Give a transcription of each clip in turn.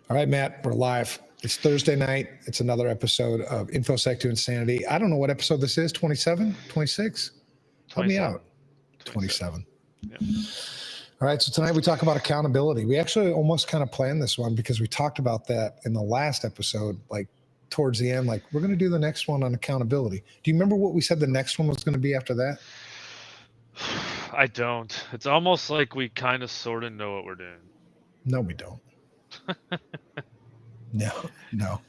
All right, Matt, we're live. It's Thursday night. It's another episode of InfoSec to Insanity. I don't know what episode this is, 27, 26? Help me out. 27. Yeah. All right, so tonight we talk about accountability. We actually almost kind of planned this one because we talked about that in the last episode, like towards the end, like we're going to do the next one on accountability. Do you remember what we said the next one was going to be after that? I don't. It's almost like we kind of sort of know what we're doing. No, we don't. No.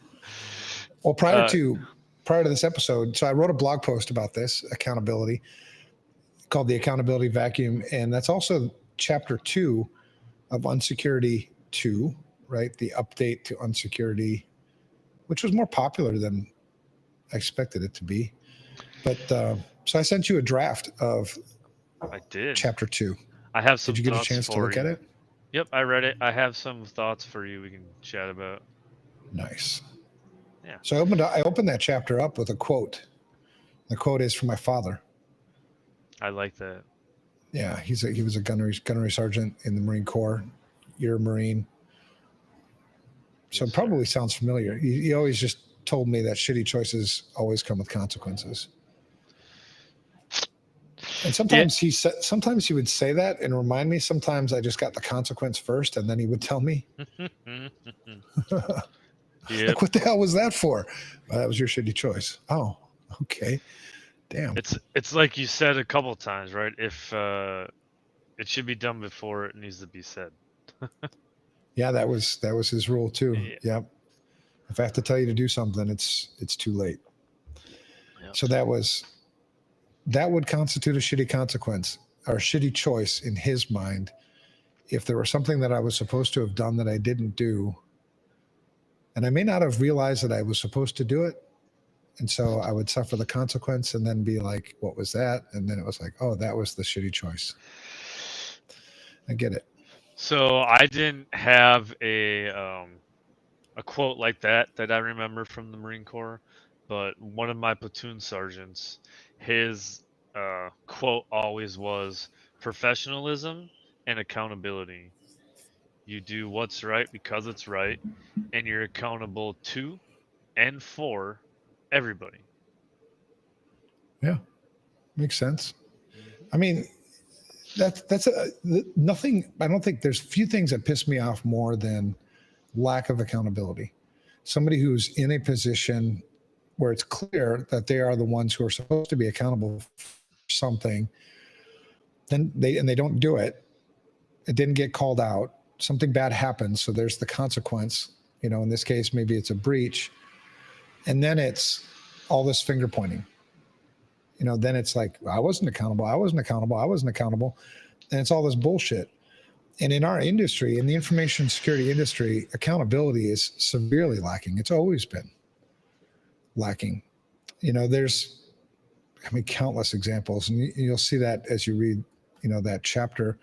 Well, prior to this episode, so I wrote a blog post about this accountability called The Accountability Vacuum. And that's also chapter 2 of Unsecurity 2, right? The update to Unsecurity, which was more popular than I expected it to be. But so I sent you a draft of chapter 2. I have some. Did you get a chance to look at it? Yep, I read it. I have some thoughts for you we can chat about. Nice. Yeah. So I opened that chapter up with a quote. The quote is from my father. I like that. Yeah, he was a gunnery sergeant in the Marine Corps. You're a Marine. So it probably sounds familiar. He always just told me that shitty choices always come with consequences. And sometimes sometimes he would say that and remind me. Sometimes I just got the consequence first, and then he would tell me. Yep. Like, what the hell was that for? Well, that was your shitty choice. Oh, okay. Damn. It's like you said a couple times, right? If it should be done before it needs to be said. Yeah, that was his rule too. Yeah. Yep. If I have to tell you to do something, it's too late. Yep. So that would constitute a shitty consequence or a shitty choice in his mind if there was something that I was supposed to have done that I didn't do. And I may not have realized that I was supposed to do it. And so I would suffer the consequence and then be like, what was that? And then it was like, oh, that was the shitty choice. I get it. So I didn't have a quote like that I remember from the Marine Corps, but one of my platoon sergeants, his quote always was professionalism and accountability. You do what's right because it's right, and you're accountable to and for everybody. Yeah, makes sense. I mean, that's nothing. I don't think there's few things that piss me off more than lack of accountability. Somebody who's in a position where it's clear that they are the ones who are supposed to be accountable for something, then they don't do it. It didn't get called out. Something bad happens, so there's the consequence. You know, in this case, maybe it's a breach, and then it's all this finger pointing. You know, then it's like, I wasn't accountable, and it's all this bullshit. And in our industry, in the information security industry, accountability is severely lacking. It's always been lacking. You know, there's, countless examples, and you'll see that as you read, that chapter.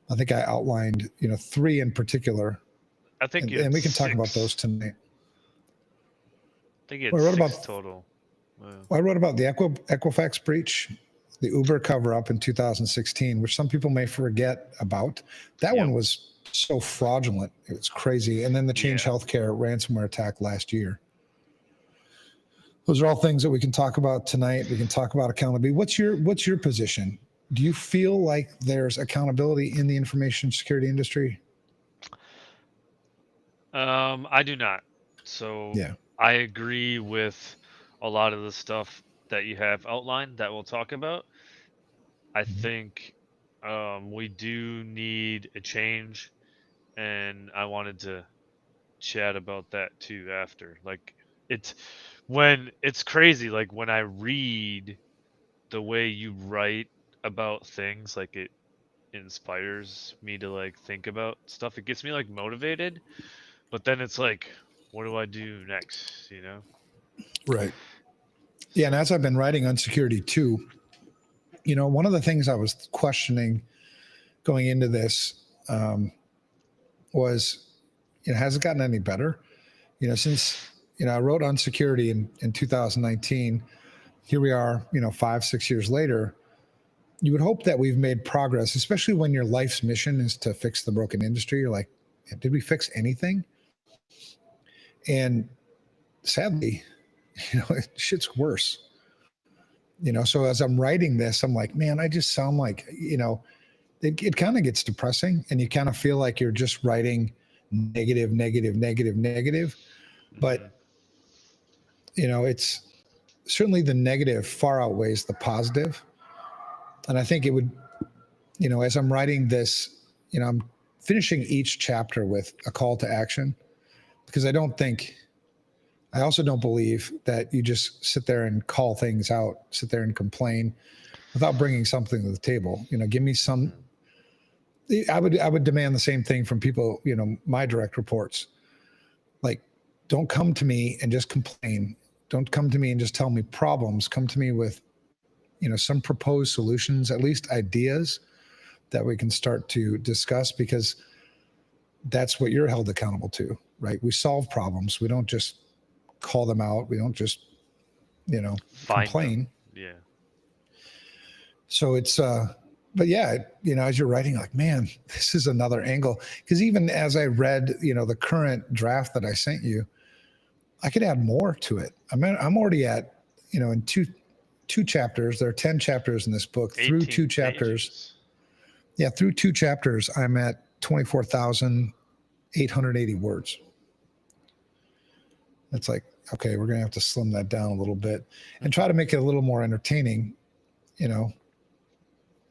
I think I outlined, 3 in particular. I think and we can talk about those tonight. I think it's 6 total. Wow. I wrote about the Equifax breach, the Uber cover-up in 2016, which some people may forget about. That one was so fraudulent. It was crazy. And then the Change Healthcare ransomware attack last year. Those are all things that we can talk about tonight. We can talk about accountability. What's your position? Do you feel like there's accountability in the information security industry? I do not. So I agree with a lot of the stuff that you have outlined that we'll talk about. I think we do need a change, and I wanted to chat about that too after. Like, it's crazy, like when I read the way you write about things, like it inspires me to like think about stuff. It gets me like motivated, but then it's like, what do I do next, Right. Yeah, and as I've been writing Unsecurity 2, one of the things I was questioning going into this was, has it gotten any better? Since, I wrote Unsecurity in 2019, here we are, 5-6 years later. You would hope that we've made progress, especially when your life's mission is to fix the broken industry. You're like, did we fix anything? And sadly, shit's worse. So as I'm writing this, I'm like, man, I just sound like, it kind of gets depressing, and you kind of feel like you're just writing negative. But, it's certainly the negative far outweighs the positive. And I think it would, as I'm writing this, I'm finishing each chapter with a call to action, because I also don't believe that you just sit there and call things out, sit there and complain without bringing something to the table. Give me some. I would demand the same thing from people, my direct reports. Like, don't come to me and just complain. Don't come to me and just tell me problems. Come to me with, some proposed solutions, at least ideas that we can start to discuss, because that's what you're held accountable to, right? We solve problems. We don't just call them out. We don't just, complain. Yeah. So it's, but yeah, as you're writing, like, man, this is another angle. Because even as I read, the current draft that I sent you, I could add more to it. I'm already at, in two chapters. There are 10 chapters in this book. Through two chapters. Pages. Yeah, through two chapters, I'm at 24,880 words. It's like, okay, we're going to have to slim that down a little bit and try to make it a little more entertaining,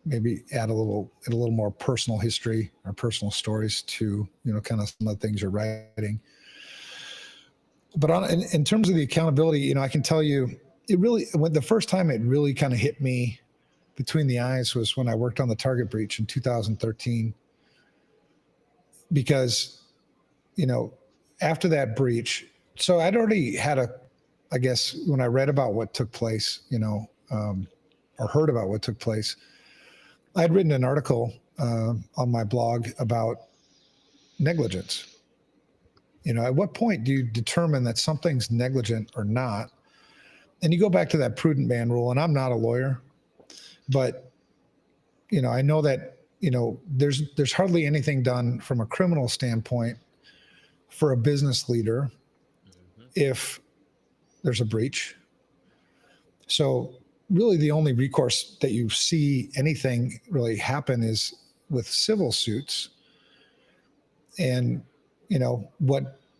maybe add a little more personal history or personal stories to, kind of some of the things you're writing. But in terms of the accountability, I can tell you, the first time it really kind of hit me between the eyes was when I worked on the Target breach in 2013. Because, after that breach, so I'd already had I guess when I read about what took place, or heard about what took place, I'd written an article on my blog about negligence. At what point do you determine that something's negligent or not? And you go back to that prudent man rule, and I'm not a lawyer, but, I know that, there's hardly anything done from a criminal standpoint for a business leader if there's a breach. So really the only recourse that you see anything really happen is with civil suits. And,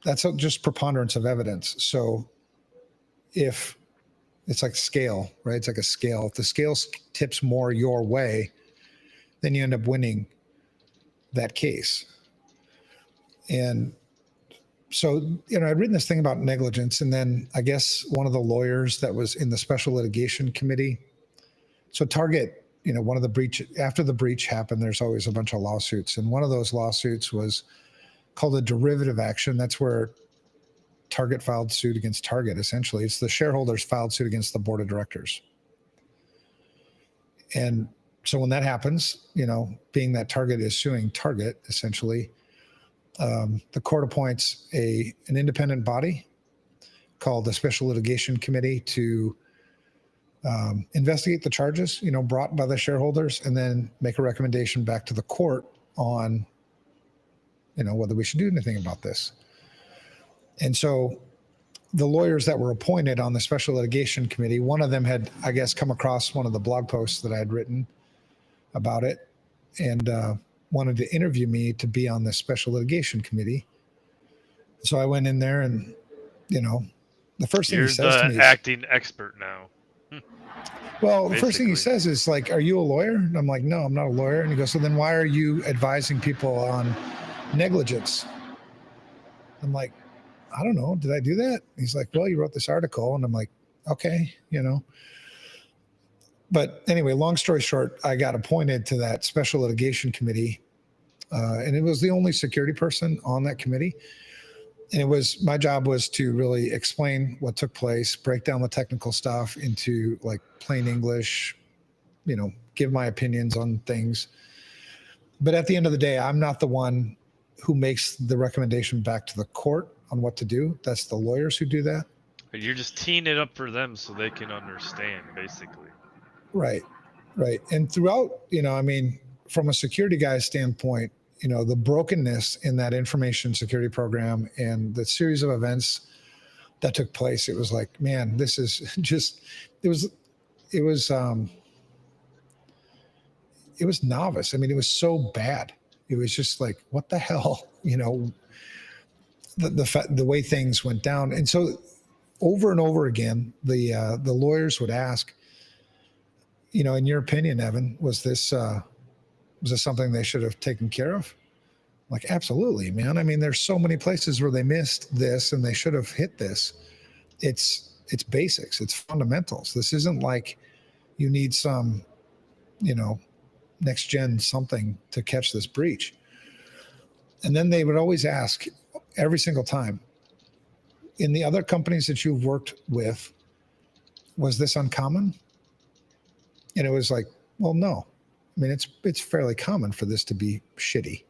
that's just preponderance of evidence. So if it's like scale, right? It's like a scale. If the scale tips more your way, then you end up winning that case. And so, I'd written this thing about negligence, and then I guess one of the lawyers that was in the special litigation committee. So Target, one of the after the breach happened, there's always a bunch of lawsuits. And one of those lawsuits was called a derivative action. That's where Target filed suit against Target. Essentially, it's the shareholders filed suit against the board of directors. And so when that happens, being that Target is suing Target, essentially, the court appoints an independent body called the Special Litigation Committee to investigate the charges, brought by the shareholders, and then make a recommendation back to the court on, whether we should do anything about this. And so the lawyers that were appointed on the Special Litigation Committee, one of them had, I guess, come across one of the blog posts that I had written about it, and wanted to interview me to be on the Special Litigation Committee. So I went in there, and, the first thing he says to me is, acting expert now. Well, the first thing he says is like, "Are you a lawyer?" And I'm like, "No, I'm not a lawyer." And he goes, "So then why are you advising people on negligence?" I'm like, "I don't know. Did I do that?" He's like, "Well, you wrote this article." And I'm like, "Okay, But anyway, long story short, I got appointed to that Special Litigation Committee, and it was the only security person on that committee. And my job was to really explain what took place, break down the technical stuff into like plain English, give my opinions on things. But at the end of the day, I'm not the one who makes the recommendation back to the court on what to do. That's the lawyers who do that. But you're just teeing it up for them so they can understand, basically. Right. And throughout, from a security guy's standpoint, the brokenness in that information security program and the series of events that took place, it was like, man, this is just, it was novice. I mean, it was so bad. It was just like, what the hell, the way things went down. And so over and over again, the lawyers would ask, in your opinion, Evan, was this something they should have taken care of? Like, absolutely, man. I mean, there's so many places where they missed this and they should have hit this. It's basics. It's fundamentals. This isn't like you need some, next gen something to catch this breach. And then they would always ask every single time, in the other companies that you've worked with, was this uncommon? And it was like, well, no. I mean, it's fairly common for this to be shitty.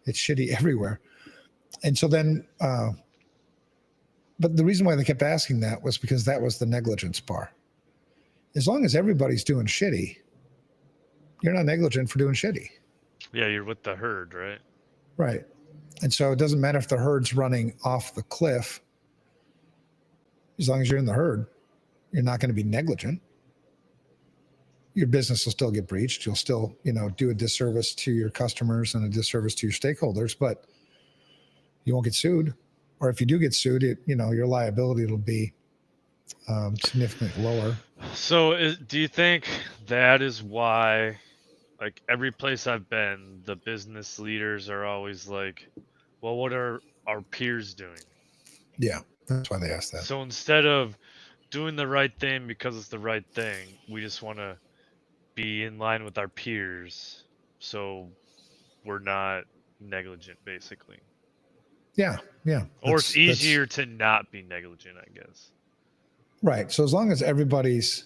It's shitty everywhere. And so then, but the reason why they kept asking that was because that was the negligence bar. As long as everybody's doing shitty, you're not negligent for doing shitty. Yeah, you're with the herd, right? Right. And so it doesn't matter if the herd's running off the cliff. As long as you're in the herd, you're not going to be negligent. Your business will still get breached. You'll still, do a disservice to your customers and a disservice to your stakeholders, but you won't get sued. Or if you do get sued, your liability will be significantly lower. So do you think that is why, like, every place I've been, the business leaders are always like, well, what are our peers doing? Yeah, that's why they ask that. So instead of doing the right thing because it's the right thing, we just want to be in line with our peers, so we're not negligent, basically. Yeah. Or it's easier to not be negligent, I guess. Right. So as long as everybody's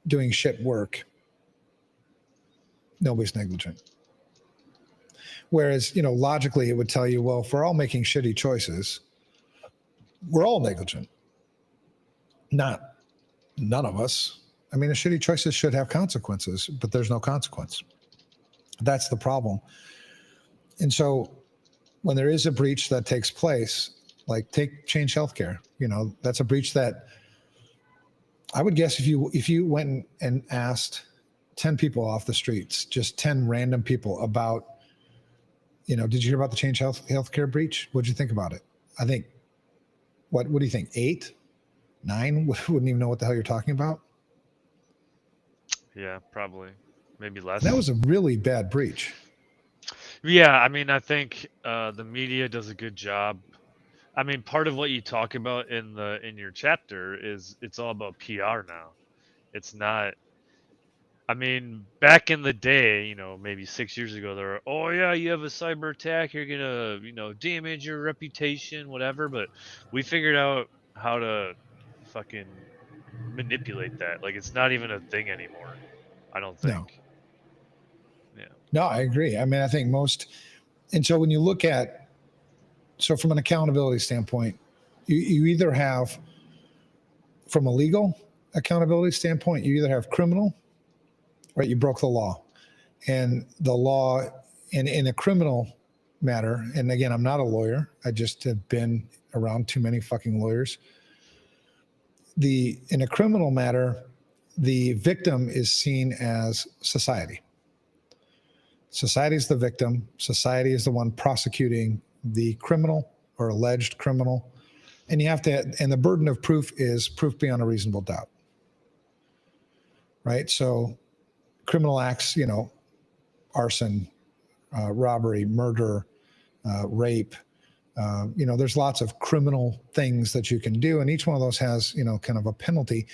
doing shit work, nobody's negligent. Whereas, logically it would tell you, well, if we're all making shitty choices, we're all negligent. None of us. I mean, the shitty choices should have consequences, but there's no consequence. That's the problem. And so when there is a breach that takes place, like take Change Healthcare, that's a breach that I would guess if you went and asked 10 people off the streets, just 10 random people about, did you hear about the Change Healthcare breach? What'd you think about it? I think, what do you think? 8, 9 wouldn't even know what the hell you're talking about. Yeah, probably. Maybe less. That was a really bad breach. Yeah, I mean, I think the media does a good job. I mean, part of what you talk about in your chapter is it's all about PR now. It's not. I mean, back in the day, maybe 6 years ago, they were, oh yeah, you have a cyber attack, you're gonna, damage your reputation, whatever. But we figured out how to fucking manipulate that. Like, it's not even a thing anymore, I don't think. No. Yeah. No, I agree. I mean, I think and so when you look at, so from an accountability standpoint, you either have, from a legal accountability standpoint, you either have criminal, right? You broke the law. And the law in a criminal matter, and again, I'm not a lawyer. I just have been around too many fucking lawyers. In a criminal matter, the victim is seen as society. Society is the victim. Society is the one prosecuting the criminal or alleged criminal. And and the burden of proof is proof beyond a reasonable doubt. Right? So criminal acts, arson, robbery, murder, rape, there's lots of criminal things that you can do. And each one of those has, kind of a penalty.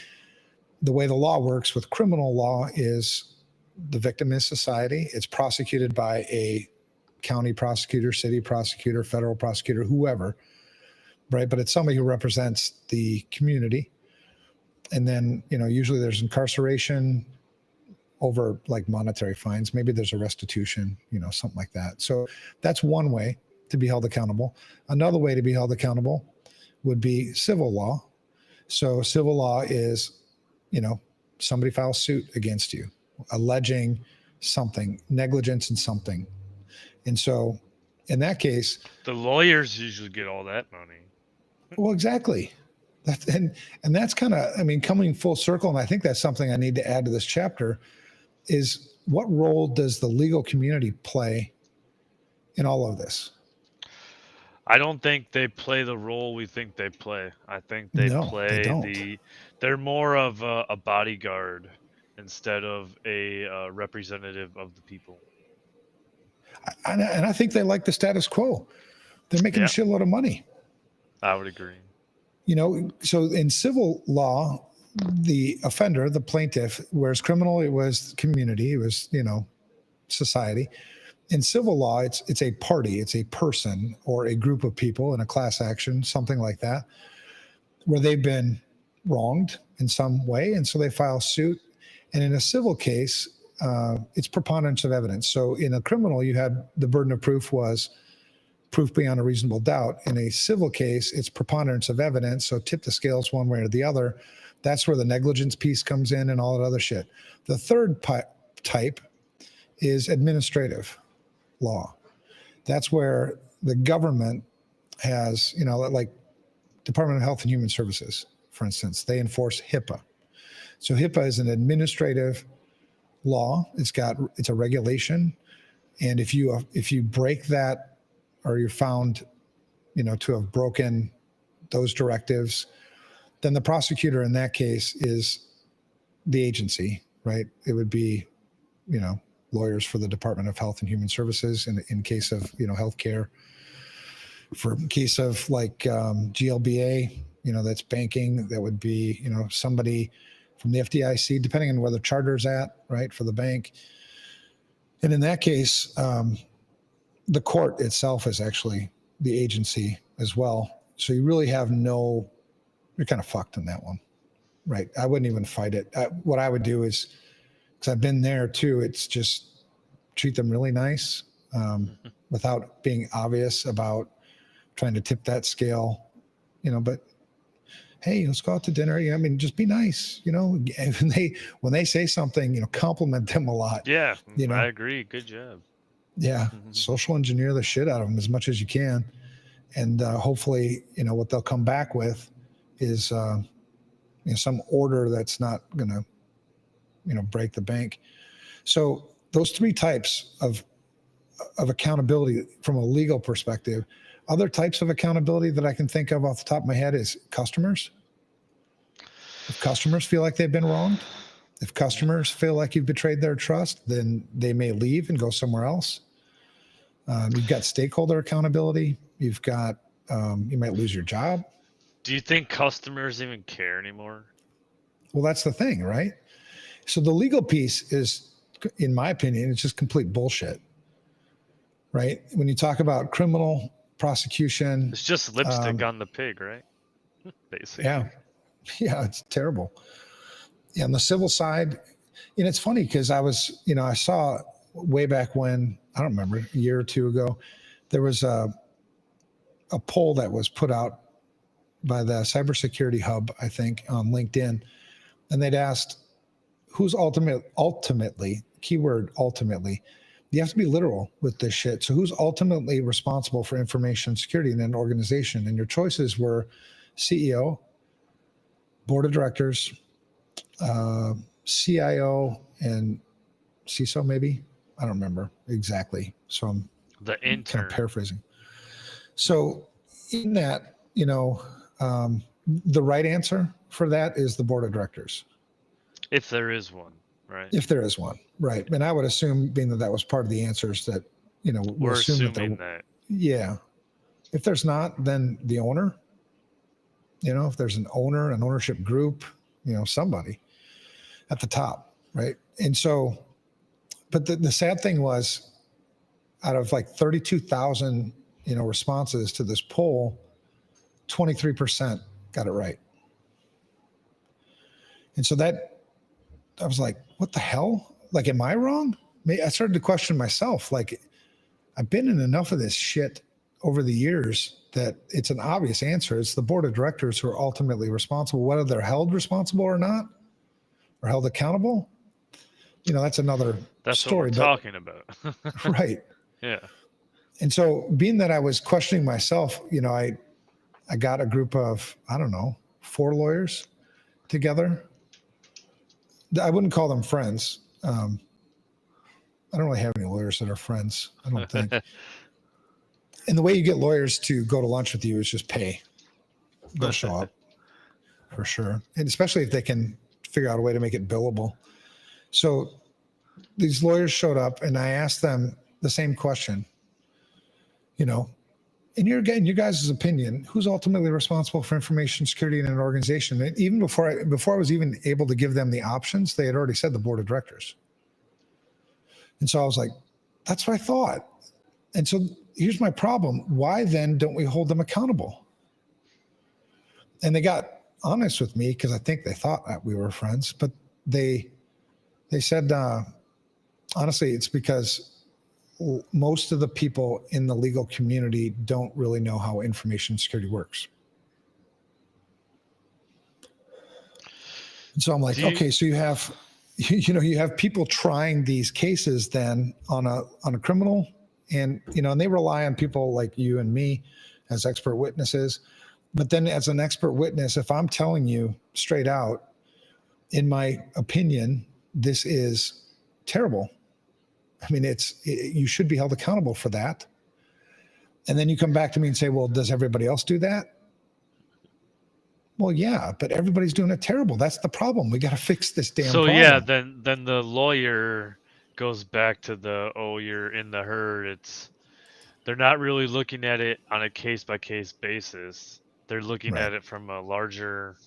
The way the law works with criminal law is the victim is society. It's prosecuted by a county prosecutor, city prosecutor, federal prosecutor, whoever, right? But it's somebody who represents the community. And then, usually there's incarceration over like monetary fines. Maybe there's a restitution, something like that. So that's one way to be held accountable. Another way to be held accountable would be civil law. So civil law is, somebody files suit against you, alleging something, negligence in something. And so in that case, the lawyers usually get all that money. Well, exactly. And that's kind of, I mean, coming full circle. And I think that's something I need to add to this chapter is what role does the legal community play in all of this? I don't think they play the role we think they play. I think they No, they play don't. they're more of a bodyguard instead of a representative of the people. And I think they like the status quo. They're making a shitload of money. I would agree. So in civil law, the offender, the plaintiff, whereas criminal, it was community, it was, society. In civil law, it's a party, it's a person or a group of people in a class action, something like that, where they've been wronged in some way. And so they file suit. And in a civil case, it's preponderance of evidence. So in a criminal, you had the burden of proof was proof beyond a reasonable doubt. In a civil case, it's preponderance of evidence. So tip the scales one way or the other. That's where the negligence piece comes in and all that other shit. The third type is administrative law. That's where the government has, like Department of Health and Human Services, for instance, they enforce HIPAA. So HIPAA is an administrative law. It's a regulation. And if you break that or you're found, to have broken those directives, then the prosecutor in that case is the agency, right? It would be, lawyers for the Department of Health and Human Services in case of, healthcare. For case of like GLBA, that's banking, that would be, somebody from the FDIC, depending on where the charter's at, right, for the bank. And in that case, the court itself is actually the agency as well. So you really have you're kind of fucked in that one, right? I wouldn't even fight it. What I would do is, because I've been there too, it's just treat them really nice without being obvious about trying to tip that scale, but hey, let's go out to dinner. I mean, just be nice, and when they say something, compliment them a lot. Yeah, I agree. Good job. Yeah. Social engineer the shit out of them as much as you can. And hopefully, what they'll come back with is some order that's not going to, break the bank. So those three types of accountability from a legal perspective. Other types of accountability that I can think of off the top of my head is customers. If customers feel like they've been wronged, if customers feel like you've betrayed their trust, then they may leave and go somewhere else. You've got stakeholder accountability. You've got, you might lose your job. Do you think customers even care anymore? Well, that's the thing, right? So the legal piece is, in my opinion, it's just complete bullshit, right? When you talk about criminal prosecution, it's just lipstick on the pig, right? Basically. Yeah, it's terrible. Yeah, on the civil side, it's funny because I saw way back when, I don't remember, a year or two ago, there was a poll that was put out by the Cybersecurity Hub, I think, on LinkedIn, and they'd asked who's ultimately, keyword ultimately, you have to be literal with this shit. So who's ultimately responsible for information security in an organization? And your choices were CEO, board of directors, CIO, and CISO maybe. I don't remember exactly. So I'm kind of paraphrasing. So in that, the right answer for that is the board of directors. If there is one, right? If there is one, right. And I would assume, being that was part of the answers, that, we're assuming that. Yeah. If there's not, then the owner, if there's an owner, an ownership group, somebody at the top, right? And so, but the sad thing was, out of like 32,000, responses to this poll, 23% got it right. And so I was like, what the hell? Like, am I wrong? I started to question myself. Like, I've been in enough of this shit over the years that it's an obvious answer. It's the board of directors who are ultimately responsible, whether they're held responsible or not, or held accountable. That's another That's story. That's what we're talking about. Right. Yeah. And so being that I was questioning myself, I got a group of, I don't know, 4 lawyers together. I wouldn't call them friends. I don't really have any lawyers that are friends, I don't think. And the way you get lawyers to go to lunch with you is just pay. They'll show up for sure. And especially if they can figure out a way to make it billable. So these lawyers showed up and I asked them the same question, in your guys' opinion, who's ultimately responsible for information security in an organization? And even before I was even able to give them the options, they had already said the board of directors. And so I was like, that's what I thought. And so here's my problem. Why then don't we hold them accountable? And they got honest with me because I think they thought that we were friends, but they said, honestly, it's because most of the people in the legal community don't really know how information security works. And so I'm like, okay, so you have people trying these cases then on a criminal, and and they rely on people like you and me as expert witnesses. But then as an expert witness, if I'm telling you straight out, in my opinion, this is terrible. I mean, you should be held accountable for that. And then you come back to me and say, well, does everybody else do that? Well, yeah, but everybody's doing it terrible. That's the problem. We got to fix this damn problem. So yeah, then the lawyer goes back to you're in the herd. They're not really looking at it on a case by case basis. They're looking at it from a larger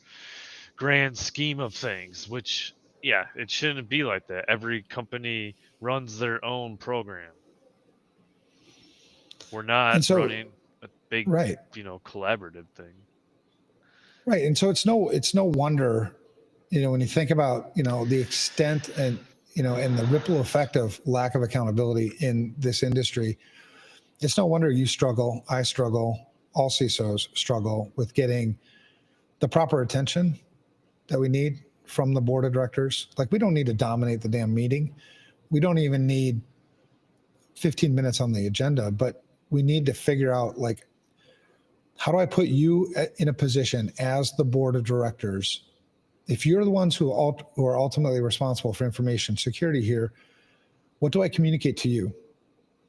grand scheme of things, which it shouldn't be like that. Every company runs their own program. We're not running a big collaborative thing. Right. And so it's no wonder, when you think about, the extent and the ripple effect of lack of accountability in this industry, it's no wonder you struggle, I struggle, all CISOs struggle with getting the proper attention that we need from the board of directors. Like, we don't need to dominate the damn meeting. We don't even need 15 minutes on the agenda, but we need to figure out, like, how do I put you in a position as the board of directors? If you're the ones who are ultimately responsible for information security here, what do I communicate to you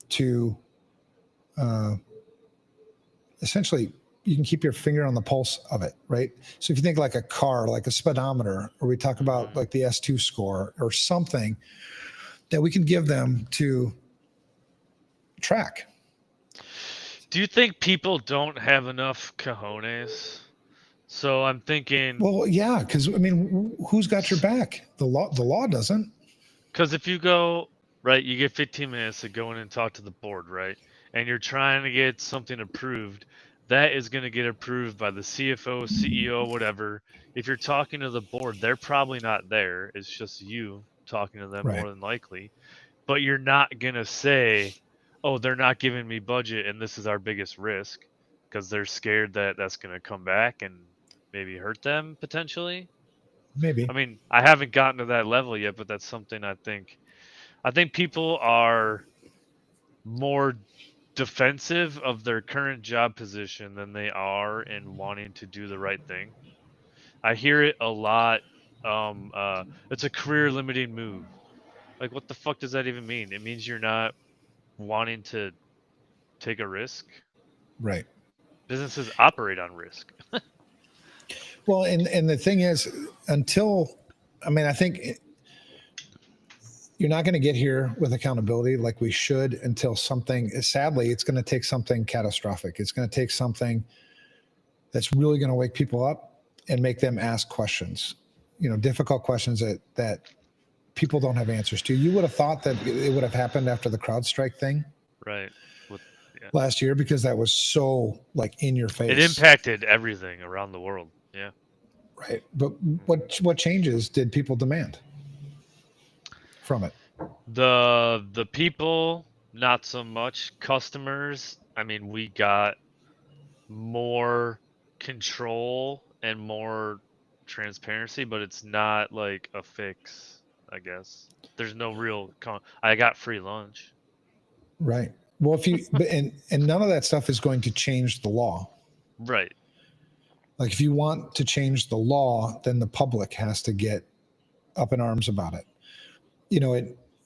to essentially, you can keep your finger on the pulse of it, right? So if you think like a car, like a speedometer, or we talk about like the S2 score or something that we can give them to track. Do you think people don't have enough cojones? So I'm thinking. Well, yeah, because I mean, who's got your back? The law doesn't. Because if you go right, you get 15 minutes to go in and talk to the board, right? And you're trying to get something approved. That is going to get approved by the CFO, CEO, whatever. If you're talking to the board, they're probably not there. It's just you talking to them more than likely. But you're not going to say, oh, they're not giving me budget and this is our biggest risk, because they're scared that that's going to come back and maybe hurt them potentially. Maybe. I mean, I haven't gotten to that level yet, but that's something I think people are more defensive of their current job position than they are in wanting to do the right thing. I hear it a lot. It's a career limiting move. Like, what the fuck does that even mean? It means you're not wanting to take a risk. Right. Businesses operate on risk. Well, and the thing is, I think you're not going to get here with accountability like we should until sadly, it's going to take something catastrophic. It's going to take something that's really going to wake people up and make them ask questions, difficult questions that people don't have answers to. You would have thought that it would have happened after the CrowdStrike thing. Right. Last year, because that was so like in your face. It impacted everything around the world. Yeah. Right. But what changes did people demand from it? The people, not so much. Customers, I mean, we got more control and more transparency, but it's not like a fix, I guess. There's no real I got free lunch. Right. Well, and none of that stuff is going to change the law. Right. Like if you want to change the law, then the public has to get up in arms about it.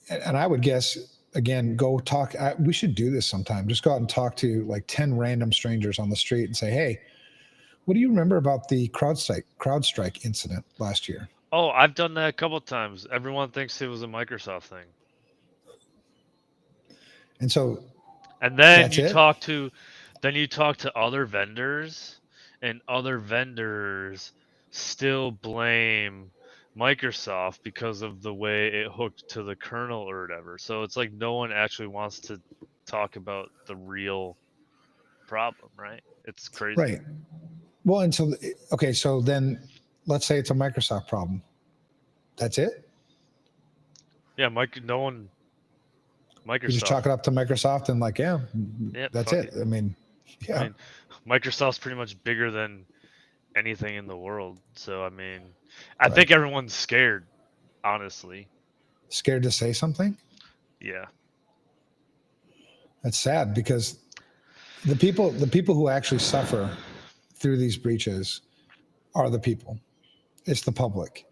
And I would guess, again, go talk. We should do this sometime. Just go out and talk to like 10 random strangers on the street and say, hey, what do you remember about the CrowdStrike incident last year? Oh, I've done that a couple of times. Everyone thinks it was a Microsoft thing. And so and then you talk to other vendors, and other vendors still blame Microsoft because of the way it hooked to the kernel or whatever. So it's like no one actually wants to talk about the real problem, right? It's crazy. Right. Well, and so, okay, so then let's say it's a Microsoft problem. That's it? Yeah, Microsoft. You just chalk it up to Microsoft and like, yeah, that's it. I mean, yeah. I mean, Microsoft's pretty much bigger than anything in the world. So, I mean, I think everyone's scared, honestly. Scared to say something? Yeah. That's sad because the people who actually suffer through these breaches are the people. It's the public.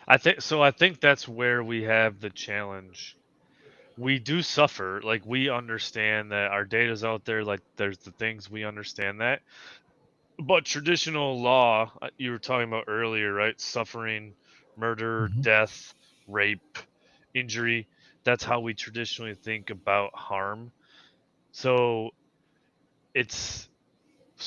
I think that's where we have the challenge. We do suffer. Like, we understand that our data's out there. Like, there's the things, we understand that. But traditional law, you were talking about earlier, right? Suffering, murder, death, rape, injury. That's how we traditionally think about harm. So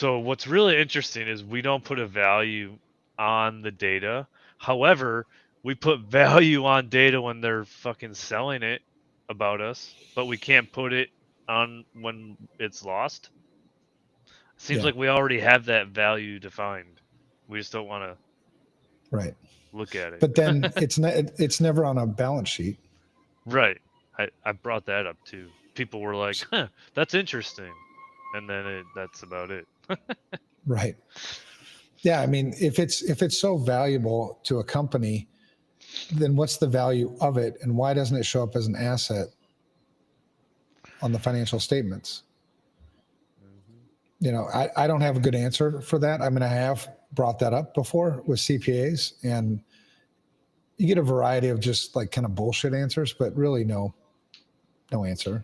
what's really interesting is we don't put a value on the data. However, we put value on data when they're fucking selling it about us, but we can't put it on when it's lost. Seems like we already have that value defined. We just don't want to look at it. But then it's never on a balance sheet. Right. I brought that up too. People were like, huh, that's interesting. And then that's about it. Right. Yeah, I mean, if it's so valuable to a company, then what's the value of it, and why doesn't it show up as an asset on the financial statements? I don't have a good answer for that. I mean, I have brought that up before with CPAs, and you get a variety of just like kind of bullshit answers, but really no answer.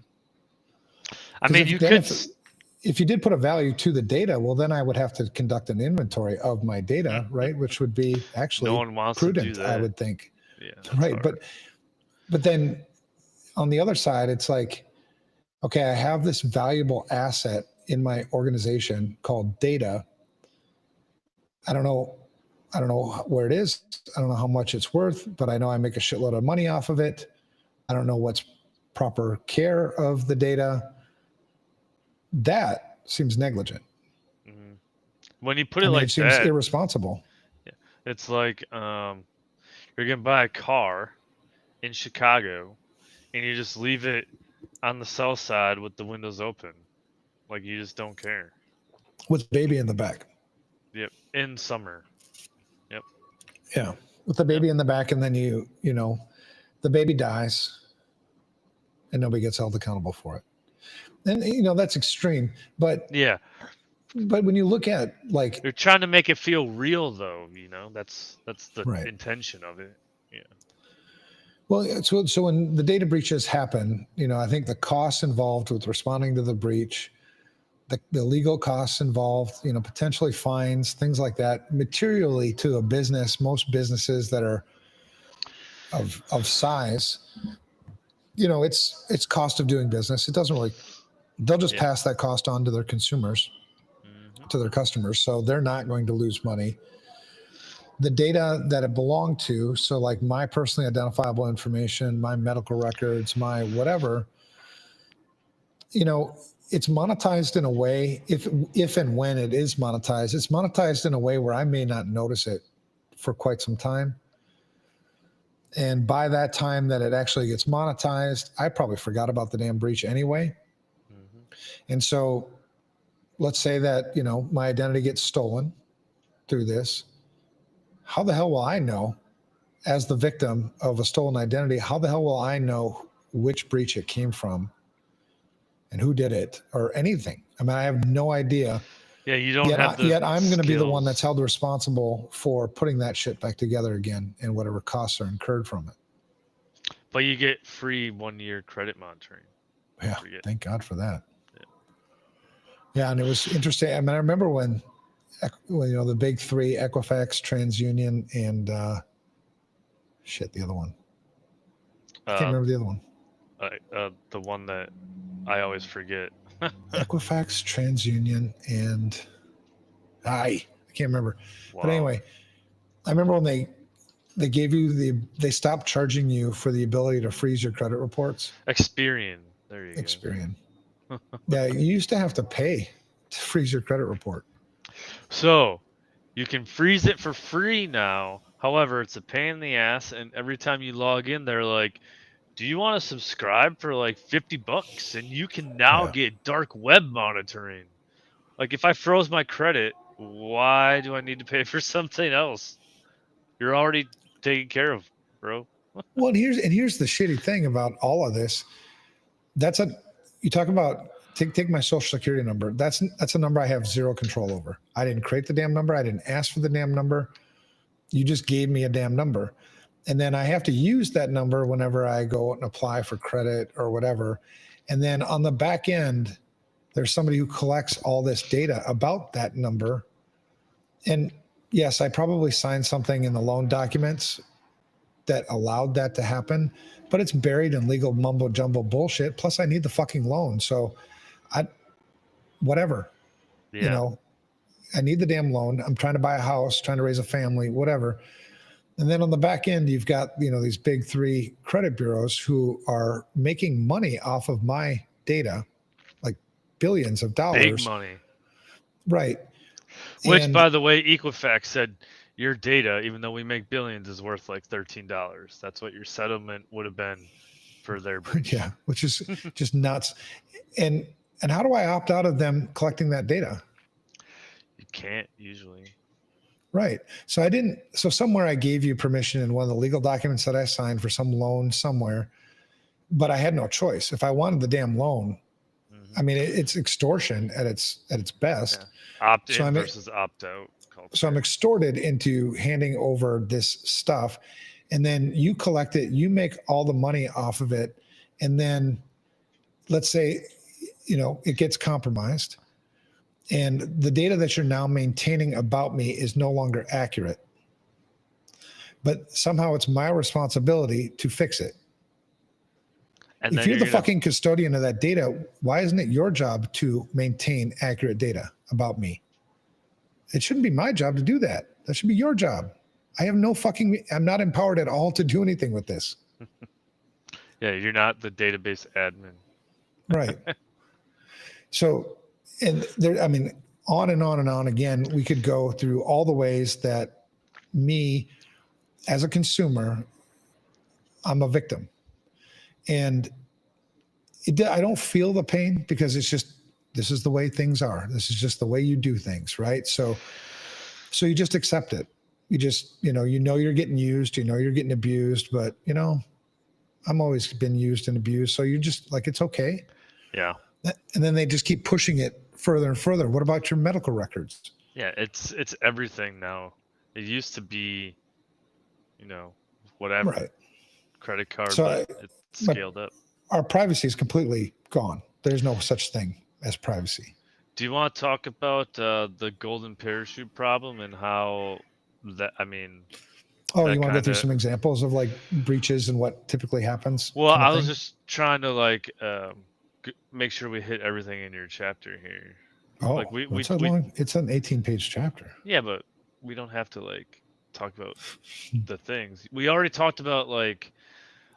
I mean, if you did put a value to the data, well, then I would have to conduct an inventory of my data, right? Which would be actually no one wants prudent, to do that. I would think. Yeah. Right. Hard. But then on the other side, it's like, okay, I have this valuable asset in my organization called data. I don't know where it is. I don't know how much it's worth, but I know I make a shitload of money off of it. I don't know what's proper care of the data. That seems negligent. Mm-hmm. When you put it seems irresponsible. Yeah. It's like you're gonna buy a car in Chicago and you just leave it on the south side with the windows open. Like, you just don't care. With baby in the back. Yep. In summer. Yep. Yeah. With the baby in the back, and then the baby dies and nobody gets held accountable for it. And that's extreme. But yeah. But when you look at, like, you're trying to make it feel real, though, that's the intention of it. Yeah. Well, so when the data breaches happen, I think the costs involved with responding to the breach, the legal costs involved, potentially fines, things like that, materially to a business, most businesses that are of size, it's cost of doing business. It doesn't really, they'll just pass that cost on to their consumers, to their customers. So they're not going to lose money. The data that it belonged to, so like my personally identifiable information, my medical records, my whatever, it's monetized in a way, if and when it is monetized, it's monetized in a way where I may not notice it for quite some time. And by that time that it actually gets monetized, I probably forgot about the damn breach anyway. And so let's say that, my identity gets stolen through this. How the hell will I know, as the victim of a stolen identity, how the hell will I know which breach it came from and who did it or anything. I mean, I have no idea. Yeah, you don't have the yet I'm going to be the one skills. that's held responsible for putting that shit back together again and whatever costs are incurred from it. But you get free 1-year credit monitoring. Yeah, thank God for that. Yeah, and it was interesting. I mean, I remember when the big three, Equifax, TransUnion, and the other one. I can't remember the other one. The one that I always forget. Equifax, TransUnion, and I can't remember. Wow. But anyway, I remember when they gave you they stopped charging you for the ability to freeze your credit reports. Experian. There you go. Experian. Yeah, you used to have to pay to freeze your credit report. So you can freeze it for free now. However, it's a pain in the ass, and every time you log in, they're like, do you want to subscribe for like $50 and you can now get dark web monitoring? Like, if I froze my credit, why do I need to pay for something else? You're already taken care of, bro. Well, and here's the shitty thing about all of this. You talk about take my social security number. That's a number I have zero control over. I didn't create the damn number. I didn't ask for the damn number. You just gave me a damn number. And then I have to use that number whenever I go and apply for credit or whatever. And then on the back end, there's somebody who collects all this data about that number. And yes, I probably signed something in the loan documents that allowed that to happen, but it's buried in legal mumbo jumbo bullshit. Plus I need the fucking loan. So whatever, I need the damn loan. I'm trying to buy a house, trying to raise a family, whatever. And then on the back end, you've got, these big three credit bureaus who are making money off of my data, like billions of dollars. Big money. Right. Which, by the way, Equifax said your data, even though we make billions, is worth like $13. That's what your settlement would have been for their breach. Yeah, which is just nuts. And how do I opt out of them collecting that data? You can't usually. Right. So somewhere I gave you permission in one of the legal documents that I signed for some loan somewhere, but I had no choice. If I wanted the damn loan, I mean, it's extortion at its best. Yeah. Opt-in versus opt-out. So I'm extorted into handing over this stuff, and then you collect it, you make all the money off of it, and then let's say, it gets compromised. And the data that you're now maintaining about me is no longer accurate. But somehow it's my responsibility to fix it. And if you're the fucking custodian of that data, why isn't it your job to maintain accurate data about me? It shouldn't be my job to do that. That should be your job. I'm not empowered at all to do anything with this. Yeah, you're not the database admin. Right. So, and there, I mean, on and on and on again, we could go through all the ways that me as a consumer, I'm a victim. And I don't feel the pain because this is the way things are. This is just the way you do things, right? So you just accept it. You just, you're getting used, you're getting abused, but I'm always been used and abused. So you just like, it's okay. Yeah. And then they just keep pushing it further and further. What about your medical records? Yeah, it's everything now. It used to be, whatever. Right. Credit card, but it's scaled up. Our privacy is completely gone. There's no such thing as privacy. Do you want to talk about the golden parachute problem and how that, you want to go through some examples of like breaches and what typically happens? Well, I was just trying to make sure we hit everything in your chapter here. Oh, it's an 18-page chapter. Yeah, but we don't have to talk about the things. We already talked about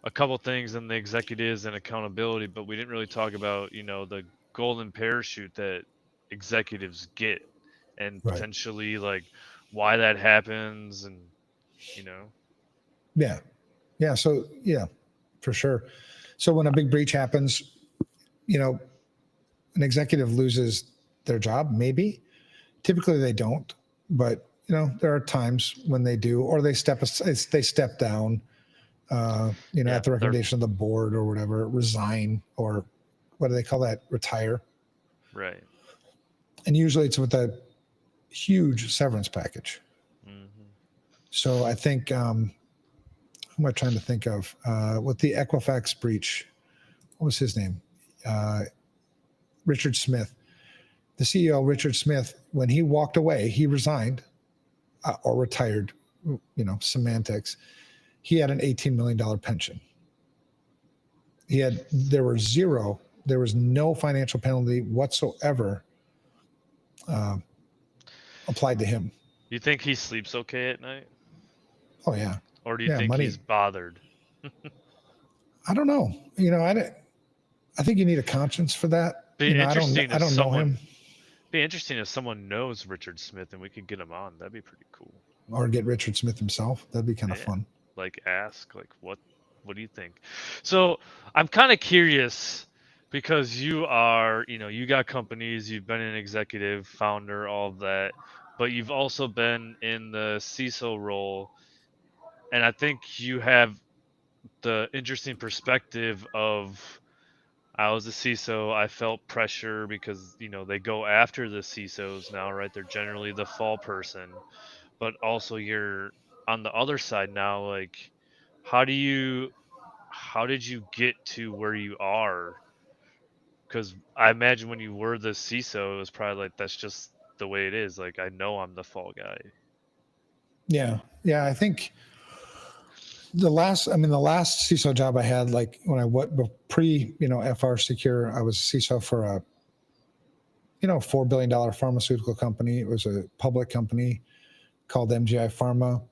a couple things in the executives and accountability, but we didn't really talk about, the golden parachute that executives get and potentially why that happens and, Yeah. Yeah. So yeah, for sure. So when a big breach happens, an executive loses their job, maybe. Typically they don't, but there are times when they do, or they step down, at the recommendation of the board or whatever, resign or what do they call that? Retire. Right. And usually it's with a huge severance package. Mm-hmm. So I think, who am I trying to think of? With the Equifax breach, what was his name? Richard Smith. The CEO, Richard Smith, when he walked away, he resigned or retired, semantics. He had an $18 million pension. There was no financial penalty whatsoever applied to him. You think he sleeps okay at night? Oh yeah. Or do you think money. he's bothered? I don't know. I think you need a conscience for that. Be I don't know him. Be interesting if someone knows Richard Smith and we could get him on. That'd be pretty cool. Or get Richard Smith himself. That'd be kind of fun. Like ask, like what do you think? So I'm kind of curious because you are, you got companies, you've been an executive, founder, all of that, but you've also been in the CISO role. And I think you have the interesting perspective of, I was a CISO. I felt pressure because, they go after the CISOs now, right? They're generally the fall person, but also you're on the other side now. Like, how did you get to where you are? Because I imagine when you were the CISO, it was probably like, that's just the way it is. Like, I know I'm the fall guy. Yeah. Yeah. I think the last CISO job I had, like when I went pre, FR Secure, I was a CISO for a, $4 billion pharmaceutical company. It was a public company called MGI Pharma.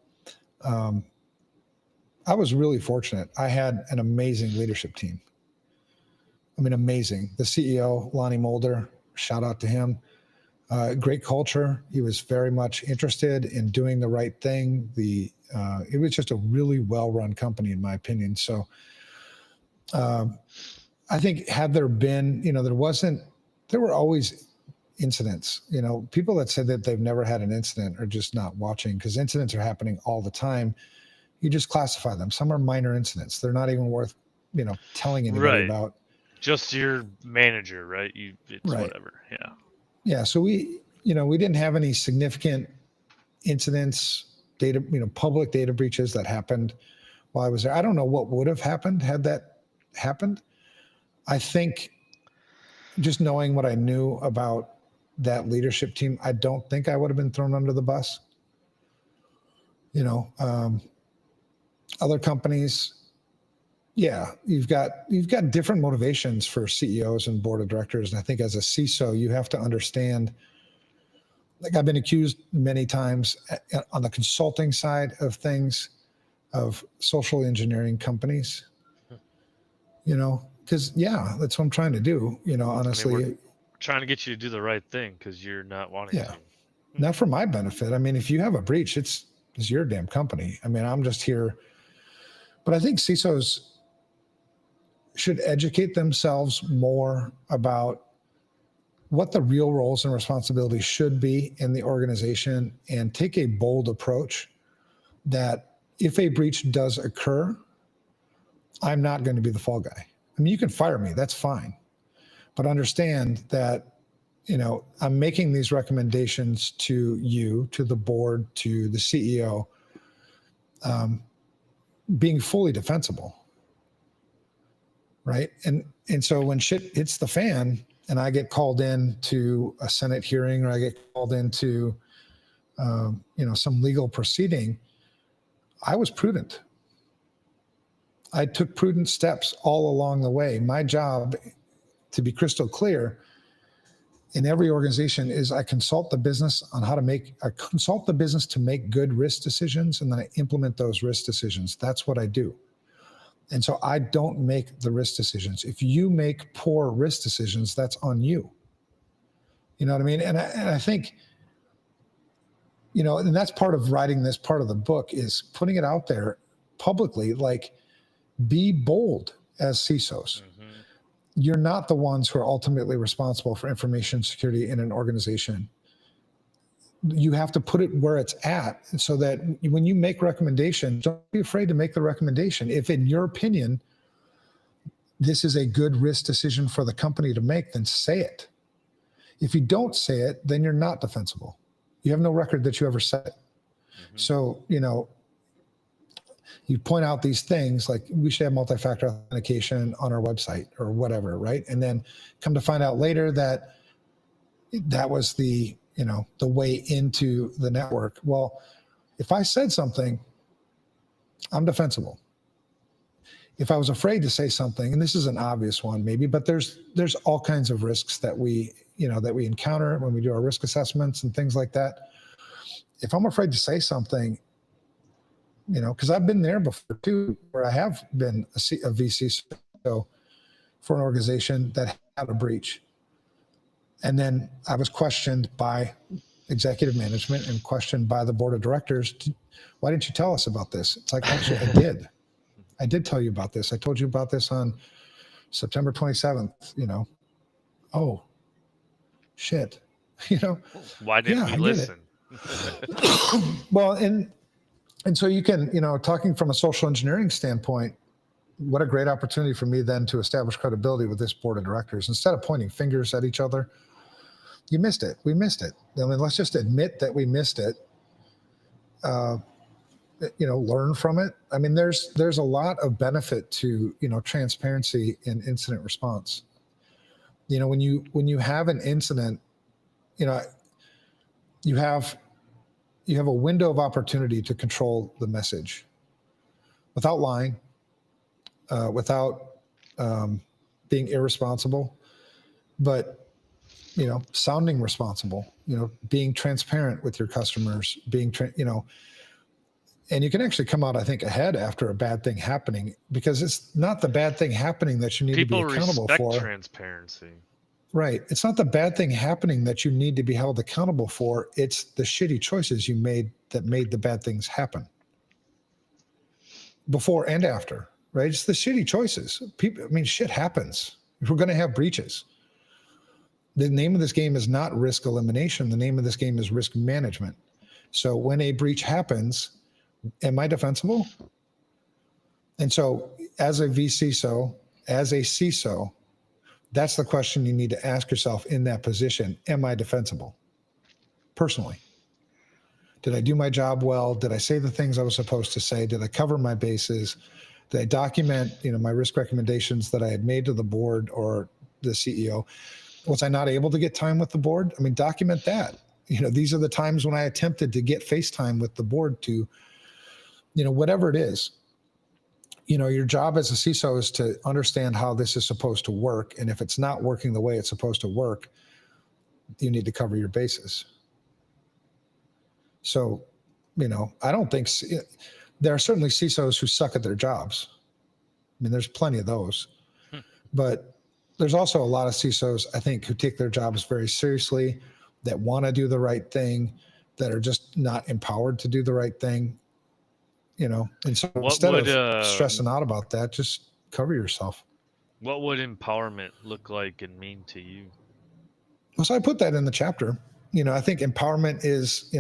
I was really fortunate. I had an amazing leadership team. Amazing. The CEO, Lonnie Mulder, shout out to him. Great culture. He was very much interested in doing the right thing. It was just a really well-run company, in my opinion. So I think had there been, there were always incidents. People that said that they've never had an incident are just not watching, because incidents are happening all the time. You just classify them. Some are minor incidents. They're not even worth, telling anybody about. Just your manager, right? It's right. Whatever. Yeah. Yeah. So we didn't have any significant incidents, public data breaches that happened while I was there. I don't know what would have happened had that happened. I think just knowing what I knew about that leadership team, I don't think I would have been thrown under the bus. Other companies, yeah, you've got different motivations for CEOs and board of directors. And I think as a CISO, you have to understand, like I've been accused many times on the consulting side of things, of social engineering companies, because that's what I'm trying to do. Honestly, we're trying to get you to do the right thing because you're not wanting to. Not for my benefit. If you have a breach, it's your damn company. I'm just here. But I think CISOs should educate themselves more about what the real roles and responsibilities should be in the organization, and take a bold approach that if a breach does occur, I'm not going to be the fall guy. You can fire me, that's fine. But understand that, I'm making these recommendations to you, to the board, to the CEO, being fully defensible. Right. And so when shit hits the fan and I get called in to a Senate hearing, or I get called into, some legal proceeding, I was prudent. I took prudent steps all along the way. My job, to be crystal clear, in every organization is I consult the business to make good risk decisions, and then I implement those risk decisions. That's what I do. And so I don't make the risk decisions. If you make poor risk decisions, that's on you. You know what I mean? And I think, and that's part of writing this part of the book, is putting it out there publicly, like, be bold as CISOs. Mm-hmm. You're not the ones who are ultimately responsible for information security in an organization. You have to put it where it's at, so that when you make recommendations, don't be afraid to make the recommendation. If in your opinion, this is a good risk decision for the company to make, then say it. If you don't say it, then you're not defensible. You have no record that you ever said it. So, you point out these things like we should have multi-factor authentication on our website or whatever, right? And then come to find out later that that was the way into the network. Well, if I said something, I'm defensible. If I was afraid to say something, and this is an obvious one maybe, but there's all kinds of risks that we encounter when we do our risk assessments and things like that. If I'm afraid to say something, because I've been there before too, where I have been a VC for an organization that had a breach. And then I was questioned by executive management and questioned by the board of directors. Why didn't you tell us about this? It's like, actually, I did. I did tell you about this. I told you about this on September 27th, Oh, shit. Why didn't we listen? Well, and so you can, talking from a social engineering standpoint, what a great opportunity for me then to establish credibility with this board of directors. Instead of pointing fingers at each other, you missed it. We missed it. I mean, let's just admit that we missed it. Learn from it. I mean, there's a lot of benefit to, transparency in incident response. When you have an incident, you have a window of opportunity to control the message without lying, without being irresponsible, but sounding responsible, being transparent with your customers, and you can actually come out, I think, ahead after a bad thing happening, because it's not the bad thing happening that you need to be accountable for. People respect transparency. Right. It's not the bad thing happening that you need to be held accountable for. It's the shitty choices you made that made the bad things happen before and after, right? It's the shitty choices. Shit happens. We're going to have breaches. The name of this game is not risk elimination. The name of this game is risk management. So when a breach happens, am I defensible? And so as a VCISO, as a CISO, that's the question you need to ask yourself in that position. Am I defensible? Personally. Did I do my job well? Did I say the things I was supposed to say? Did I cover my bases? Did I document, my risk recommendations that I had made to the board or the CEO? Was I not able to get time with the board? Document that. These are the times when I attempted to get FaceTime with the board to, whatever it is. Your job as a CISO is to understand how this is supposed to work. And if it's not working the way it's supposed to work, you need to cover your bases. So, I don't think there are certainly CISOs who suck at their jobs. There's plenty of those, but there's also a lot of CISOs, I think, who take their jobs very seriously, that want to do the right thing, that are just not empowered to do the right thing. And so instead of stressing out about that, just cover yourself. What would empowerment look like and mean to you? Well, so I put that in the chapter. I think empowerment is,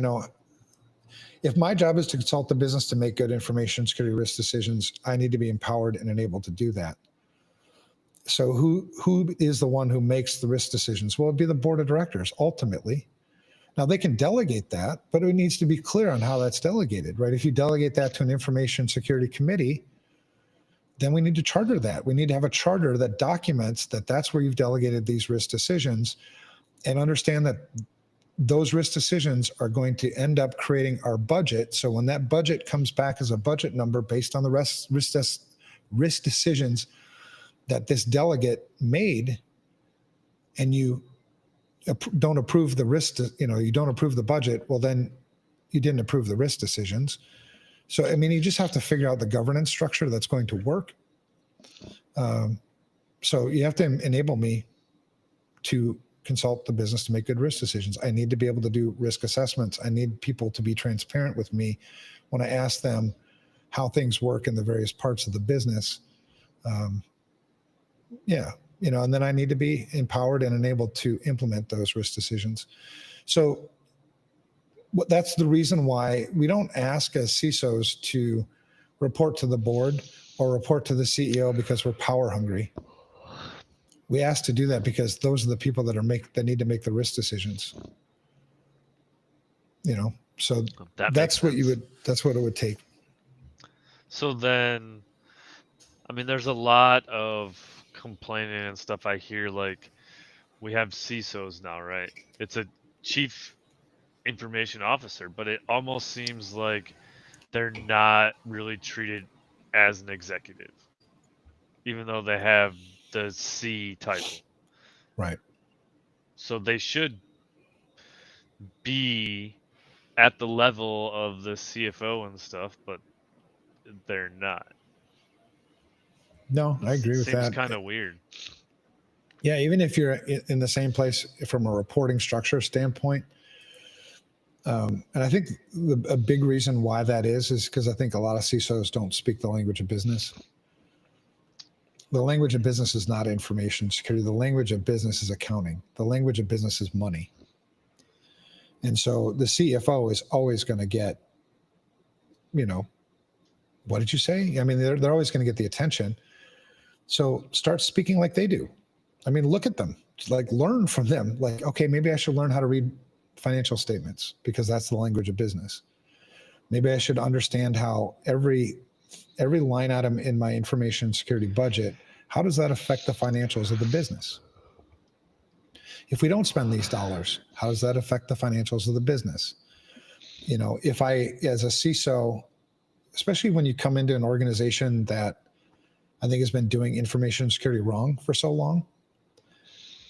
if my job is to consult the business to make good information security risk decisions, I need to be empowered and enabled to do that. So who is the one who makes the risk decisions? Well, it'd be the board of directors, ultimately. Now, they can delegate that, but it needs to be clear on how that's delegated, right? If you delegate that to an information security committee, then we need to charter that. We need to have a charter that documents that that's where you've delegated these risk decisions, and understand that those risk decisions are going to end up creating our budget. So when that budget comes back as a budget number based on the risk decisions that this delegate made, and you don't approve the risk, you don't approve the budget, well, then you didn't approve the risk decisions. So, you just have to figure out the governance structure that's going to work. So you have to enable me to consult the business to make good risk decisions. I need to be able to do risk assessments. I need people to be transparent with me when I ask them how things work in the various parts of the business. And then I need to be empowered and enabled to implement those risk decisions. So that's the reason why we don't ask as CISOs to report to the board or report to the CEO because we're power hungry. We ask to do that because those are the people that need to make the risk decisions. So that's what it would take. So then, I mean, there's a lot of complaining and stuff I hear, like we have CISOs now, right? It's a chief information officer, but it almost seems like they're not really treated as an executive, even though they have the C title. Right. So they should be at the level of the CFO and stuff, but they're not. No, I agree with that. Seems kind of weird. Yeah, even if you're in the same place from a reporting structure standpoint. And I think a big reason why that is because I think a lot of CISOs don't speak the language of business. The language of business is not information security. The language of business is accounting. The language of business is money. And so the CFO is always going to get, what did you say? I mean, they're always going to get the attention. So start speaking like they do. I mean, look at them, like learn from them. Like, okay, maybe I should learn how to read financial statements because that's the language of business. Maybe I should understand how every line item in my information security budget, how does that affect the financials of the business? If we don't spend these dollars, how does that affect the financials of the business? If I, as a CISO, especially when you come into an organization that I think has been doing information security wrong for so long,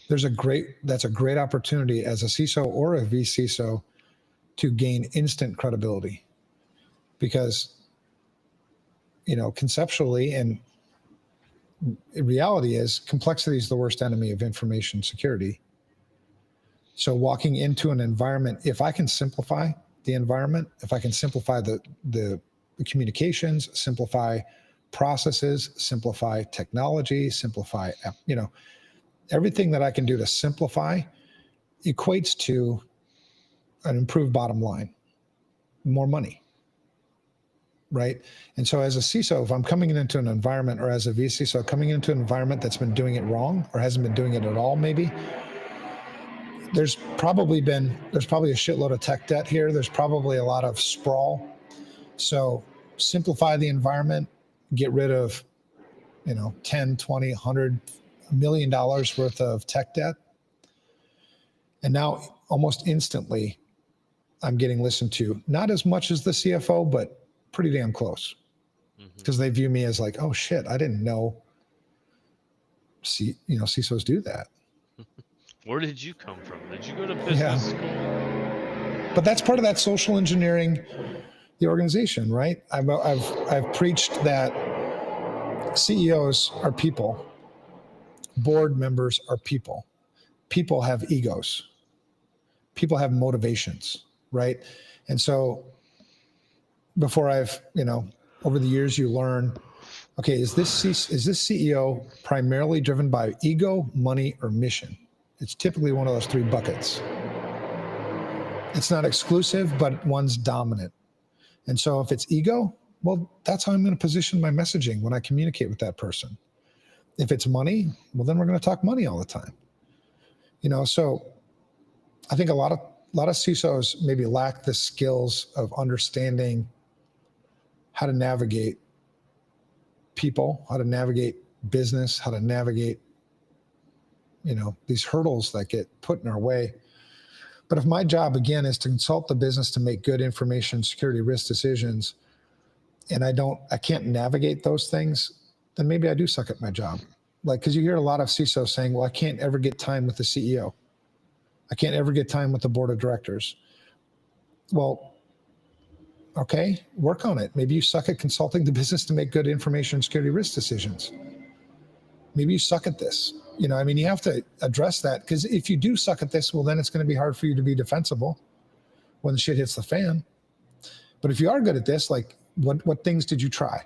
that's a great opportunity as a CISO or a vCISO to gain instant credibility. Because, conceptually and reality is complexity is the worst enemy of information security. So walking into an environment, if I can simplify the environment, if I can simplify the communications, simplify processes, simplify technology, simplify, everything that I can do to simplify equates to an improved bottom line, more money, right? And so as a CISO, if I'm coming into an environment, or as a vCISO coming into an environment that's been doing it wrong or hasn't been doing it at all, maybe, there's probably a shitload of tech debt here. There's probably a lot of sprawl. So simplify the environment, get rid of, 10, 20, 100, $1 million worth of tech debt. And now almost instantly I'm getting listened to, not as much as the CFO, but pretty damn close. Because they view me as like, oh shit, I didn't know CISOs do that. Where did you come from? Did you go to business school? But that's part of that social engineering the organization, right? I've preached that CEOs are people, board members are people. People have egos. People have motivations, right? And so before over the years you learn, okay, is this CEO primarily driven by ego, money, or mission? It's typically one of those three buckets. It's not exclusive, but one's dominant. And so if it's ego, well, that's how I'm going to position my messaging when I communicate with that person. If it's money, well, then we're going to talk money all the time. So I think a lot of CISOs maybe lack the skills of understanding how to navigate people, how to navigate business, how to navigate these hurdles that get put in our way. But if my job, again, is to consult the business to make good information security risk decisions, and I can't navigate those things, then maybe I do suck at my job. Because you hear a lot of CISOs saying, well, I can't ever get time with the CEO. I can't ever get time with the board of directors. Well, okay, work on it. Maybe you suck at consulting the business to make good information security risk decisions. Maybe you suck at this. You have to address that, because if you do suck at this, well, then it's going to be hard for you to be defensible when the shit hits the fan. But if you are good at this, like what things did you try?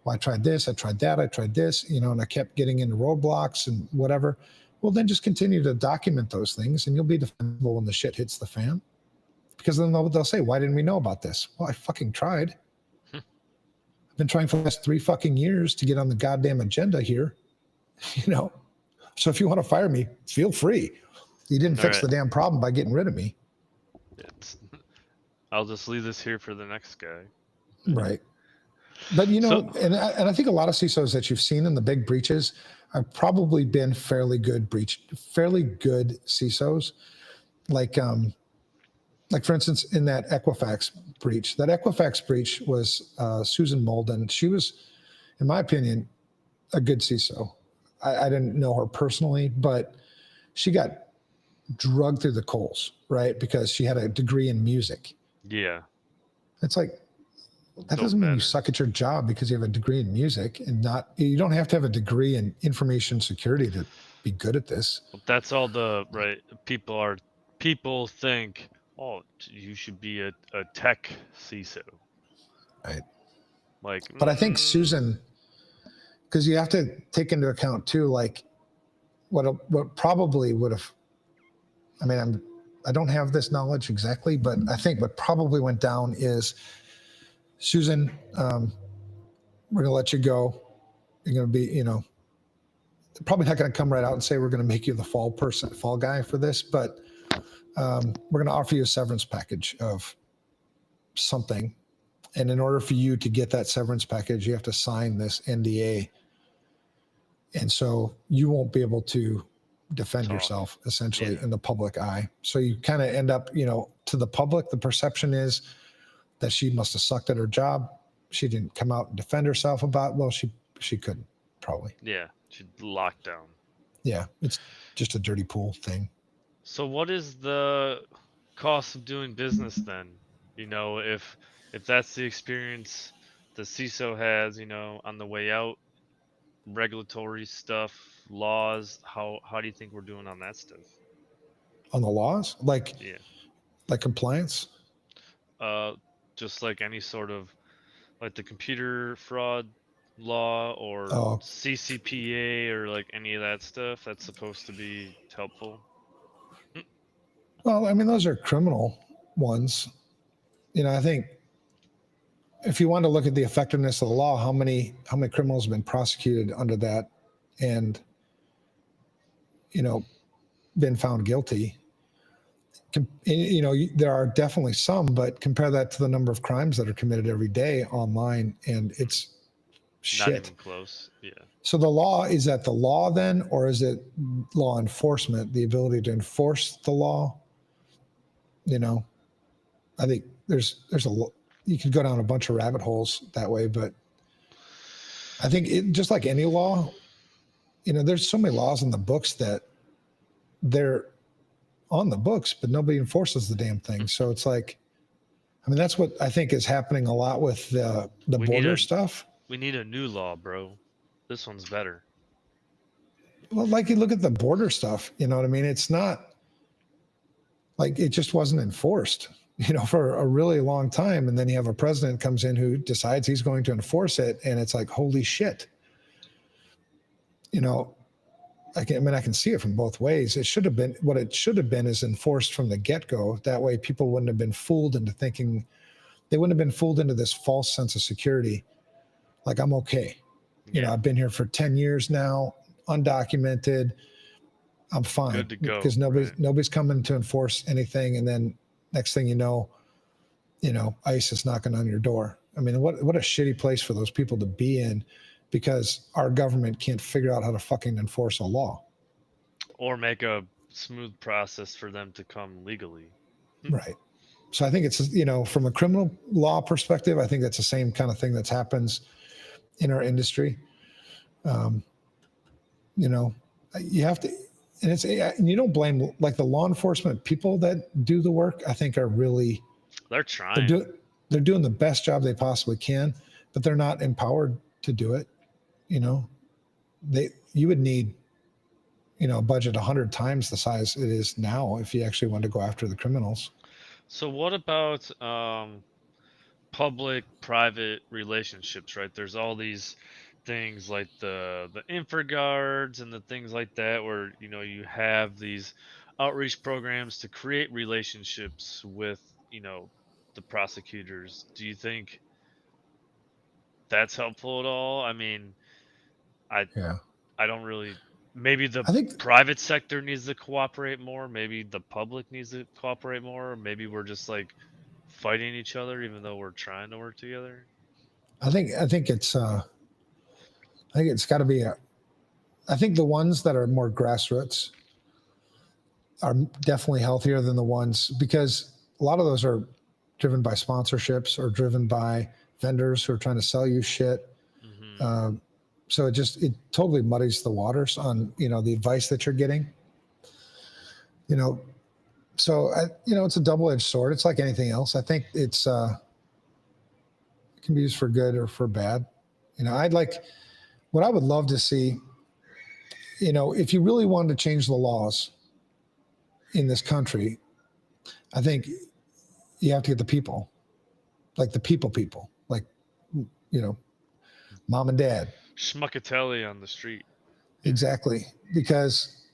Well, I tried this, I tried that, I tried this, and I kept getting into roadblocks and whatever. Well, then just continue to document those things and you'll be defensible when the shit hits the fan. Because then they'll say, why didn't we know about this? Well, I fucking tried. I've been trying for the last 3 fucking years to get on the goddamn agenda here. So if you want to fire me, feel free. You didn't fix the damn problem by getting rid of me. I'll just leave this here for the next guy. Right. But, you know, and I think a lot of CISOs that you've seen in the big breaches have probably been fairly good CISOs. Like for instance, in that Equifax breach was Susan Molden. She was, in my opinion, a good CISO. I didn't know her personally, but she got drugged through the coals, right? Because she had a degree in music. Yeah. It's like, that doesn't mean you suck at your job because you have a degree in music, and you don't have to have a degree in information security to be good at this. That's all people think, oh, you should be a tech CISO. Right. Like, but I think Susan, because you have to take into account too, like what probably would have, I mean, I don't have this knowledge exactly, but I think what probably went down is, Susan, we're going to let you go. You're going to be, you know, probably not going to come right out and say we're going to make you the fall guy for this, but we're going to offer you a severance package of something. And in order for you to get that severance package, you have to sign this NDA. And so you won't be able to defend yourself essentially in the public eye. So you kind of end up, you know, to the public, the perception is that she must have sucked at her job. She didn't come out and defend herself well, she couldn't probably. Yeah. She's locked down. Yeah. It's just a dirty pool thing. So what is the cost of doing business then? You know, if that's the experience the CISO has, you know, on the way out, regulatory stuff, laws, how do you think we're doing on that stuff? On the laws? Like compliance? Just like any sort of, like the computer fraud law or CCPA or like any of that stuff that's supposed to be helpful. Well, I mean, those are criminal ones. You know, I think if you want to look at the effectiveness of the law, how many criminals have been prosecuted under that and, you know, been found guilty? You know, there are definitely some, but compare that to the number of crimes that are committed every day online, and it's shit. Not even close. Yeah. So the law, is that the law then, or is it law enforcement, the ability to enforce the law? You know, I think there's you could go down a bunch of rabbit holes that way, but I think just like any law, you know, there's so many laws in the books that they're on the books, but nobody enforces the damn thing. So it's like, I mean, that's what I think is happening a lot with the border stuff. We need a new law, bro. This one's better. Well, like you look at the border stuff, you know what I mean? It's not like it just wasn't enforced, you know, for a really long time. And then you have a president comes in who decides he's going to enforce it. And it's like, holy shit. You know, I can see it from both ways. It should have been, what it should have been is enforced from the get-go. That way people wouldn't have been fooled into thinking, they wouldn't have been fooled into this false sense of security. Like, I'm okay. You know, I've been here for 10 years now, undocumented. I'm fine. Good to go. Because nobody's coming to enforce anything. And then next thing you know, ICE is knocking on your door. I mean, what a shitty place for those people to be in, because our government can't figure out how to fucking enforce a law. Or make a smooth process for them to come legally. Right. So I think it's, you know, from a criminal law perspective, I think that's the same kind of thing that happens in our industry. You know, you have to, and you don't blame, like, the law enforcement people that do the work, I think are really, they're trying. They're doing the best job they possibly can, but they're not empowered to do it. You know, you would need, you know, a budget 100 times the size it is now if you actually want to go after the criminals. So what about public-private relationships, right? There's all these things like the InfoGuards and the things like that, where, you know, you have these outreach programs to create relationships with, you know, the prosecutors. Do you think that's helpful at all? I mean, I don't really maybe the I think private sector needs to cooperate more. Maybe the public needs to cooperate more. Maybe we're just like fighting each other, even though we're trying to work together. I think it's got to be I think the ones that are more grassroots are definitely healthier than the ones, because a lot of those are driven by sponsorships or driven by vendors who are trying to sell you shit. Mm-hmm. So it totally muddies the waters on, the advice that you're getting, so it's a double-edged sword. It's like anything else. I think it can be used for good or for bad. What I would love to see, if you really wanted to change the laws in this country, I think you have to get the people, like the people, like, mom and dad. Schmuckatelli on the street. Exactly. Because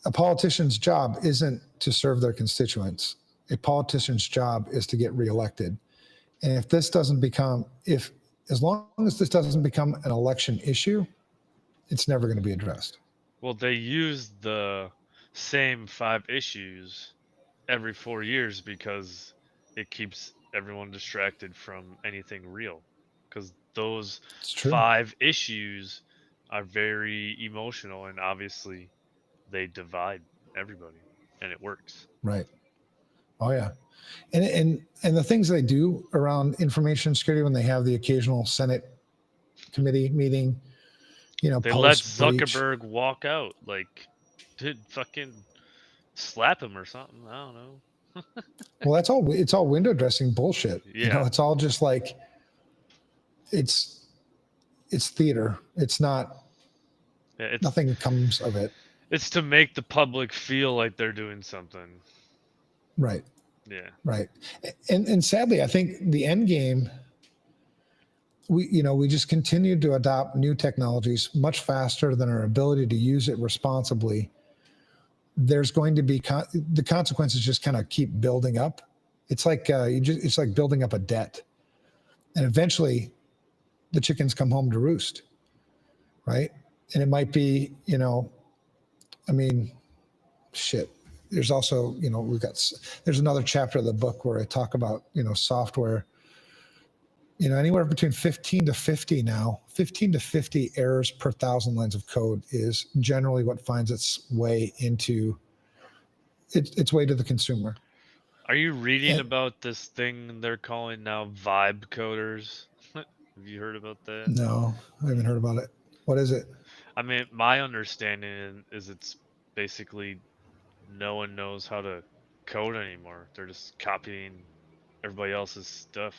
a politician's job isn't to serve their constituents. A politician's job is to get reelected. And as long as this doesn't become an election issue, it's never going to be addressed. Well, they use the same 5 issues every 4 years because it keeps everyone distracted from anything real. Because those It's true. 5 issues are very emotional, and obviously they divide everybody, and it works. Right. Oh yeah. And the things they do around information security when they have the occasional Senate committee meeting, They let Zuckerberg walk out, like, did fucking slap him or something. I don't know. Well, it's all window dressing bullshit. Yeah. It's all just like, it's theater. It's not, Yeah, nothing comes of it. It's to make the public feel like they're doing something. Right. Yeah. Right. And sadly, I think the end game, we just continue to adopt new technologies much faster than our ability to use it responsibly. There's going to be the consequences just kind of keep building up. It's like it's like building up a debt, and eventually the chickens come home to roost, right? And it might be, shit. There's also, there's another chapter of the book where I talk about, software, anywhere between 15 to 50 errors per 1,000 lines of code is generally what finds its way into its way to the consumer. Are you reading about this thing they're calling now vibe coders? Have you heard about that? No, I haven't heard about it. What is it? I mean, my understanding is it's basically no one knows how to code anymore. They're just copying everybody else's stuff.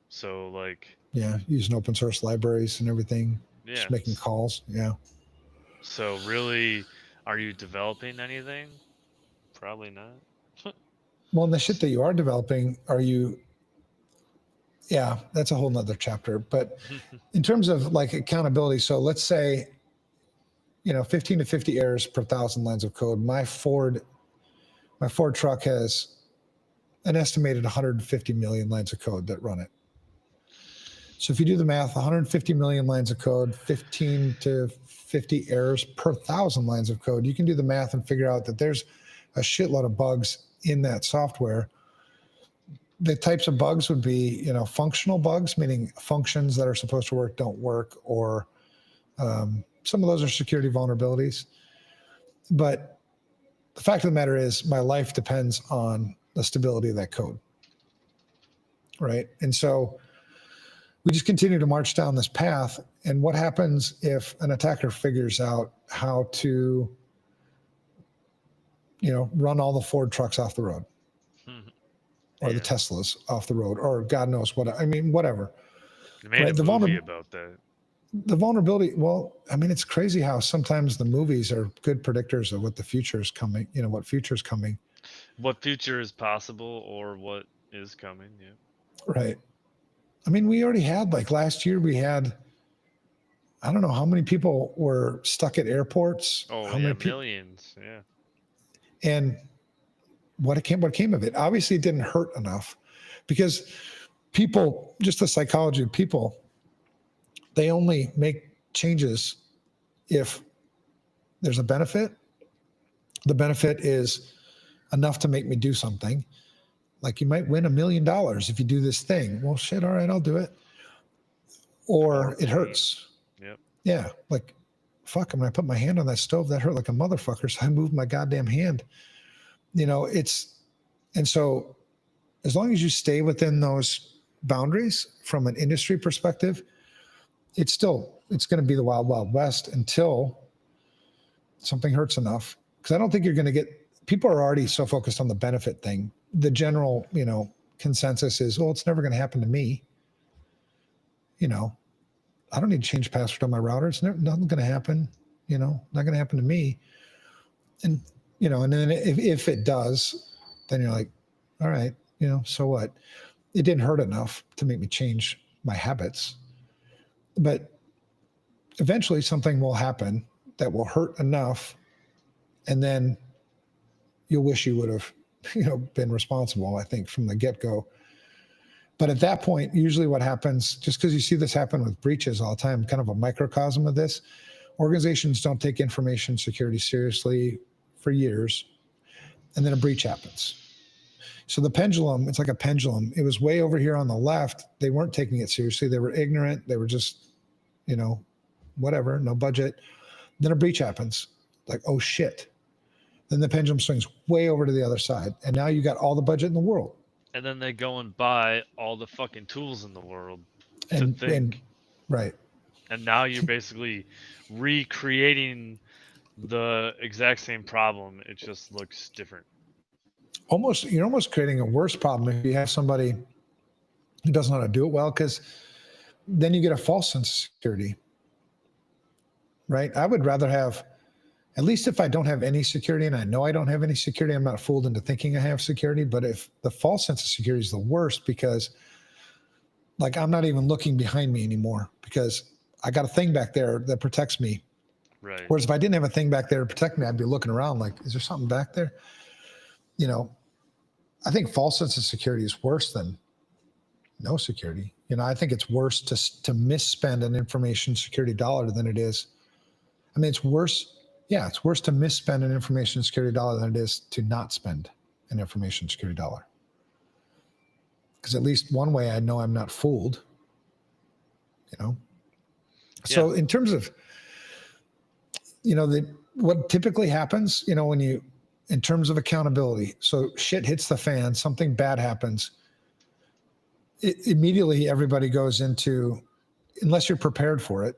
So, like, yeah, using open source libraries and everything, yeah, just making calls. Yeah. So really, are you developing anything? Probably not. Well, and the shit that you are developing, yeah, that's a whole nother chapter. But in terms of like accountability, so let's say, 15 to 50 errors per 1,000 lines of code. My Ford truck has an estimated 150 million lines of code that run it. So if you do the math, 150 million lines of code, 15 to 50 errors per 1,000 lines of code, you can do the math and figure out that there's a shitload of bugs in that software. The types of bugs would be, functional bugs, meaning functions that are supposed to work don't work, or some of those are security vulnerabilities. But the fact of the matter is my life depends on the stability of that code, right? And so we just continue to march down this path. And what happens if an attacker figures out how to, run all the Ford trucks off the road, or the Teslas off the road, or God knows what, whatever. They made a movie about that. The vulnerability, well, it's crazy how sometimes the movies are good predictors of what the future is coming, what future is coming. What future is possible or what is coming, yeah. Right. We already had, like last year, we had, I don't know how many people were stuck at airports. Oh, how yeah, millions, yeah. And what came of it? Obviously, it didn't hurt enough, because people, just the psychology of people, they only make changes if there's a benefit. The benefit is enough to make me do something. Like you might win $1 million if you do this thing. Well, shit, all right, I'll do it. Or it hurts. Yep. Yeah, like, fuck, when I put my hand on that stove, that hurt like a motherfucker, so I moved my goddamn hand. And so as long as you stay within those boundaries from an industry perspective, it's going to be the wild, wild west until something hurts enough. Because I don't think you're going to get, people are already so focused on the benefit thing. The general, consensus is, it's never going to happen to me. I don't need to change password on my router. It's nothing going to happen, not going to happen to me. And, and then if it does, then you're like, all right, so what? It didn't hurt enough to make me change my habits. But eventually something will happen that will hurt enough. And then you'll wish you would have, been responsible, I think, from the get-go. But at that point, usually what happens, just because you see this happen with breaches all the time, kind of a microcosm of this, organizations don't take information security seriously for years, and then a breach happens. So the pendulum, it's like a pendulum. It was way over here on the left. They weren't taking it seriously. They were ignorant. They were just, whatever, no budget. Then a breach happens. Like, oh shit. Then the pendulum swings way over to the other side. And now you got all the budget in the world. And then they go and buy all the fucking tools in the world to think. And, right. And now you're basically recreating the exact same problem. It just looks different. You're almost creating a worse problem if you have somebody who doesn't know how to do it well, because then you get a false sense of security, right? I would rather have, at least if I don't have any security and I know I don't have any security, I'm not fooled into thinking I have security. But if the false sense of security is the worst, because like I'm not even looking behind me anymore because I got a thing back there that protects me. Right. Whereas if I didn't have a thing back there to protect me, I'd be looking around like, is there something back there? I think false sense of security is worse than no security. I think it's worse to misspend an information security dollar than it is. I mean, it's worse. Yeah, it's worse to misspend an information security dollar than it is to not spend an information security dollar. Because at least one way I know I'm not fooled, So in terms of, what typically happens, in terms of accountability. So shit hits the fan, something bad happens. Immediately everybody goes into, unless you're prepared for it,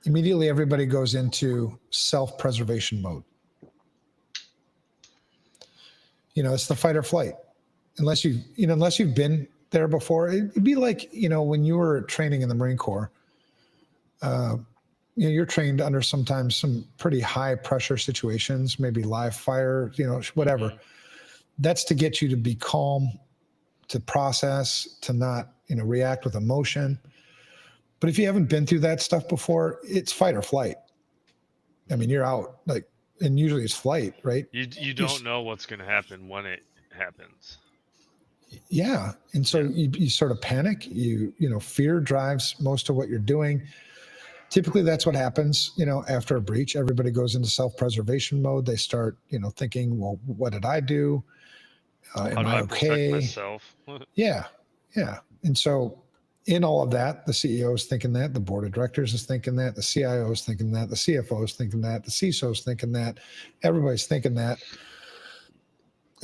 immediately everybody goes into self-preservation mode. It's the fight or flight. Unless you've been there before, it'd be like, when you were training in the Marine Corps, you're trained under sometimes some pretty high pressure situations, maybe live fire, whatever. Mm-hmm. That's to get you to be calm, to process, to not, react with emotion. But if you haven't been through that stuff before, it's fight or flight. I mean, you're out, and usually it's flight, right? You don't know what's going to happen when it happens. Yeah. And so you sort of panic, fear drives most of what you're doing. Typically that's what happens, after a breach. Everybody goes into self-preservation mode. They start, thinking, well, what did I do? Am I okay? Protect myself? Yeah. And so in all of that, the CEO is thinking that, the board of directors is thinking that, the CIO is thinking that, the CFO is thinking that, the CISOs thinking that, everybody's thinking that.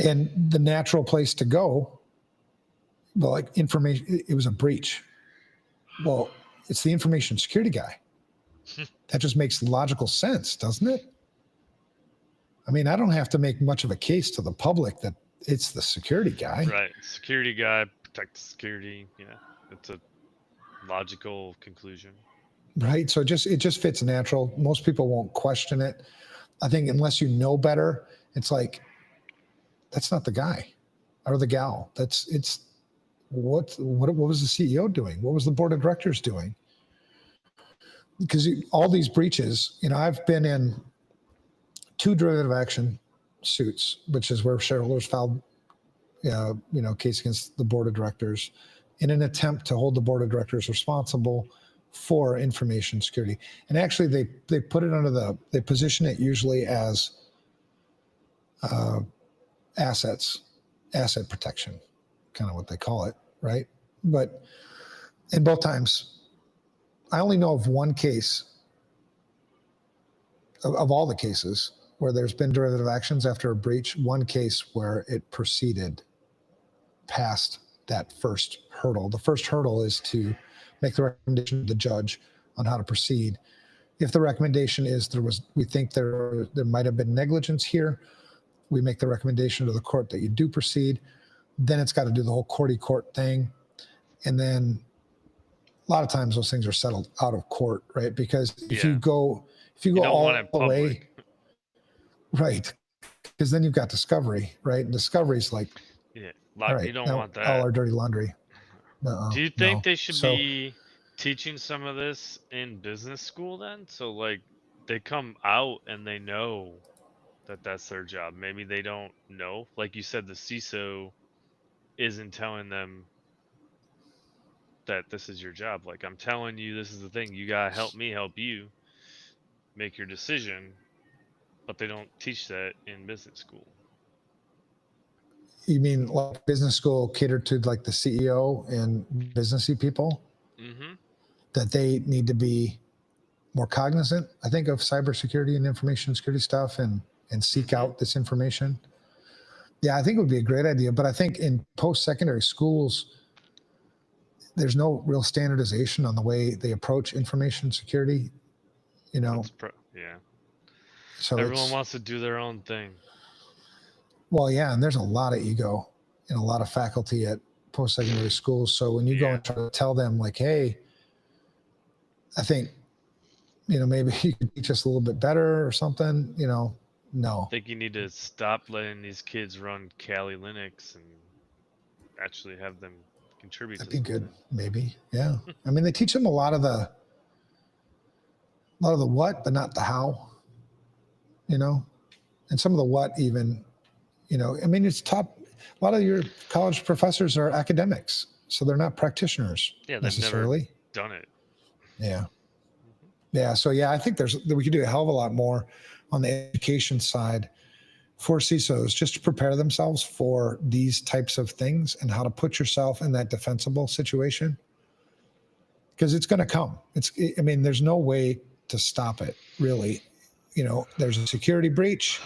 And the natural place to go, well, like information, it was a breach. Well, it's the information security guy. That just makes logical sense, doesn't it? I mean, I don't have to make much of a case to the public that it's the security guy. Right. Security guy, protect the security. Yeah. It's a logical conclusion. Right. So it just fits natural. Most people won't question it. I think unless you know better, it's like, that's not the guy or the gal. What was the CEO doing? What was the board of directors doing? Because all these breaches, I've been in 2 derivative action suits, which is where shareholders filed, case against the board of directors in an attempt to hold the board of directors responsible for information security. And actually they put it under they position it usually as asset protection, kind of what they call it, right? But in both times, I only know of one case of all the cases where there's been derivative actions after a breach, one case where it proceeded past that first hurdle. The first hurdle is to make the recommendation to the judge on how to proceed. If the recommendation is we think there might have been negligence here, we make the recommendation to the court that you do proceed. Then it's got to do the whole court thing. And then a lot of times those things are settled out of court, right? Because if you go all the way, right? Because then you've got discovery, right? And discovery's like, all right, you don't want that. All our dirty laundry. Do you think they should be teaching some of this in business school then? So like they come out and they know that that's their job. Maybe they don't know. Like you said, the CISO isn't telling them that this is your job. Like, I'm telling you, this is the thing. You gotta help me help you make your decision. But they don't teach that in business school. You mean like business school catered to like the CEO and businessy people? Mm-hmm. That they need to be more cognizant, I think, of cybersecurity and information security stuff and seek out this information. Yeah, I think it would be a great idea. But I think in post-secondary schools, there's no real standardization on the way they approach information security. Yeah. So everyone wants to do their own thing. Well, yeah, and there's a lot of ego in a lot of faculty at post-secondary schools. So when you go and try to tell them like, hey, I think, maybe you could teach us a little bit better or something, no. I think you need to stop letting these kids run Kali Linux and actually have them contribute. That'd be good. Maybe. Yeah. I mean, they teach them a lot of the what, but not the how, and some of the what even, I mean, it's top. A lot of your college professors are academics, so they're not practitioners necessarily. Never done it. Yeah. Yeah. So yeah, I think we could do a hell of a lot more on the education side for CISOs just to prepare themselves for these types of things and how to put yourself in that defensible situation. Because it's going to come. There's no way to stop it, really. There's a security breach.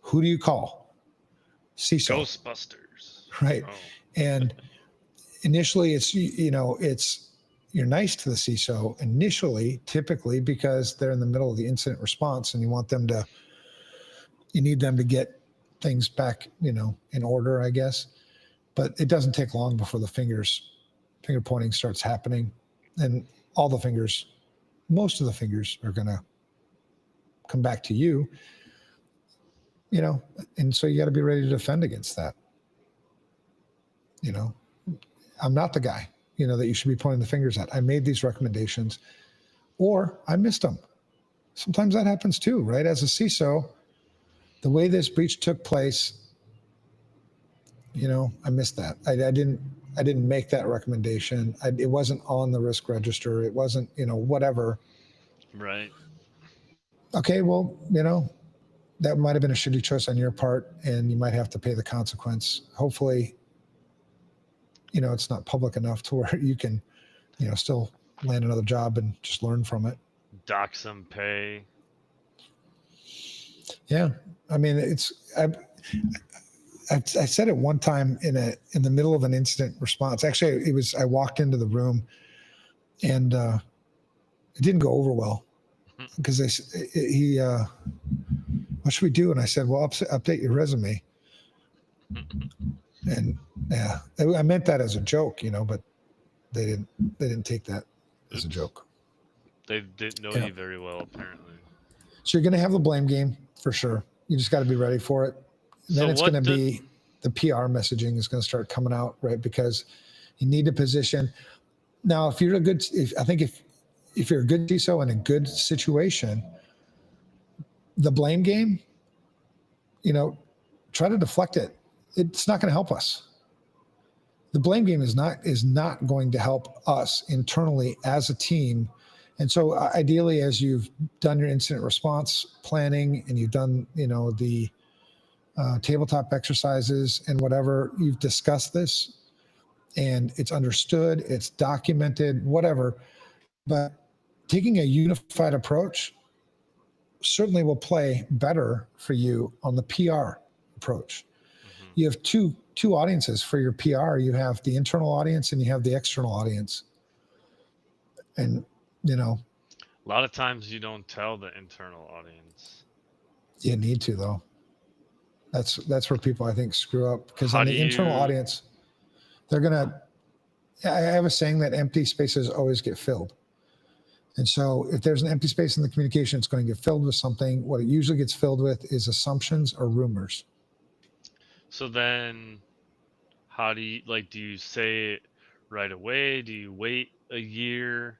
Who do you call? CISO. Ghostbusters. Right. Oh. And initially you're nice to the CISO initially, typically, because they're in the middle of the incident response and you need them to get things back, in order, I guess. But it doesn't take long before the finger pointing starts happening. And most of the fingers are going to come back to you, and so you got to be ready to defend against that. I'm not the guy, that you should be pointing the fingers at. I made these recommendations or I missed them. Sometimes that happens too, right? As a CISO, the way this breach took place, I missed that. I didn't make that recommendation. It wasn't on the risk register. It wasn't, whatever. Right. Okay. Well, that might've been a shitty choice on your part and you might have to pay the consequence. Hopefully, it's not public enough to where you can, still land another job and just learn from it. Dock some pay. Yeah. I mean, I said it one time in the middle of an incident response. Actually, I walked into the room and it didn't go over well because what should we do? And I said, well, update your resume. And yeah, I meant that as a joke, but they didn't take that as a joke. They didn't know you very well, apparently. So you're going to have the blame game for sure. You just got to be ready for it. Then it's going to be the PR messaging is going to start coming out, right? Because you need to position. Now, if you're if you're a good CISO in a good situation, the blame game, try to deflect it. It's not going to help us. the blame game is not going to help us internally as a team. And so ideally, as you've done your incident response planning and you've done, the tabletop exercises and whatever, you've discussed this and it's understood, it's documented, whatever. But taking a unified approach certainly will play better for you on the PR approach. Mm-hmm. You have two audiences for your PR. You have the internal audience and you have the external audience. And, a lot of times you don't tell the internal audience. You need to, though. That's where people, I think, screw up, because on the internal audience, they're going to, I have a saying that empty spaces always get filled. And so if there's an empty space in the communication, it's going to get filled with something. What it usually gets filled with is assumptions or rumors. So then how do you say it right away? Do you wait a year?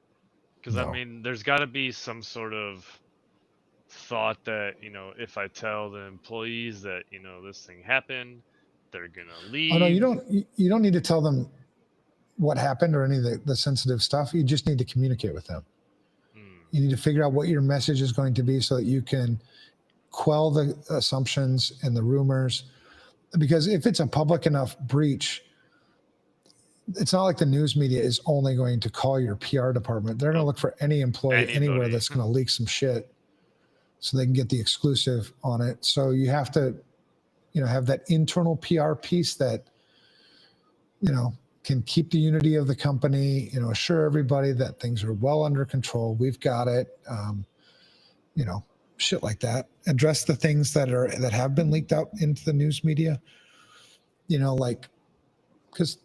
Because No. there's got to be some sort of thought that, if I tell the employees that, this thing happened, they're going to leave. Oh, no, you don't need to tell them what happened or any of the sensitive stuff. You just need to communicate with them. You need to figure out what your message is going to be so that you can quell the assumptions and the rumors. Because if it's a public enough breach, it's not like the news media is only going to call your PR department. They're going to look for any employee anywhere that's going to leak some shit so they can get the exclusive on it. So you have to, have that internal PR piece that, can keep the unity of the company, assure everybody that things are well under control. We've got it, shit like that. Address the things that have been leaked out into the news media, because,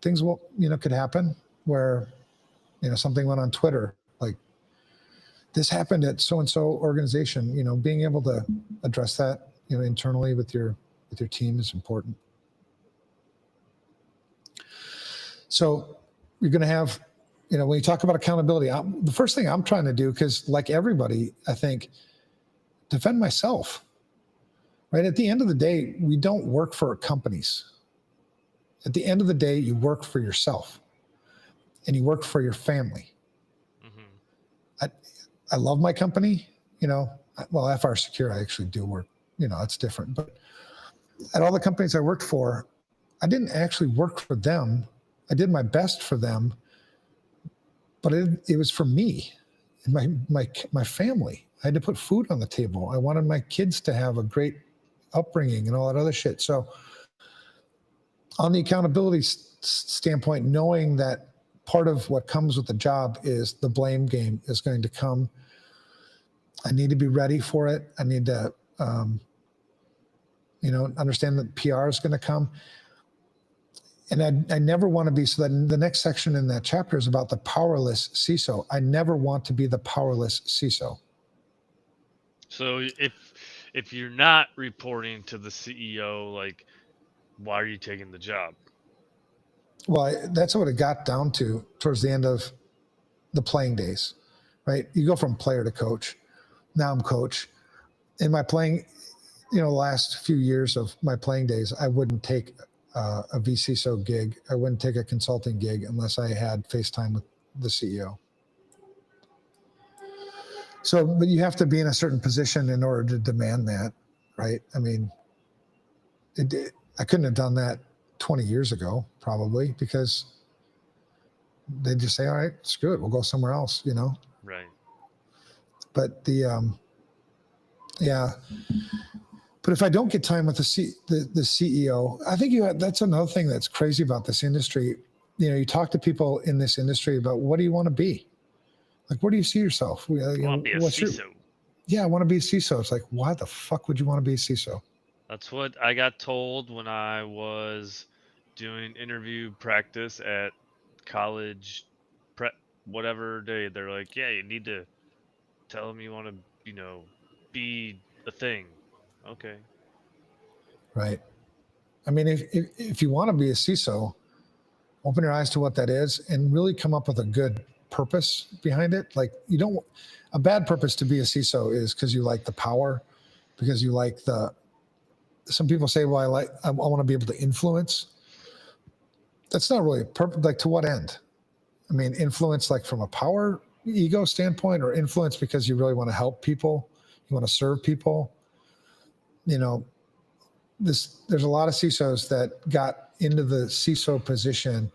things will, could happen where, something went on Twitter, like this happened at so-and-so organization, being able to address that, internally with your team is important. So you're going to have, when you talk about accountability, the first thing I'm trying to do, because like everybody, I think, defend myself, right? At the end of the day, we don't work for companies. At the end of the day, you work for yourself and you work for your family. Mm-hmm. I love my company, well, FR Secure, I actually do work, it's different. But at all the companies I worked for, I didn't actually work for them. I did my best for them, but it was for me and my family. I had to put food on the table. I wanted my kids to have a great upbringing and all that other shit. So on the accountability standpoint, knowing that part of what comes with the job is the blame game is going to come. I need to be ready for it. I need to, understand that PR is going to come. And I never want to be, so that the next section in that chapter is about the powerless CISO. I never want to be the powerless CISO. So if you're not reporting to the CEO, why are you taking the job? Well, that's what it got down to towards the end of the playing days, right? You go from player to coach. Now I'm coach. In my playing, last few years of my playing days, I wouldn't take a vCISO gig. I wouldn't take a consulting gig unless I had FaceTime with the CEO. So, but you have to be in a certain position in order to demand that, right? I couldn't have done that 20 years ago, probably, because they'd just say, all right, screw it, we'll go somewhere else, Right. But but if I don't get time with the CEO, I think that's another thing that's crazy about this industry. You talk to people in this industry about what do you want to be? Like, where do you see yourself? I want to be a CISO. I want to be a CISO. It's like, why the fuck would you want to be a CISO? That's what I got told when I was doing interview practice at college prep, whatever day. They're like, yeah, you need to tell them you want to, be a thing. Okay. Right. If you want to be a CISO, open your eyes to what that is and really come up with a good purpose behind it. Like, a bad purpose to be a CISO is because you like the power, because you like some people say, well, I want to be able to influence. that's not really purpose. Like, to what end? I mean, influence like from a power ego standpoint, or influence because you really want to help people, you want to serve people. You know, there's a lot of CISOs that got into the CISO position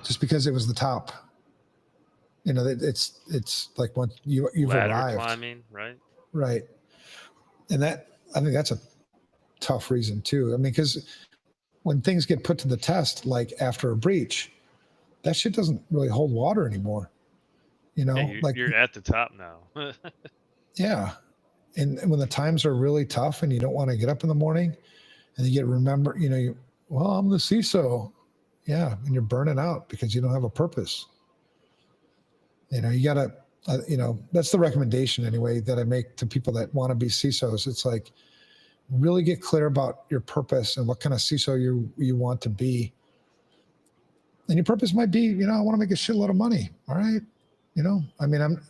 just because it was the top. You know, it's like once you've Ladder arrived, climbing, right? right? And that, I think that's a tough reason too. I mean, because when things get put to the test, like after a breach, that shit doesn't really hold water anymore. You know, Yeah, you're at the top now. yeah. And when the times are really tough and you don't want to get up in the morning and you get remember, you know, well, I'm the CISO. Yeah. And you're burning out because you don't have a purpose. You know, you gotta, you know, that's the recommendation anyway that I make to people that want to be CISOs. It's like, really get clear about your purpose and what kind of CISO you want to be. And your purpose might be, you know, I want to make a shitload of money. All right. You know, I mean, I'm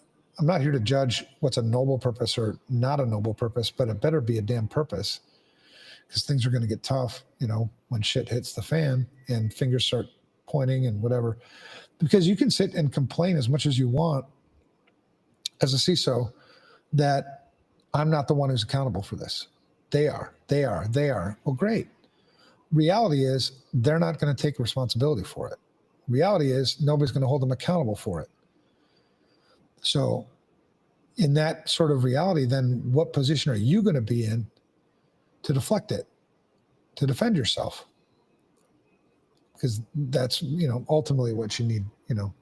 not here to judge what's a noble purpose or not a noble purpose, but it better be a damn purpose, because things are going to get tough, you know, when shit hits the fan and fingers start pointing and whatever. Because you can sit and complain as much as you want as a CISO that I'm not the one who's accountable for this. They are. Well, great. Reality is they're not going to take responsibility for it. Reality is nobody's going to hold them accountable for it. So in that sort of reality, then what position are you going to be in to deflect it, to defend yourself? Because that's, you know, ultimately what you need to,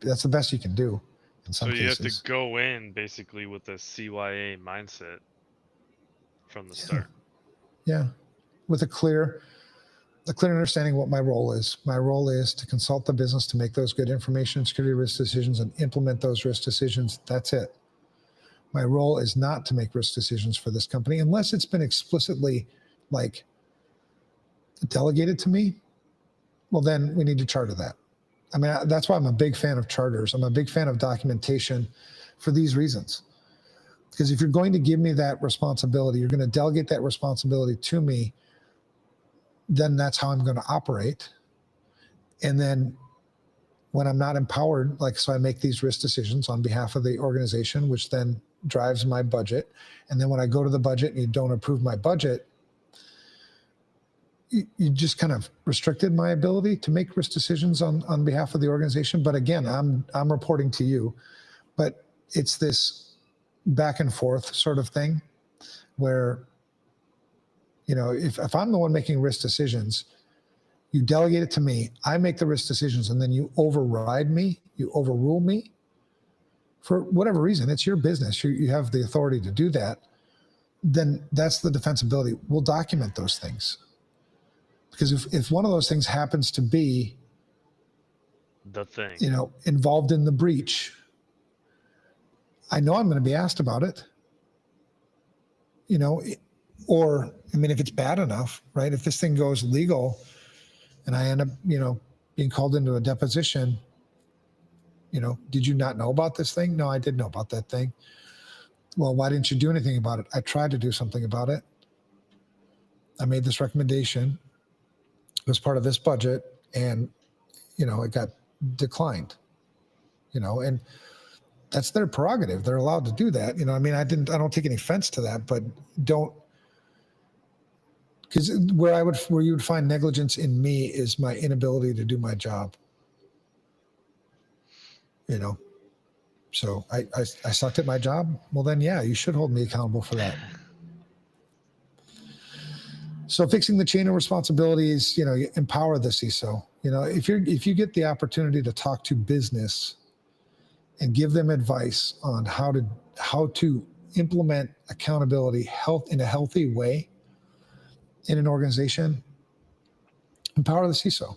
that's the best you can do in some cases. So you have to go in basically with a CYA mindset from the start. Yeah. With a clear understanding what my role is. My role is to consult the business to make those good information and security risk decisions and implement those risk decisions. That's it. My role is not to make risk decisions for this company unless it's been explicitly like delegated to me. Well, then we need to charter that. I mean, that's why I'm a big fan of charters. I'm a big fan of documentation for these reasons. Because if you're going to give me that responsibility, you're going to delegate that responsibility to me, then that's how I'm going to operate. And then when I'm not empowered, like, so I make these risk decisions on behalf of the organization, which then drives my budget. And then when I go to the budget and you don't approve my budget, you just kind of restricted my ability to make risk decisions on behalf of the organization. But again, I'm reporting to you, but it's this back and forth sort of thing where, you know, if I'm the one making risk decisions, you delegate it to me, I make the risk decisions, and then you override me, you overrule me for whatever reason. It's your business. You have the authority to do that. Then that's the defensibility. We'll document those things. Because if one of those things happens to be the thing, you know, involved in the breach, I know I'm going to be asked about it. You know, or, I mean, if it's bad enough, right? If this thing goes legal and I end up, you know, being called into a deposition, you know, did you not know about this thing? No, I did know about that thing. Well, why didn't you do anything about it? I tried to do something about it. I made this recommendation. It was part of this budget, and, you know, it got declined, you know, and that's their prerogative. They're allowed to do that. You know, I mean, I don't take any offense to that, but because where you would find negligence in me is my inability to do my job, you know? So I sucked at my job. Well, then, yeah, you should hold me accountable for that. So fixing the chain of responsibilities, you know, empower the CISO. You know, if you get the opportunity to talk to business and give them advice on how to implement accountability in a healthy way in an organization, empower the CISO.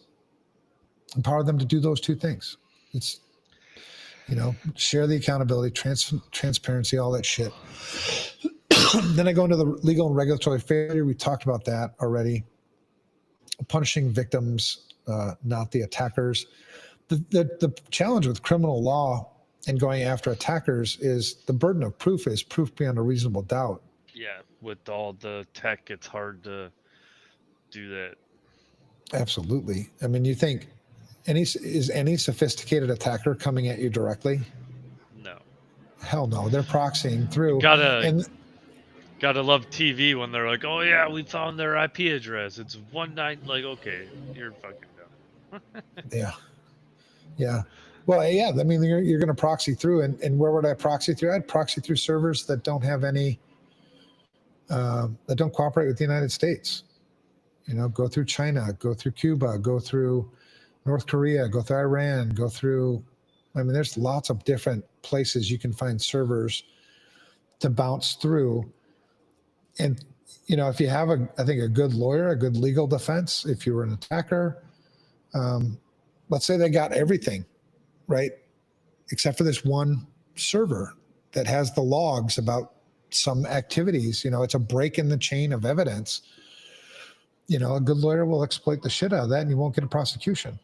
Empower them to do those two things. It's, you know, share the accountability, transparency, all that shit. Then I go into the legal and regulatory failure. We talked about that already. Punishing victims, not the attackers. The challenge with criminal law and going after attackers is the burden of proof is proof beyond a reasonable doubt. Yeah, with all the tech, it's hard to do that. Absolutely. I mean, you think is any sophisticated attacker coming at you directly? No. Hell no. They're proxying through. Gotta And gotta love TV when they're like, "Oh yeah, we found their IP address. It's 19." Like, okay, you're fucking dumb. yeah. Yeah. Well, yeah. I mean, you're going to proxy through. And where would I proxy through? I'd proxy through servers that don't have any, that don't cooperate with the United States. Go through China, go through Cuba, go through North Korea, go through Iran, go through, I mean, there's lots of different places you can find servers to bounce through. And, if you have I think a good lawyer, a good legal defense, if you were an attacker, let's say they got everything, right? Except for this one server that has the logs about some activities, it's a break in the chain of evidence. A good lawyer will exploit the shit out of that and you won't get a prosecution.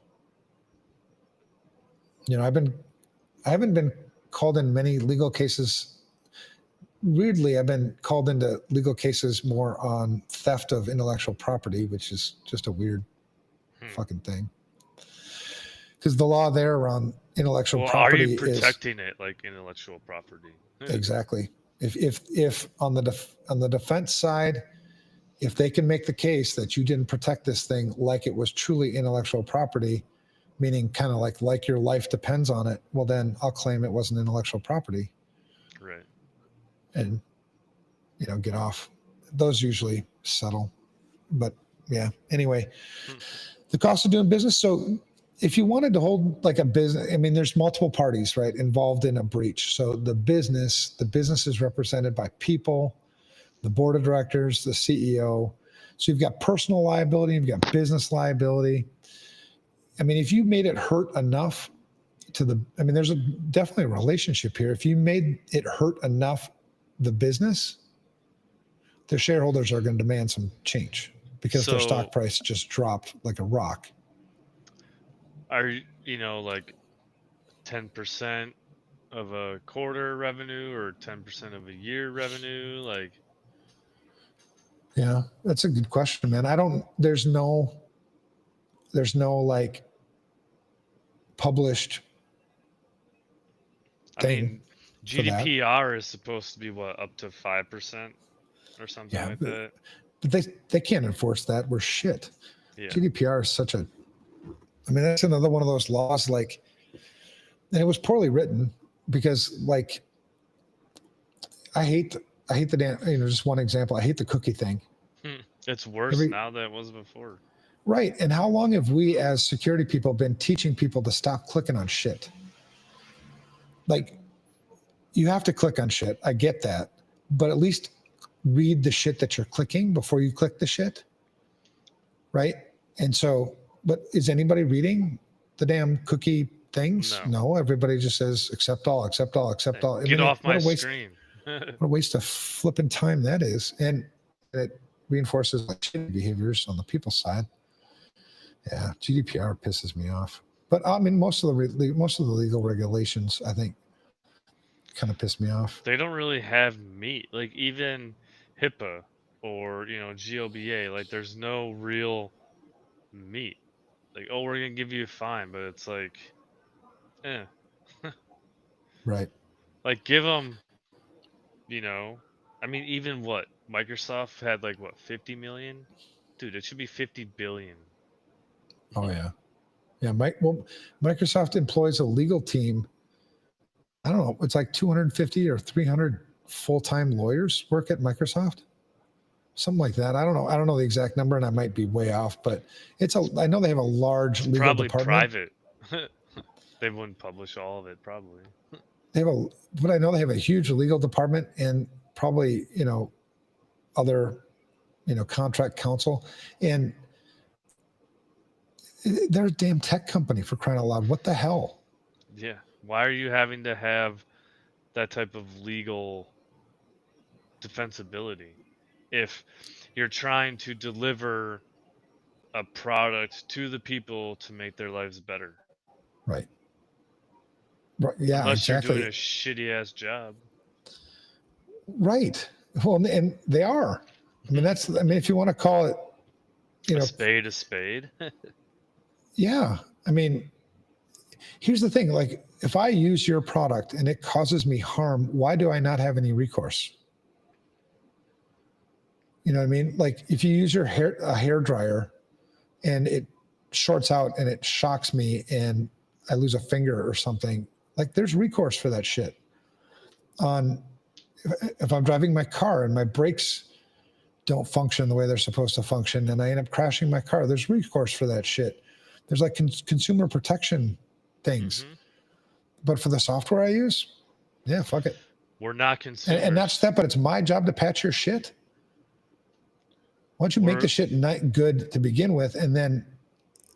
I haven't been called in many legal cases. Weirdly, I've been called into legal cases more on theft of intellectual property, which is just a weird fucking thing. Because the law there around intellectual property are you protecting it like intellectual property? Exactly. If on the defense side, if they can make the case that you didn't protect this thing like it was truly intellectual property, meaning kind of like your life depends on it, well, then I'll claim it wasn't intellectual property. Right. And, get off. Those usually settle. But yeah, anyway, the cost of doing business. So if you wanted to hold like a business, I mean, there's multiple parties, right, involved in a breach. So the business is represented by people, the board of directors, the CEO. So you've got personal liability, you've got business liability. I mean, if you made it hurt enough there's definitely a relationship here. If you made it hurt enough the business, their shareholders are going to demand some change because their stock price just dropped like a rock. Are like 10% of a quarter revenue or 10% of a year revenue? Like, yeah, that's a good question, man. There's no like published thing. I mean, GDPR is supposed to be what, up to 5% or something like that. But they can't enforce that. We're shit. Yeah. GDPR is such a, that's another one of those laws, like, and it was poorly written because, like, I hate the damn, just one example. I hate the cookie thing. It's worse now than it was before. Right. And how long have we as security people been teaching people to stop clicking on shit? Like, you have to click on shit. I get that. But at least read the shit that you're clicking before you click the shit. Right. And so, but is anybody reading the damn cookie things? No. Everybody just says, accept all, accept all, accept all. Get off my screen. What a waste of flipping time that is. And it reinforces like shitty behaviors on the people's side. Yeah. GDPR pisses me off. But most of the legal regulations, I think, kind of piss me off. They don't really have meat. Like even HIPAA or GLBA, like there's no real meat. Like, oh, we're gonna give you a fine, but it's like, Right. Like give them, even what Microsoft had, like what, 50 million? Dude, it should be 50 billion. Oh yeah. Yeah. Microsoft employs a legal team. I don't know. It's like 250 or 300 full-time lawyers work at Microsoft. Something like that. I don't know. I don't know the exact number, and I might be way off, but I know they have a large legal probably department. Private. They wouldn't publish all of it, probably. But I know they have a huge legal department and probably, other, contract counsel. And they're a damn tech company, for crying out loud. What the hell? Yeah. Why are you having to have that type of legal defensibility if you're trying to deliver a product to the people to make their lives better? Right. Yeah, unless exactly. You're doing a shitty ass job. Right. Well, and they are. If you want to call it, a spade a spade. Yeah. I mean, here's the thing. Like, if I use your product and it causes me harm, why do I not have any recourse? You know what I mean? Like, if you use a hair dryer and it shorts out and it shocks me and I lose a finger or something, like, there's recourse for that shit. If I'm driving my car and my brakes don't function the way they're supposed to function and I end up crashing my car, there's recourse for that shit. There's like consumer protection things. But for the software I use, yeah, fuck it. We're not consumers. And that's that, but it's my job to patch your shit. Why don't you make the shit good to begin with? And then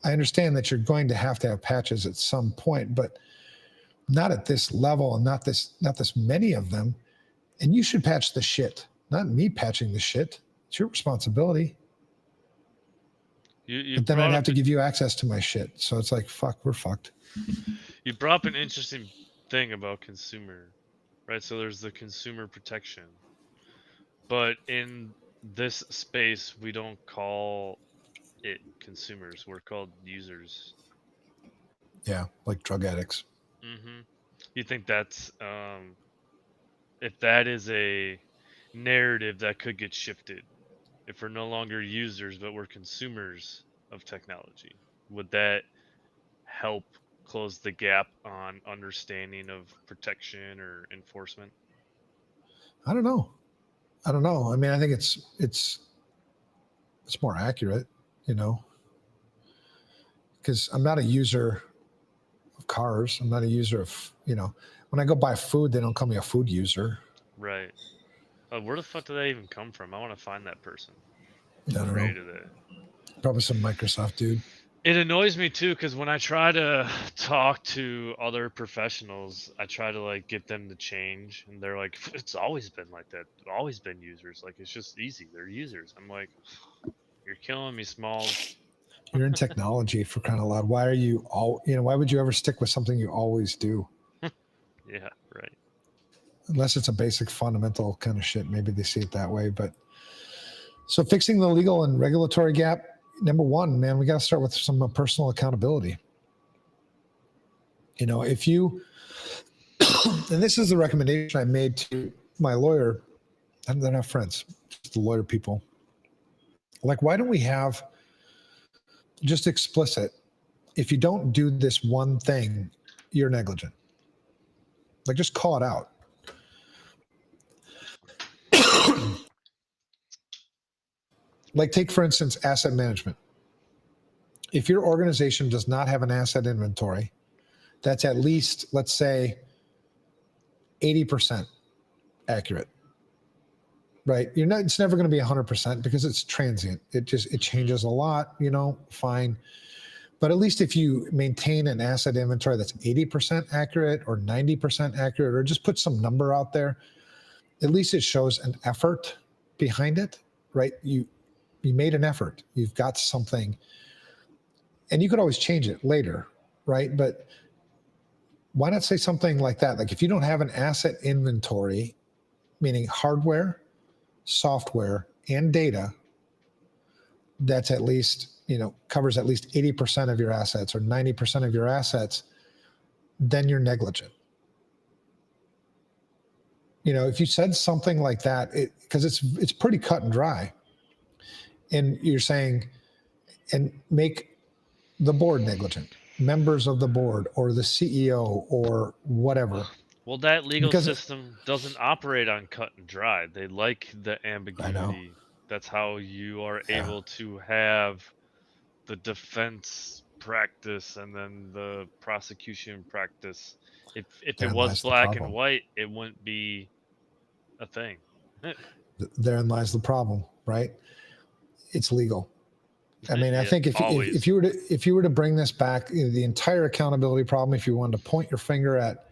I understand that you're going to have patches at some point, but not at this level and not this many of them. And you should patch the shit, not me patching the shit. It's your responsibility. But then I'd have to give you access to my shit. So it's like, fuck, we're fucked. You brought up an interesting thing about consumer, right? So there's the consumer protection. But in this space, we don't call it consumers. We're called users. Yeah, like drug addicts. You think that's, if that is a narrative that could get shifted, if we're no longer users, but we're consumers of technology, would that help close the gap on understanding of protection or enforcement? I don't know. I mean, I think it's more accurate, because I'm not a user of cars. I'm not a user of, when I go buy food, they don't call me a food user. Right. Where the fuck did that even come from? I want to find that person. I don't know. Probably some Microsoft dude. It annoys me too, because when I try to talk to other professionals, I try to like get them to change, and they're like, "It's always been like that. It's always been users. Like, it's just easy. They're users." I'm like, "You're killing me, Smalls." You're in technology, for crying out loud. Why are you why would you ever stick with something you always do? Yeah, right. Unless it's a basic fundamental kind of shit. Maybe they see it that way. But so fixing the legal and regulatory gap, number one, man, we got to start with some personal accountability. If you, and this is the recommendation I made to my lawyer, and they're not friends, just the lawyer people. Like, why don't we have just explicit, if you don't do this one thing, you're negligent. Like, just call it out. Like, take, for instance, asset management. If your organization does not have an asset inventory, that's at least, let's say, 80% accurate, right? It's never going to be 100% because it's transient. It changes a lot, fine. But at least if you maintain an asset inventory that's 80% accurate or 90% accurate, or just put some number out there, at least it shows an effort behind it, right? You made an effort. You've got something, and you could always change it later, right? But why not say something like that? Like, if you don't have an asset inventory, meaning hardware, software, and data, that's at least, covers at least 80% of your assets or 90% of your assets, then you're negligent. If you said something like that, because it's pretty cut and dry, and you're saying, and make the board negligent, members of the board or the CEO or whatever. Well, that legal system doesn't operate on cut and dry. They like the ambiguity. I know. That's how you are able to have the defense practice and then the prosecution practice. If it was black and white, it wouldn't be a thing. Therein lies the problem, right? It's legal. I mean, I think if you were to bring this back, the entire accountability problem, if you wanted to point your finger at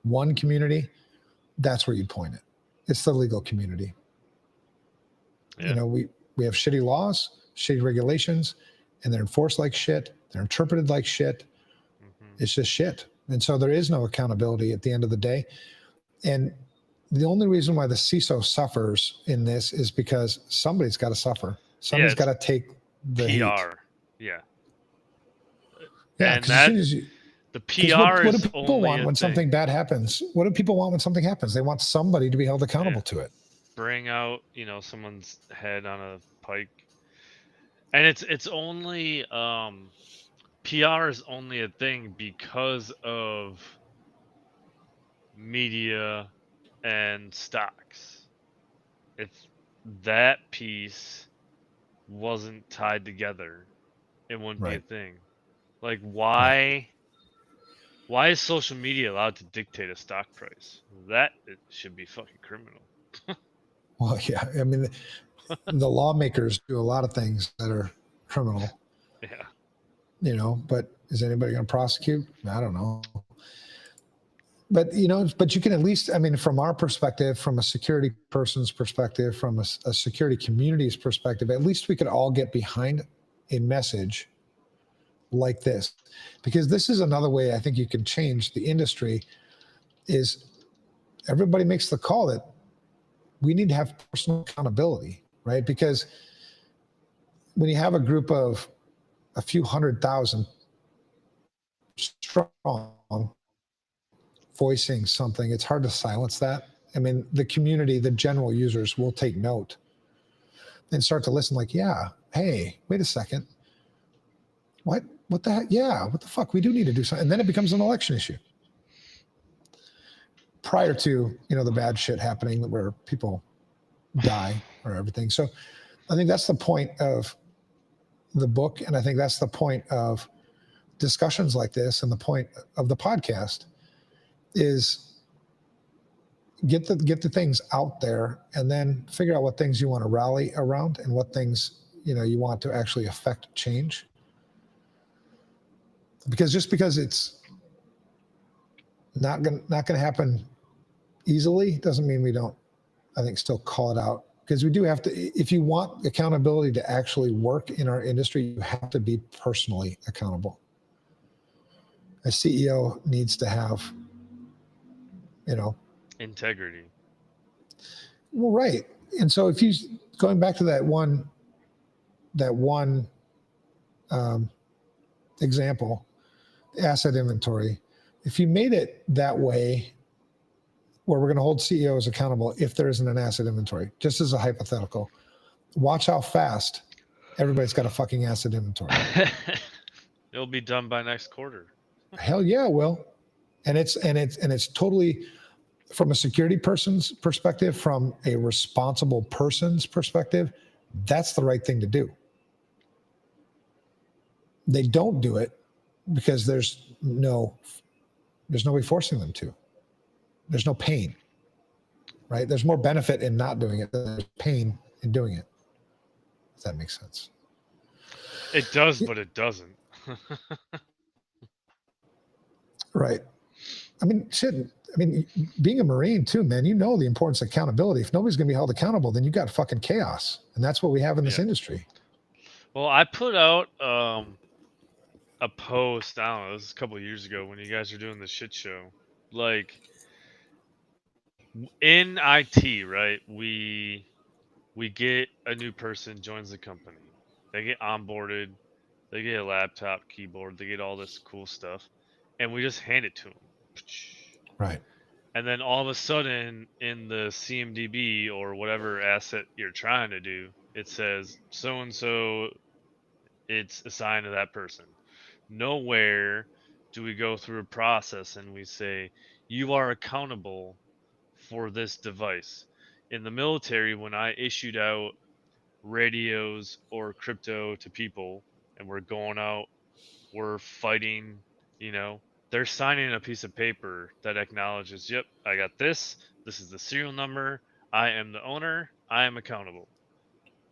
one community, that's where you'd point it. It's the legal community. Yeah. We have shitty laws, shitty regulations, and they're enforced like shit. They're interpreted like shit. It's just shit. And so there is no accountability at the end of the day. And the only reason why the CISO suffers in this is because somebody's got to suffer. Somebody's got to take the PR. hate. Yeah. Yeah, And because as soon as the what PR do is people only want a when thing. something bad happens? What do people want when something happens? They want somebody to be held accountable to it. Bring out, someone's head on a pike. And it's only PR is only a thing because of media and stocks. If that piece wasn't tied together, it wouldn't be a Right. thing. Like Right. why is social media allowed to dictate a stock price? That it should be fucking criminal. Well, yeah. I mean, the lawmakers do a lot of things that are criminal, Yeah. But is anybody going to prosecute? I don't know. But, but you can at least, I mean, from our perspective, from a security person's perspective, from a security community's perspective, at least we could all get behind a message like this, because this is another way I think you can change the industry. Is everybody makes the call that we need to have personal accountability, right? Because when you have a group of a few 100,000 strong voicing something, it's hard to silence that. I mean, the community, the general users will take note and start to listen like, yeah, hey, wait a second. What the heck? Yeah, what the fuck? We do need to do something. And then it becomes an election issue. Prior to, the bad shit happening where people die or everything. So I think that's the point of the book. And I think that's the point of discussions like this. And the point of the podcast is get the things out there and then figure out what things you want to rally around and what things, you want to actually affect change. Because just because it's not gonna happen easily doesn't mean we don't, I think, still call it out. Because we do have to, if you want accountability to actually work in our industry, you have to be personally accountable. A CEO needs to have, integrity. Well, right. And so if you, going back to that one example, asset inventory, if you made it that way, where we're going to hold CEOs accountable if there isn't an asset inventory, just as a hypothetical, watch how fast everybody's got a fucking asset inventory. It'll be done by next quarter. Hell yeah, it will. And it's totally, from a security person's perspective, from a responsible person's perspective, that's the right thing to do. They don't do it because there's nobody forcing them to. There's no pain, right? There's more benefit in not doing it than there's pain in doing it. If that makes sense. It does, but it doesn't. Right. I mean, shit. I mean, being a Marine too, man, the importance of accountability. If nobody's going to be held accountable, then you got fucking chaos. And that's what we have in this industry. Well, I put out a post, I don't know, this was a couple of years ago when you guys were doing the shit show. Like, in IT, right, we get a new person, joins the company. They get onboarded, they get a laptop, keyboard, they get all this cool stuff, and we just hand it to them. Right. And then all of a sudden, in the CMDB or whatever asset you're trying to do, it says so-and-so, it's assigned to that person. Nowhere do we go through a process and we say, you are accountable for this device. In the military, when I issued out radios or crypto to people and we're going out, we're fighting, they're signing a piece of paper that acknowledges, yep, I got this. This is the serial number. I am the owner. I am accountable.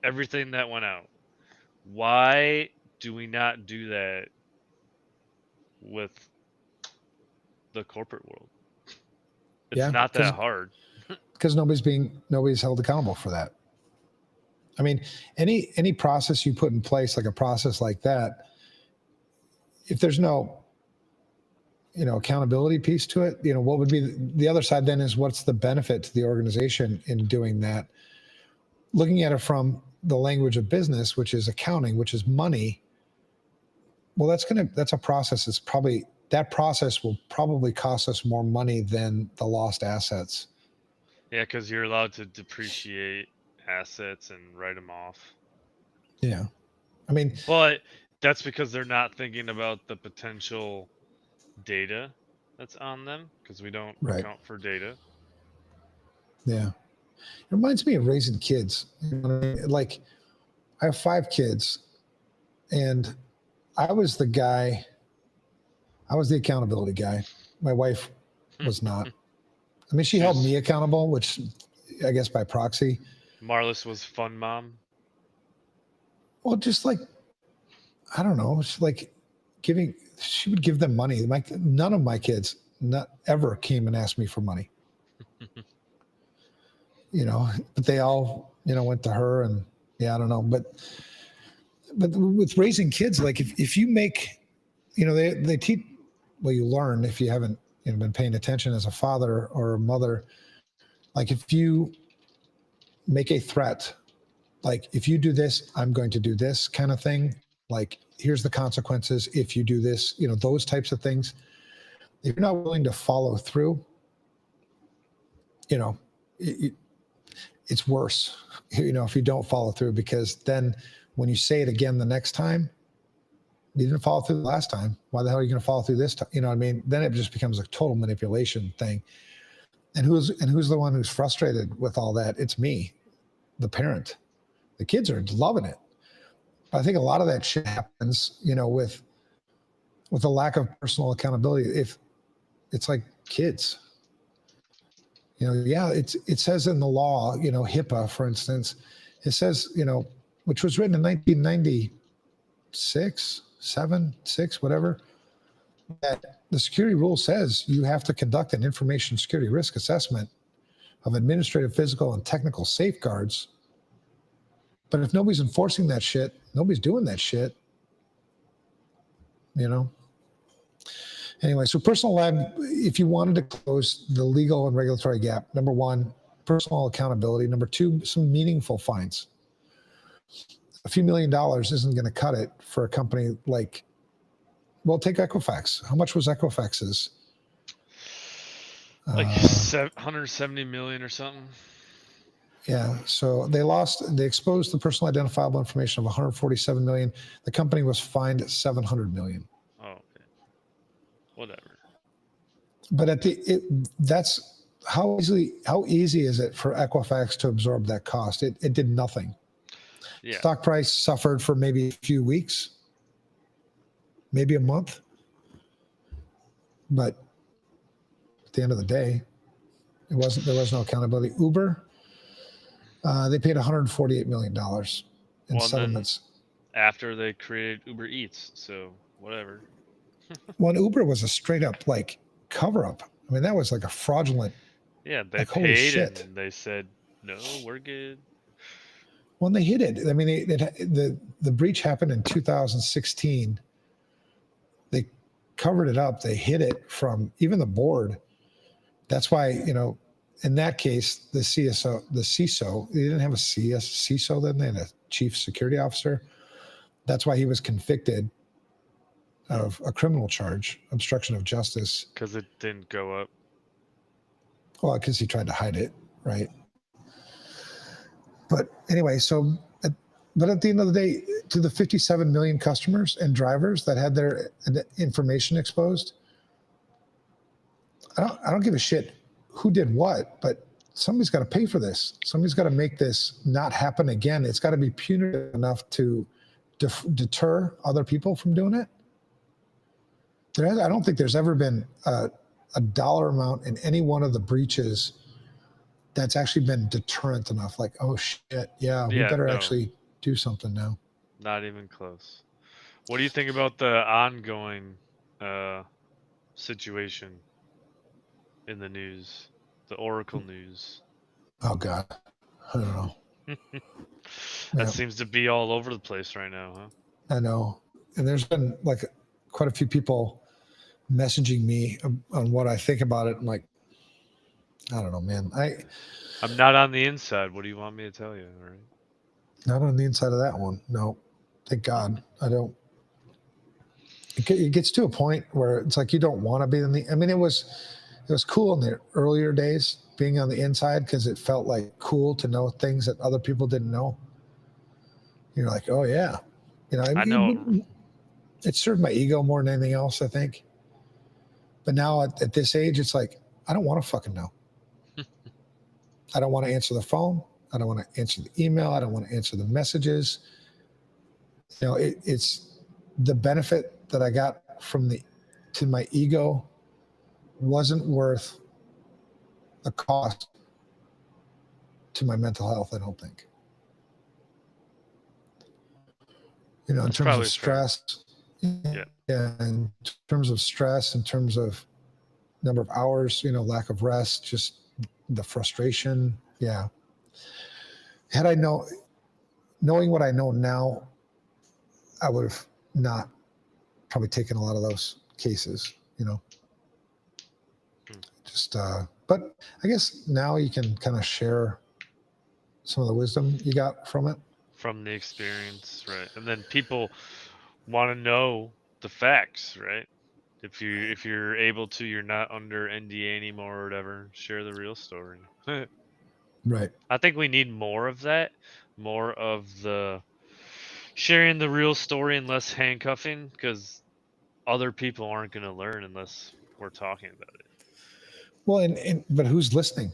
Everything that went out. Why do we not do that with the corporate world? It's not that hard. Because nobody's held accountable for that. I mean, any process you put in place, like a process like that, if there's no, accountability piece to it, what would be the other side then is what's the benefit to the organization in doing that? Looking at it from the language of business, which is accounting, which is money, well, that's a process. That process will probably cost us more money than the lost assets. Yeah, because you're allowed to depreciate assets and write them off. Yeah. I mean, but that's because they're not thinking about the potential data that's on them, because we don't account for data. Yeah. It reminds me of raising kids. You know what I mean? Like, I have 5 kids, and I was the accountability guy. My wife was not. I mean, she held me accountable, which I guess by proxy. Marlis was fun mom. Well, just like, I don't know. It's like she would give them money. None of my kids not ever came and asked me for money. But they all, went to her, and I don't know. But with raising kids, like if you make, they teach, well, you learn if you haven't been paying attention as a father or a mother, like if you make a threat, like if you do this, I'm going to do this kind of thing. Like, here's the consequences if you do this, those types of things. If you're not willing to follow through, it's worse, if you don't follow through, because then when you say it again the next time, you didn't follow through the last time. Why the hell are you going to follow through this time? You know what I mean? Then it just becomes a total manipulation thing. And who's the one who's frustrated with all that? It's me, the parent. The kids are loving it. I think a lot of that shit happens, with a lack of personal accountability. If it's like kids, it says in the law, HIPAA, for instance, it says, which was written in 1996, 7, 6, whatever, that the security rule says you have to conduct an information security risk assessment of administrative, physical, and technical safeguards. But if nobody's enforcing that shit, nobody's doing that shit, Anyway, so personal lab, if you wanted to close the legal and regulatory gap, number 1, personal accountability. Number 2, some meaningful fines. A few $1 million isn't going to cut it for a company like, well, take Equifax. How much was Equifax's? Like 170 million or something. Yeah, so they exposed the personal identifiable information of 147 million. The company was fined 700 million. Oh, okay. Whatever. But that's how easy is it for Equifax to absorb that cost? It did nothing. Yeah. Stock price suffered for maybe a few weeks, maybe a month. But at the end of the day, there was no accountability. Uber, they paid $148 million in settlements. After they created Uber Eats, so whatever. Well, Uber was a straight up like cover up. I mean, that was like a fraudulent. Yeah, they paid and they said, no, we're good. Well, they hid it. I mean, the breach happened in 2016. They covered it up. They hid it from even the board. That's why, in that case, the CISO, they didn't have a CISO then, they had a chief security officer. That's why he was convicted of a criminal charge, obstruction of justice. Because it didn't go up. Well, because he tried to hide it, right? But anyway, but at the end of the day, to the 57 million customers and drivers that had their information exposed, I don't give a shit who did what, but somebody's got to pay for this. Somebody's got to make this not happen again. It's got to be punitive enough to deter other people from doing it. I don't think there's ever been a dollar amount in any one of the breaches that's actually been deterrent enough. Like, oh shit, we better actually do something now. Not even close. What do you think about the ongoing situation in the news, the Oracle news? Oh God, I don't know. That seems to be all over the place right now, huh? I know, and there's been like quite a few people messaging me on what I think about it. I'm like, I don't know, man. I'm not on the inside. What do you want me to tell you? All right. Not on the inside of that one. No, thank God. I don't. It gets to a point where it's like you don't want to be in the. I mean, it was cool in the earlier days being on the inside because it felt like cool to know things that other people didn't know. You're like, oh yeah, I know. It served my ego more than anything else, I think. But now at this age, it's like I don't want to fucking know. I don't want to answer the phone. I don't want to answer the email. I don't want to answer the messages. It's the benefit that I got to my ego wasn't worth the cost to my mental health, I don't think. In That's terms of probably fair. stress, Yeah. in terms of stress, in terms of number of hours, lack of rest, just the frustration. Yeah. Had I knowing what I know now, I would have not probably taken a lot of those cases, just, but I guess now you can kind of share some of the wisdom you got from it. From the experience, right? And then people want to know the facts, right? If you're able to, you're not under NDA anymore or whatever. Share the real story. Right. I think we need more of that, more of the sharing the real story and less handcuffing, because other people aren't going to learn unless we're talking about it. Well, but who's listening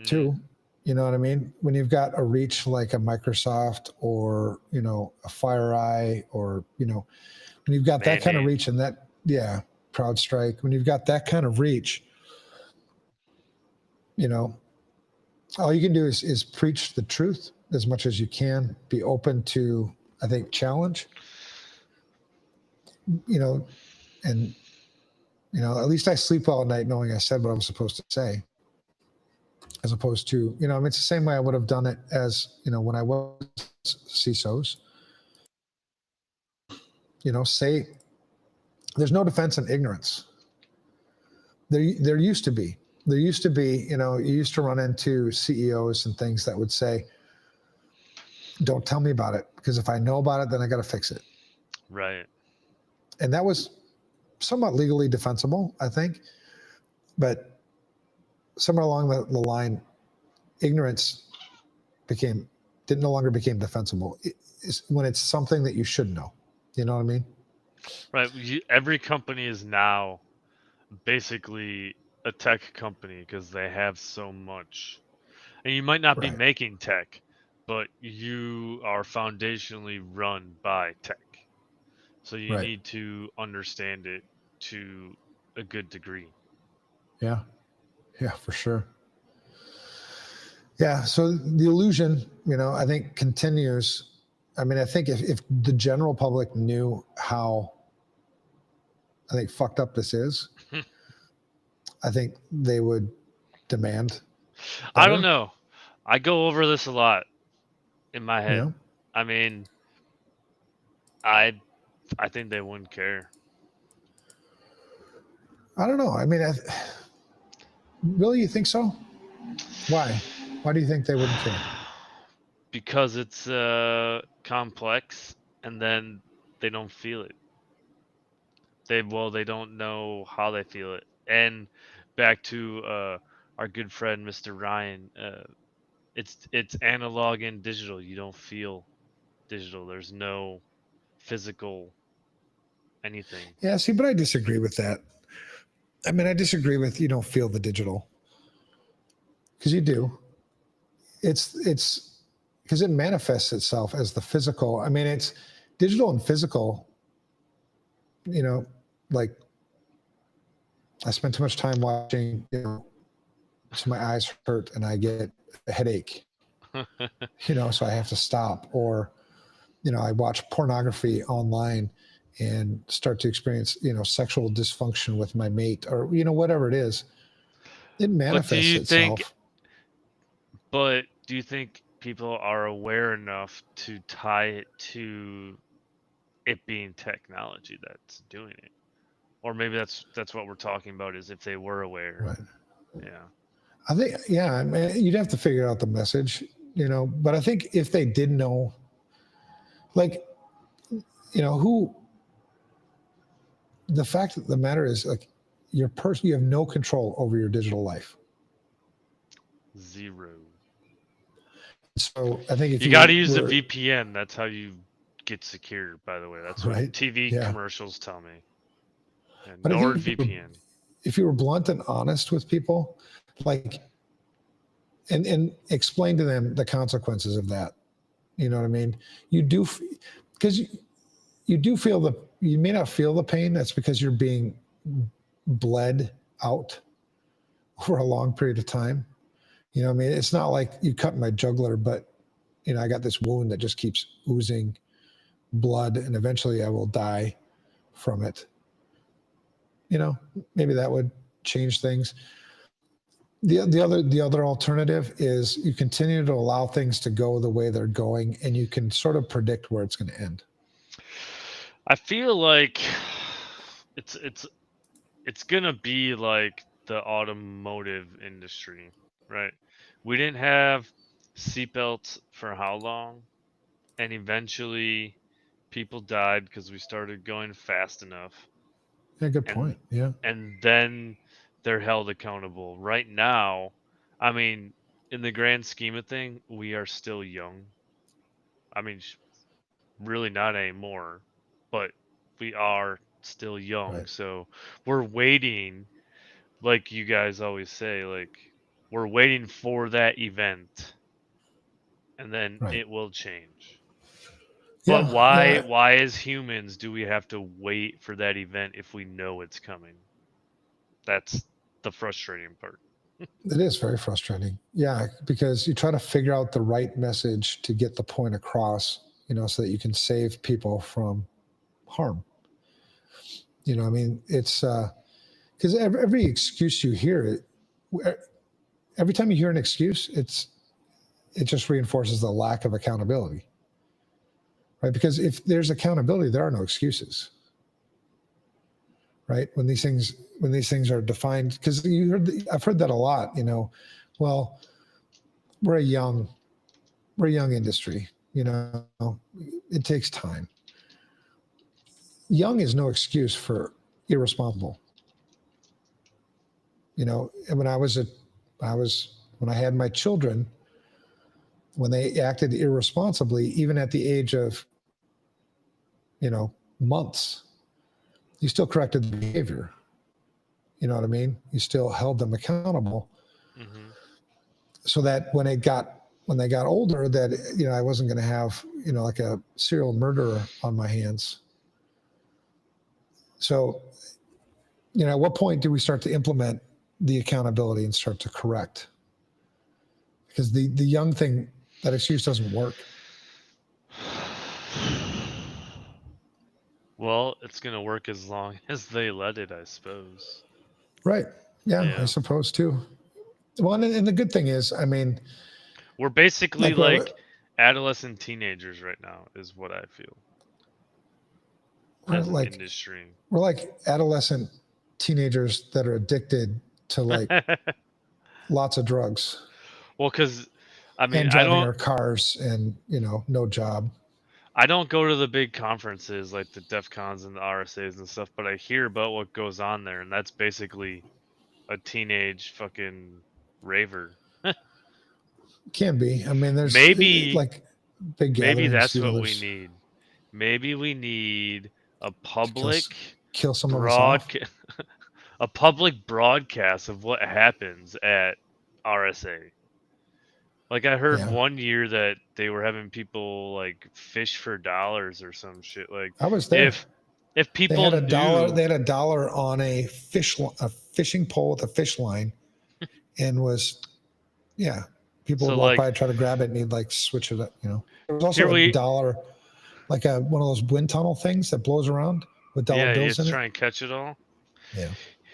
too? Mm. You know what I mean? When you've got a reach like a Microsoft or, a FireEye or, when you've got that kind of reach and that, yeah, CrowdStrike, when you've got that kind of reach, all you can do is preach the truth as much as you can, be open to, I think, challenge, and, at least I sleep well at night knowing I said what I was supposed to say. As opposed to, it's the same way I would have done it as, when I was CISOs, say there's no defense in ignorance. There used to be, you used to run into CEOs and things that would say, don't tell me about it because if I know about it, then I got to fix it. Right. And that was somewhat legally defensible, I think. But somewhere along the line, ignorance no longer became defensible. When it's something that you should know. You know what I mean? Right. Every company is now basically a tech company because they have so much. And you might not be making tech, but you are foundationally run by tech. So you need to understand it to a good degree. Yeah. Yeah, for sure. Yeah. So the illusion, I think continues. I mean, I think if the general public knew how, I think, fucked up this is, I think they would demand better. I don't know. I go over this a lot in my head. Yeah. I mean, I think they wouldn't care. I don't know. I mean, really, you think so? Why? Why do you think they wouldn't care? Because it's complex, and then they don't feel it. They don't know how they feel it. And back to our good friend Mr. Ryan, it's analog and digital. You don't feel digital. There's no physical anything. Yeah, see, but I disagree with that. I mean, I disagree with you don't feel the digital because you do. It's because it manifests itself as the physical. I mean, it's digital and physical. Like I spend too much time watching, so my eyes hurt and I get a headache. So I have to stop. Or, I watch pornography online and start to experience, sexual dysfunction with my mate or, whatever it is. It manifests itself. But do you think people are aware enough to tie it to it being technology that's doing it? Or maybe that's what we're talking about, is if they were aware. Right. Yeah. I think, yeah, I mean, you'd have to figure out the message. But I think if they did know, like, the fact of the matter is, like, you have no control over your digital life. Zero. So I think if you got to use a VPN, that's how you get secure. By the way, that's what TV commercials tell me. And but NordVPN. If you were blunt and honest with people, like, and explain to them the consequences of that, you know what I mean? You do, because you do feel you may not feel the pain. That's because you're being bled out for a long period of time. You know what I mean? It's not like you cut my jugular, but, I got this wound that just keeps oozing blood, and eventually I will die from it. Maybe that would change things. The other alternative is you continue to allow things to go the way they're going, and you can sort of predict where it's going to end. I feel like it's gonna be like the automotive industry, right? We didn't have seatbelts for how long, and eventually people died because we started going fast enough. Yeah, good point. Yeah. And then they're held accountable. Right now, I mean, in the grand scheme of thing, we are still young. I mean, really not anymore, but we are still young. Right. So we're waiting, like you guys always say, like, we're waiting for that event, and then it will change. Yeah, but why as humans do we have to wait for that event if we know it's coming? That's the frustrating part. It is very frustrating. Yeah, because you try to figure out the right message to get the point across, so that you can save people from harm. I mean, it's because every excuse you hear, every time you hear an excuse, it just reinforces the lack of accountability. Right? Because if there's accountability, there are no excuses. Right? When these things are defined, because I've heard that a lot. Well, we're a young industry. It takes time. Young is no excuse for irresponsible. When I had my children, when they acted irresponsibly, even at the age of, months, you still corrected the behavior. You know what I mean? You still held them accountable. Mm-hmm. So that when they got older, that, I wasn't going to have, like a serial murderer on my hands. So, at what point do we start to implement the accountability and start to correct? Because the young thing, that excuse doesn't work. Well, it's going to work as long as they let it, I suppose. Right. Yeah. I suppose too. Well, and the good thing is, I mean, we're basically like adolescent teenagers right now, is what I feel. As an industry. We're like adolescent teenagers that are addicted to like lots of drugs. Well, because I mean, and driving our cars and no job. I don't go to the big conferences like the DEF CONs and the RSAs and stuff, but I hear about what goes on there, and that's basically a teenage fucking raver. Can be. I mean, there's like big gatherings. Maybe that's what we need. Maybe we need a public kill some of us off. A public broadcast of what happens at RSA. Like I heard one year that they were having people like fish for dollars or some shit. Like I was there. If people they had a dollar on a fishing pole with a fish line, and people would walk by and try to grab it, and he'd like switch it up. There was also a dollar, like one of those wind tunnel things that blows around with dollar bills in it. Yeah, try and catch it all. Yeah.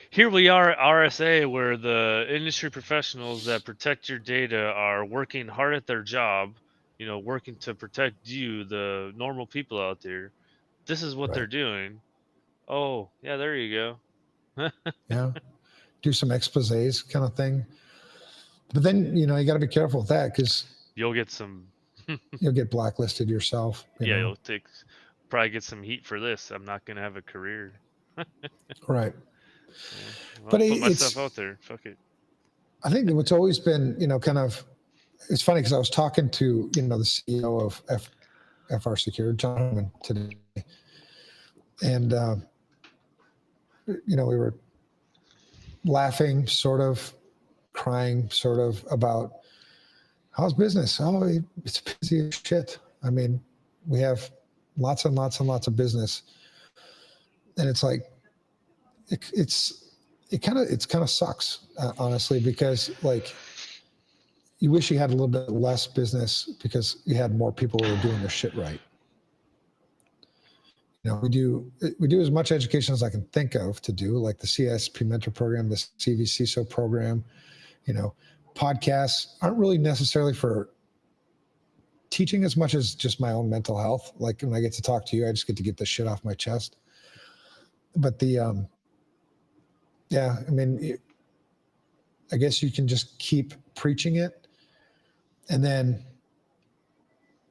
Here we are at RSA, where the industry professionals that protect your data are working hard at their job, working to protect you, the normal people out there. This is what they're doing. Oh, yeah, there you go. Yeah. Do some exposés kind of thing. But then, you got to be careful with that, because You'll get some. You'll get blacklisted yourself. Yeah, Know? you'll probably get some heat for this. I'm not gonna have a career. Right. Yeah, well, But put myself it's, out there. Fuck it. I think what's always been, kind of, it's funny because I was talking to, the CEO of FR Security, John Herman, today. And, we were laughing, sort of crying, sort of about how's business? Oh, it's busy as shit. I mean, we have lots and lots and lots of business. And it's like, it kind of sucks, honestly, because like you wish you had a little bit less business because you had more people who were doing their shit right. We do as much education as I can think of to do, like the CSP mentor program, the CISO program. Podcasts aren't really necessarily for teaching as much as just my own mental health. Like when I get to talk to you, I just get to get the shit off my chest. But yeah, I mean, I guess you can just keep preaching it. And then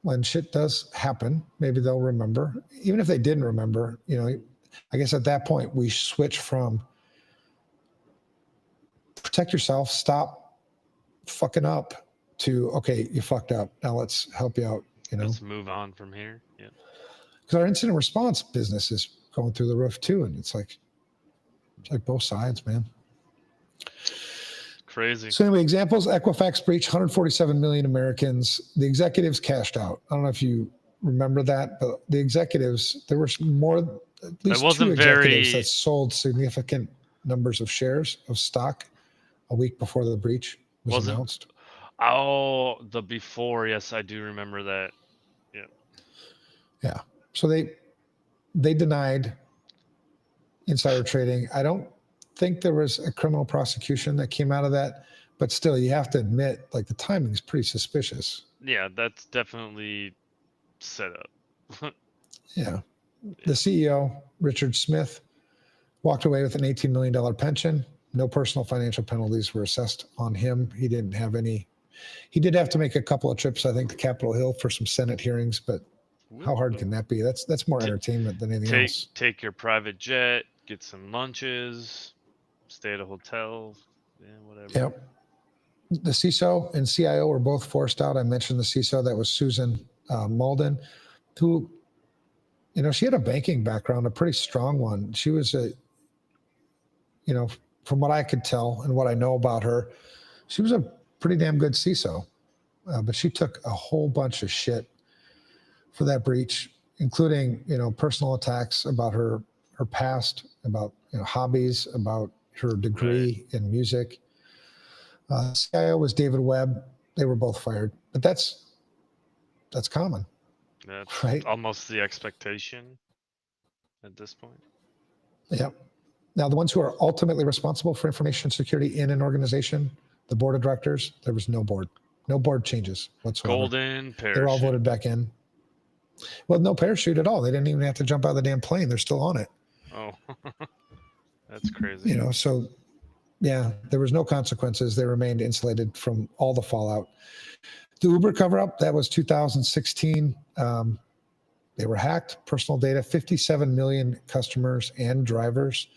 when shit does happen, maybe they'll remember. Even if they didn't remember, I guess at that point we switch from protect yourself, stop fucking up, to, okay, you fucked up. Now let's help you out, Let's move on from here. Yeah. Because our incident response business is going through the roof too. And it's like both sides, man. Crazy. So anyway, examples: Equifax breach, 147 million Americans. The executives cashed out. I don't know if you remember that, but the executives, there were more, at least two executives that sold significant numbers of shares of stock a week before the breach was announced. Oh, the before, yes, I do remember that. Yeah. Yeah. So they denied insider trading. I don't think there was a criminal prosecution that came out of that, but still, you have to admit, like, the timing is pretty suspicious. Yeah, that's definitely set up. Yeah. The CEO, Richard Smith, walked away with an $18 million pension. No personal financial penalties were assessed on him. He didn't have any. He did have to make a couple of trips, I think, to Capitol Hill for some Senate hearings, but how hard can that be? That's more entertainment than anything else. Take your private jet, get some lunches, stay at a hotel, yeah, whatever. Yep. The CISO and CIO were both forced out. I mentioned the CISO, that was Susan Malden, who, she had a banking background, a pretty strong one. She was from what I could tell and what I know about her, she was a pretty damn good CISO. But she took a whole bunch of shit for that breach, including, personal attacks about her past, about, hobbies, about her degree in music. CIO was David Webb. They were both fired, but that's common. That's right? Almost the expectation at this point. Yeah. Now, the ones who are ultimately responsible for information security in an organization, the board of directors, there was no board changes whatsoever. Golden parachute. They were all voted back in. Well, no parachute at all. They didn't even have to jump out of the damn plane. They're still on it. Oh, that's crazy. So yeah, there was no consequences. They remained insulated from all the fallout. The Uber cover-up, that was 2016. They were hacked. Personal data, 57 million customers and drivers.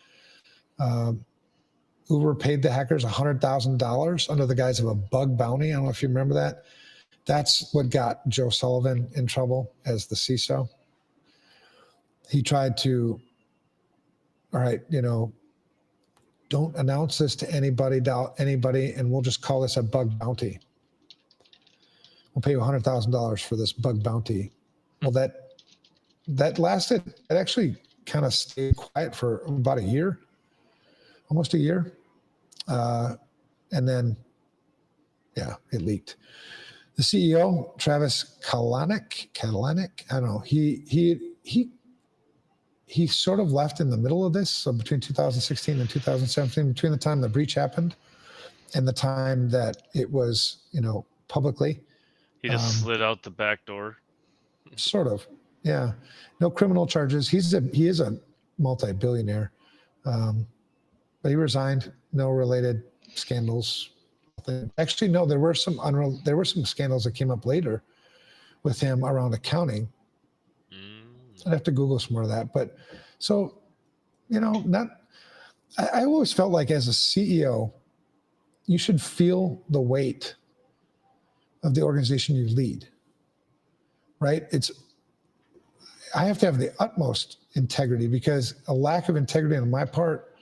Uber paid the hackers $100,000 under the guise of a bug bounty. I don't know if you remember that. That's what got Joe Sullivan in trouble as the CISO. He tried to, all right, don't announce this to anybody, and we'll just call this a bug bounty. We'll pay you $100,000 for this bug bounty. Well, that lasted. It actually kind of stayed quiet for about a year, almost a year, and then, yeah, it leaked. The CEO, Travis Kalanick, I don't know. He sort of left in the middle of this. So between 2016 and 2017, between the time the breach happened and the time that it was, publicly. He just slid out the back door. Sort of. Yeah. No criminal charges. He is a multi-billionaire. But he resigned. No related scandals. something. Actually, no, there were some scandals that came up later with him around accounting. I'd have to Google some more of that. But so, I always felt like as a CEO, you should feel the weight of the organization you lead, right? I have to have the utmost integrity, because a lack of integrity on my part,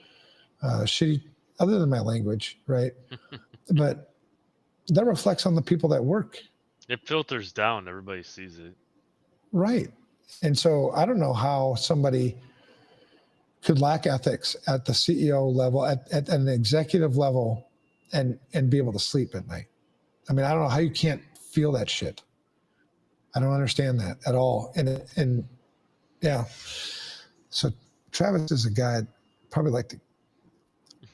shitty, other than my language, right? But that reflects on the people that work. It filters down. Everybody sees it. Right. And so I don't know how somebody could lack ethics at the CEO level, at an executive level, and be able to sleep at night. I mean, I don't know how you can't feel that shit. I don't understand that at all. And yeah. So Travis is a guy I'd probably like to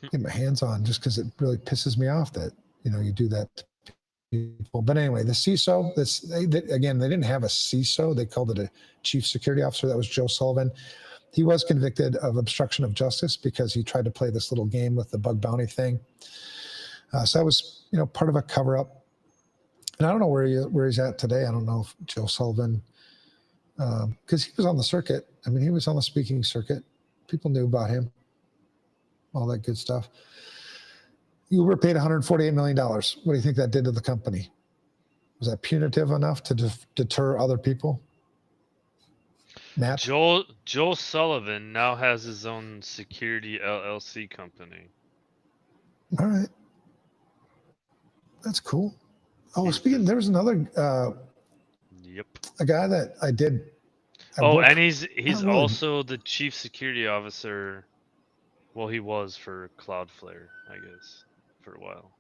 get my hands on, just because it really pisses me off that, you do that to people. But anyway, the CISO, again, they didn't have a CISO. They called it a chief security officer. That was Joe Sullivan. He was convicted of obstruction of justice because he tried to play this little game with the bug bounty thing. So that was, part of a cover up. And I don't know where he's at today. I don't know if Joe Sullivan, because he was on the circuit. I mean, he was on the speaking circuit. People knew about him, all that good stuff. You were paid $148 million. What do you think that did to the company? Was that punitive enough to deter other people? Matt? Joel Sullivan now has his own security LLC company. All right. That's cool. Oh, speaking, there was another a guy that I did. And he's also the chief security officer. Well, he was for Cloudflare, I guess, for a while.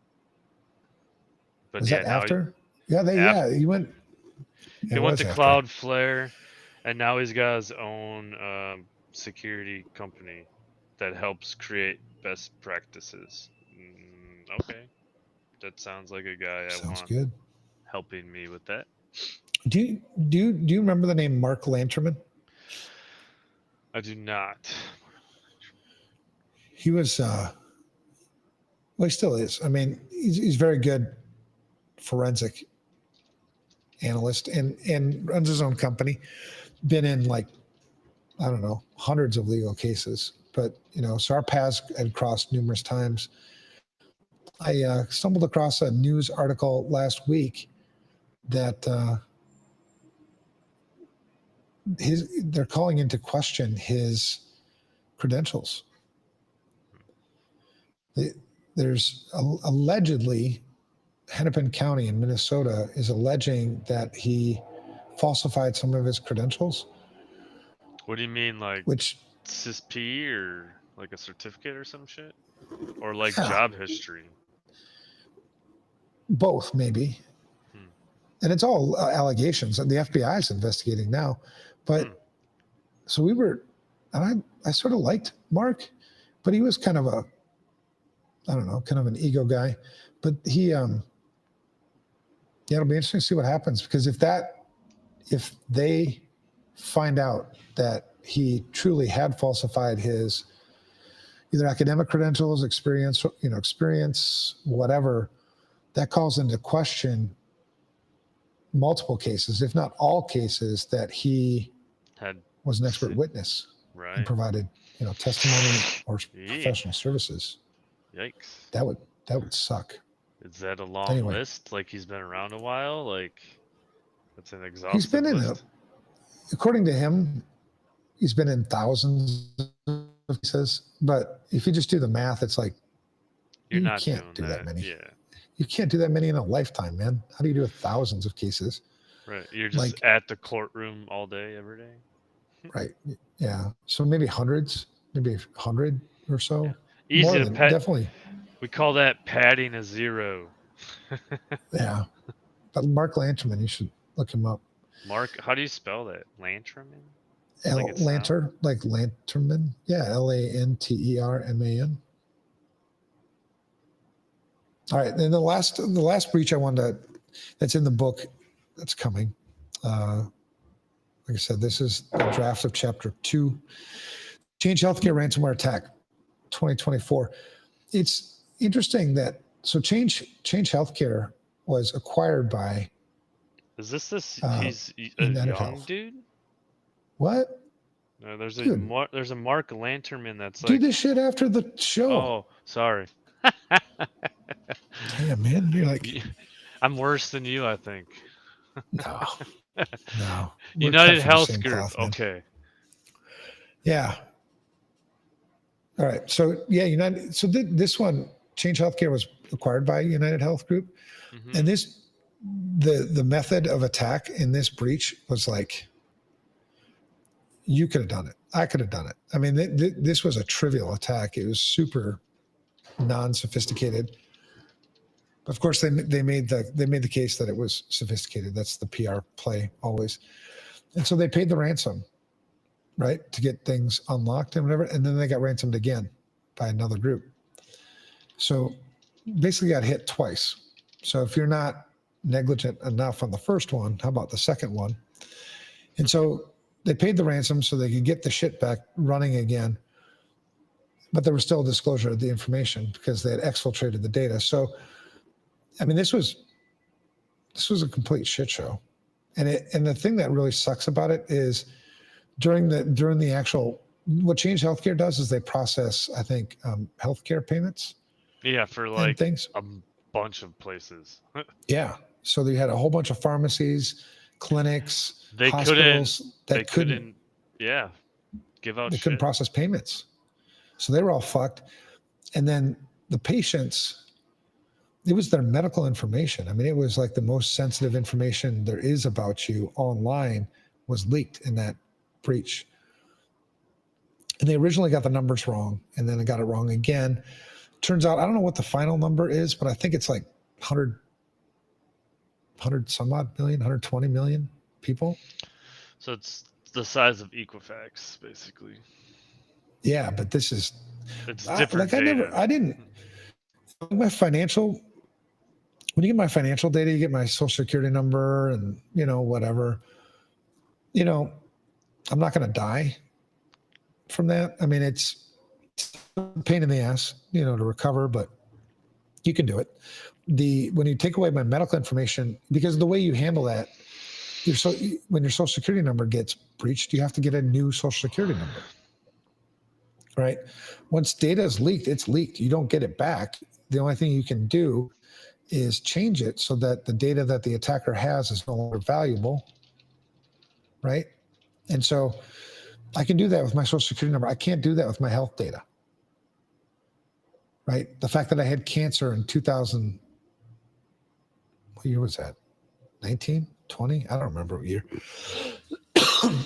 But was that after? He went. He went to Cloudflare, and now he's got his own security company that helps create best practices. Okay, that sounds like a guy I want good. Helping me with that. Do you remember the name Mark Lanterman? I do not. He was, well, he still is. I mean, he's very good forensic analyst and runs his own company. Been in hundreds of legal cases. But, so our paths had crossed numerous times. I stumbled across a news article last week that they're calling into question his credentials. There's allegedly, Hennepin County in Minnesota is alleging that he falsified some of his credentials. What do you mean, like which CISP or like a certificate or some shit? Or like job history? Both, maybe. And it's all allegations, and the FBI is investigating now. But so we were, and I sort of liked Mark, but he was kind of kind of an ego guy. But he, it'll be interesting to see what happens, because if they find out that he truly had falsified his either academic credentials, experience, whatever, that calls into question multiple cases, if not all cases, that he was an expert witness and provided, testimony or professional services. Yikes! That would suck. Is that a long list? Like, he's been around a while? Like, that's an exhaustive He's been list? According to him, he's been in thousands of cases. But if you just do the math, it's like, you can't do that many. Yeah. You can't do that many in a lifetime, man. How do you do thousands of cases? Right. You're just at the courtroom all day, every day. Right. Yeah. So maybe hundreds, maybe 100 or so. Yeah. Easy more to than, definitely. We call that padding a zero. Yeah. But Mark Lanterman, you should look him up. Mark, how do you spell that? Lanterman? Lanter, like Lanterman. Yeah. Lanterman. All right. Then the last breach I wanted that's in the book that's coming. Like I said, this is the draft of chapter 2. Change Healthcare Ransomware Attack 2024. It's interesting that So Change Healthcare was acquired by. Is this he's a United young Health. dude? What? No, there's Dude. a Mark Lanterman that's Do like. this shit after the show. Oh, sorry. Damn, man, you're like. I'm worse than you, I think. No. No. We're United cut from the Health same Group. cloth, man. Okay. Yeah. All right. So yeah, United. So this one, Change Healthcare, was acquired by United Health Group, and the method of attack in this breach was like, you could have done it. I could have done it. I mean, this was a trivial attack. It was super non-sophisticated. Of course, they made the case that it was sophisticated. That's the PR play always. And so they paid the ransom, right, to get things unlocked and whatever. And then they got ransomed again by another group. So basically got hit twice. So if you're not negligent enough on the first one, how about the second one? And so they paid the ransom so they could get the shit back running again. But there was still disclosure of the information because they had exfiltrated the data. So, I mean, this was a complete shit show. And the thing that really sucks about it is during the actual, what Change Healthcare does is they process, I think, healthcare payments. Yeah, for like things. A bunch of places. Yeah. So they had a whole bunch of pharmacies, clinics, hospitals that couldn't give out. They couldn't process payments. So they were all fucked. And then the patients, it was their medical information. I mean, it was like the most sensitive information there is about you online was leaked in that breach. And they originally got the numbers wrong, and then they got it wrong again. Turns out, I don't know what the final number is, but I think it's like 100 some odd million, 120 million people. So it's the size of Equifax, basically. Yeah, but it's different data. My financial, when you get my financial data, you get my social security number and, whatever, I'm not going to die from that. I mean, it's a pain in the ass, to recover, but you can do it. When you take away my medical information, because the way you handle that, when your social security number gets breached, you have to get a new social security number, right? Once data is leaked, it's leaked. You don't get it back. The only thing you can do is change it so that the data that the attacker has is no longer valuable, right? And so I can do that with my social security number. I can't do that with my health data, right? The fact that I had cancer in 2000, what year was that? 19, 20? I don't remember what year.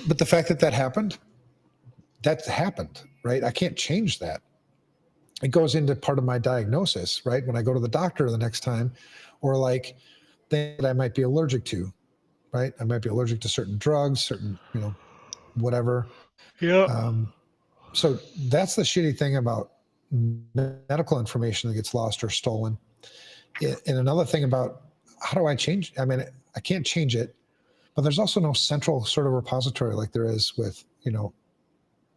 But the fact that happened, right? I can't change that. It goes into part of my diagnosis, right? When I go to the doctor the next time, or like things that I might be allergic to, right? I might be allergic to certain drugs, certain, whatever. Yeah. So that's the shitty thing about medical information that gets lost or stolen. And another thing about how do I change? I mean, I can't change it, but there's also no central sort of repository like there is with,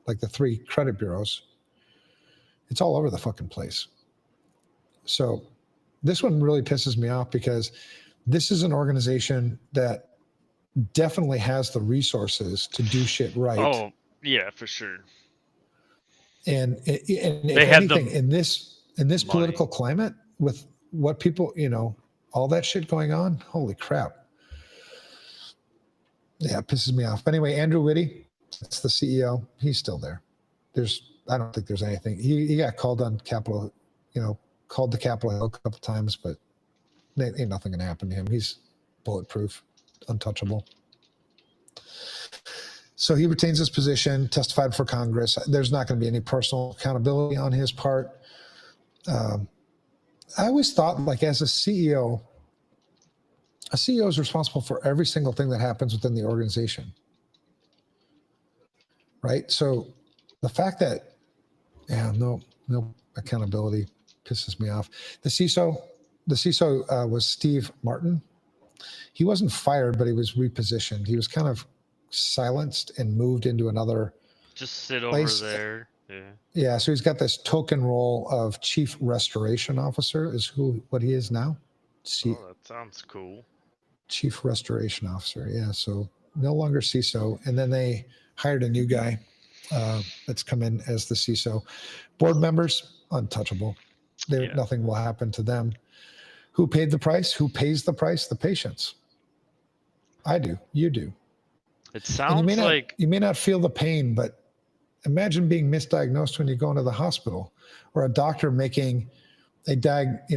like the 3 credit bureaus. It's all over the fucking place. So this one really pisses me off because this is an organization that definitely has the resources to do shit right. Oh, yeah, for sure. And if anything, in this political climate with what people, all that shit going on, holy crap. Yeah, it pisses me off. But anyway, Andrew Whitty, that's the CEO. He's still there. I don't think there's anything. He got called on Capitol, called to Capitol Hill a couple times, but ain't nothing gonna happen to him. He's bulletproof, untouchable. So he retains his position, testified for Congress. There's not going to be any personal accountability on his part. I always thought, like, as a CEO is responsible for every single thing that happens within the organization, right? So the fact that, no accountability pisses me off. The CISO was Steve Martin. He wasn't fired, but he was repositioned. He was kind of silenced and moved into another just sit place. over there. Yeah, so he's got this token role of chief restoration officer is what he is now. Oh, that sounds cool. Chief restoration officer. Yeah, so no longer CISO. And then they hired a new guy that's come in as the CISO. Board members, untouchable. Nothing will happen to them. Who paid the price? Who pays the price? The patients. I do. You do. It sounds like you may not feel the pain, but imagine being misdiagnosed when you go into the hospital, or a doctor making a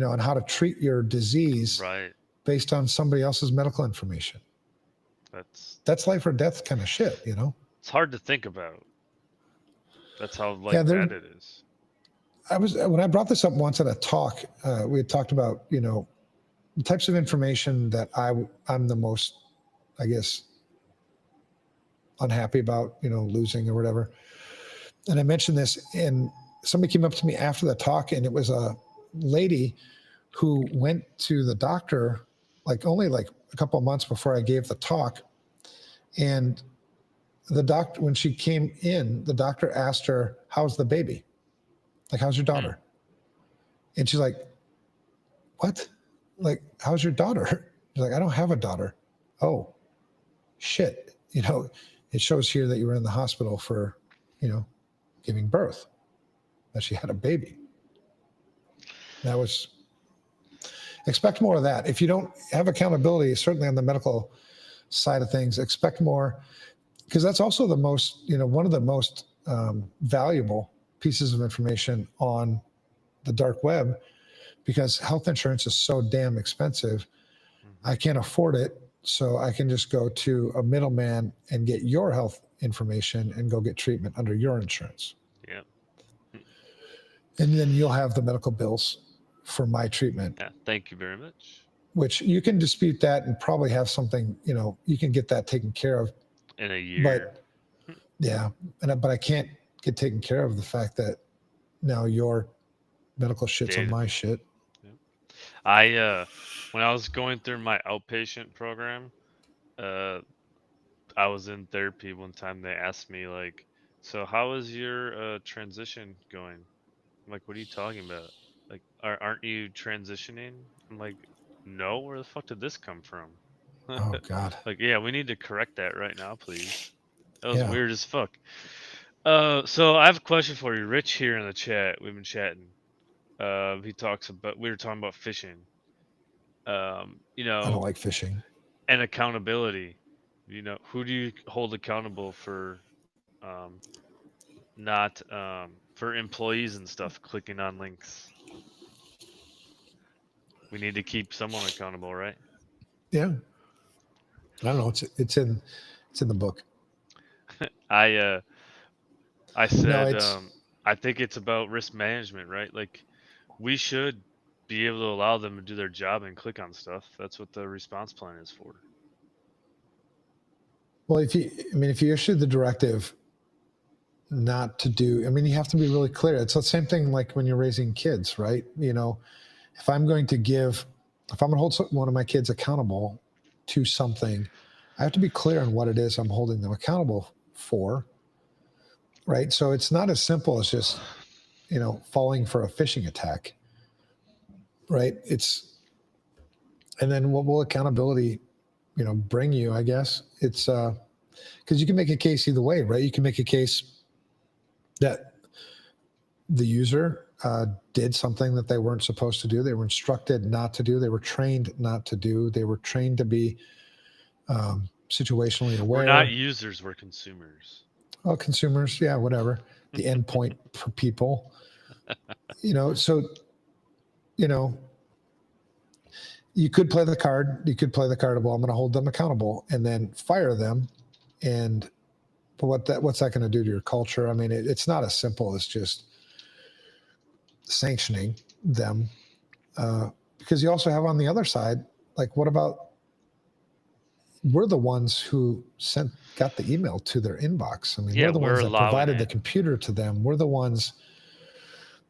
on how to treat your disease based on somebody else's medical information. That's life or death kind of shit, It's hard to think about. That's how bad it is. When I brought this up once at a talk, we had talked about, the types of information that I'm the most, I guess, unhappy about, losing or whatever. And I mentioned this, and somebody came up to me after the talk, and it was a lady who went to the doctor only a couple of months before I gave the talk. And the doctor, when she came in, the doctor asked her, "How's the baby? How's your daughter?" And she's like, "What? How's your daughter?" She's like, "I don't have a daughter." "Oh, shit." It shows here that you were in the hospital for, giving birth, that she had a baby. That was, expect more of that. If you don't have accountability, certainly on the medical side of things, expect more, because that's also the most, one of the most valuable pieces of information on the dark web, because health insurance is so damn expensive. I can't afford it. So I can just go to a middleman and get your health information and go get treatment under your insurance. Yeah. And then you'll have the medical bills for my treatment. Yeah. Thank you very much. Which you can dispute that and probably have something, you can get that taken care of in a year. But yeah. But I can't get taken care of the fact that now your medical shit's on my shit. Yeah. When I was going through my outpatient program, I was in therapy one time. They asked me so how is your transition going? I'm like, what are you talking about? Aren't you transitioning? I'm like, no, where the fuck did this come from? Oh God. Yeah, we need to correct that right now, please. That was weird as fuck. So I have a question for you. Rich here in the chat, we've been chatting. We were talking about phishing. I don't like phishing. And accountability. Who do you hold accountable for not for employees and stuff clicking on links? We need to keep someone accountable, right? Yeah. I don't know. It's in the book. I said I think it's about risk management, right? We should be able to allow them to do their job and click on stuff. That's what the response plan is for. Well, if you issue the directive not to do, you have to be really clear. It's the same thing like when you're raising kids, right? If I'm going to hold one of my kids accountable to something, I have to be clear on what it is I'm holding them accountable for, right? So it's not as simple as just, falling for a phishing attack, right? And then what will accountability, bring you, I guess? It's because you can make a case either way, right? You can make a case that the user did something that they weren't supposed to do. They were instructed not to do. They were trained not to do. They were trained to be situationally aware. We're not users, we're consumers. Oh, consumers, yeah, whatever. The endpoint for people. So, you could play the card. You could play the card of, well, I'm going to hold them accountable and then fire them. But what's that going to do to your culture? It's not as simple as just sanctioning them, because you also have on the other side, what about, we're the ones who got the email to their inbox. We're the ones that provided the computer to them. We're the ones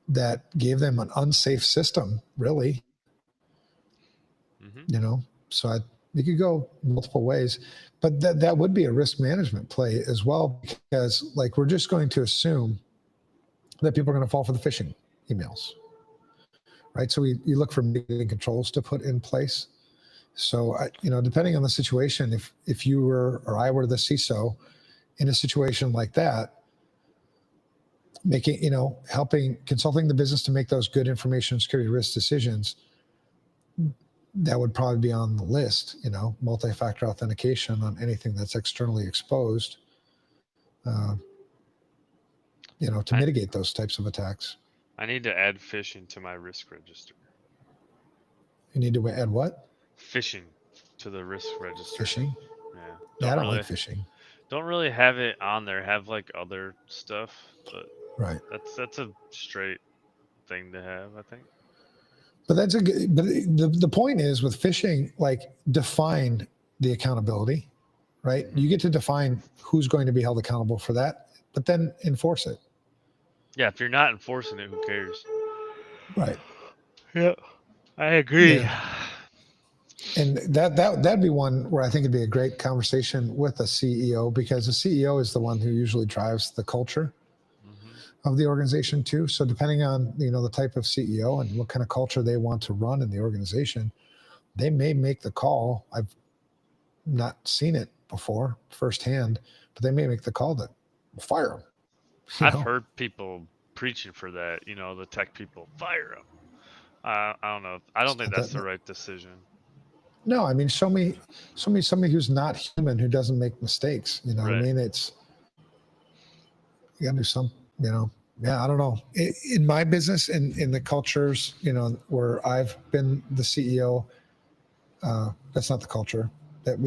that gave them an unsafe system, really. Mm-hmm. So you could go multiple ways, but that would be a risk management play as well, because we're just going to assume that people are going to fall for the phishing emails, right? So you look for mitigating controls to put in place. So, depending on the situation, if you were or I were the CISO in a situation like that, making, consulting the business to make those good information security risk decisions, that would probably be on the list, multi-factor authentication on anything that's externally exposed, to mitigate those types of attacks. I need to add phishing to my risk register. You need to add what? Phishing to the risk register. Phishing? Yeah. I don't like phishing. Don't really have it on there. Have like other stuff, but right. That's a straight thing to have, I think. But that's a good. But the point is with phishing, like define the accountability, right? You get to define who's going to be held accountable for that, but then enforce it. Yeah, if you're not enforcing it, who cares? Right. Yeah, I agree. Yeah. And that'd be one where I think it'd be a great conversation with a CEO, because the CEO is the one who usually drives the culture of the organization too. So depending on, the type of CEO and what kind of culture they want to run in the organization, they may make the call. I've not seen it before firsthand, but they may make the call that fire them. I've heard people preaching for that, the tech people, fire them. I don't know. I don't think that's the right decision. No, I mean, show me somebody who's not human, who doesn't make mistakes. You know what I mean? It's, you gotta do some, I don't know. In my business, in the cultures, where I've been the CEO, that's not the culture that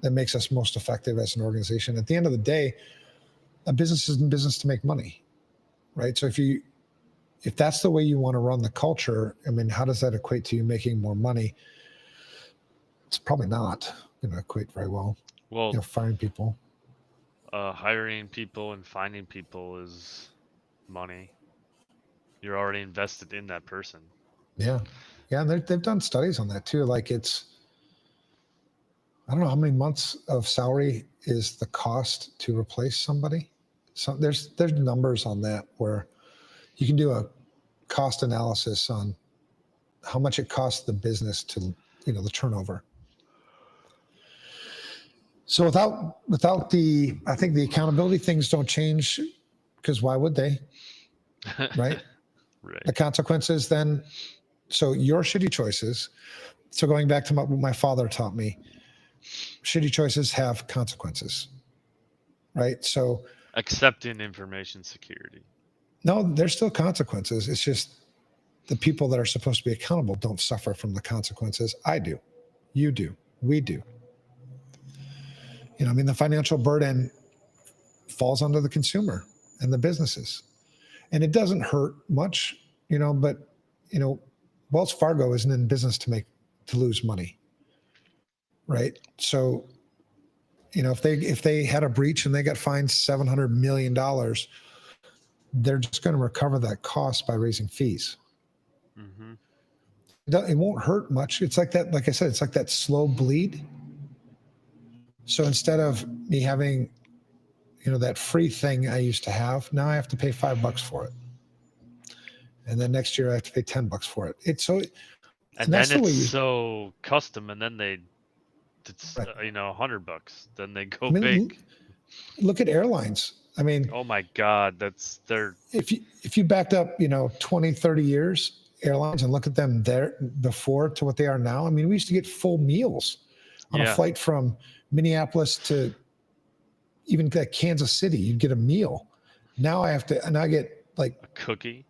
makes us most effective as an organization. At the end of the day, a business is in business to make money, right? So if that's the way you want to run the culture, I mean, how does that equate to you making more money? It's probably not going to equate very well. Well, firing people, hiring people and finding people is money. You're already invested in that person. Yeah, and they've done studies on that too. Like I don't know how many months of salary is the cost to replace somebody. So there's numbers on that where you can do a cost analysis on how much it costs the business to, the turnover. So without I think the accountability things don't change, because why would they? Right? Right. The consequences then. So your shitty choices. So going back to what my father taught me, shitty choices have consequences. Right? So accepting information security. No, there's still consequences. It's just the people that are supposed to be accountable don't suffer from the consequences. I do. You do. We do. The financial burden falls under the consumer and the businesses. And it doesn't hurt much, but, Wells Fargo isn't in business to lose money. Right. So, if they had a breach and they got fined $700 million, they're just going to recover that cost by raising fees. Mm-hmm. It won't hurt much. It's like that. Like I said, it's like that slow bleed. So instead of me having, that free thing I used to have, now I have to pay $5 for it. And then next year I have to pay $10 for it. It's so, and then it's so custom, and then it's right. $100. Then they go big. Look at airlines. I mean, oh my God, that's their. If you backed up, 20, 30 years, airlines, and look at them there before to what they are now. I mean, we used to get full meals on a flight from Minneapolis to even Kansas City. You'd get a meal. Now I get like a cookie.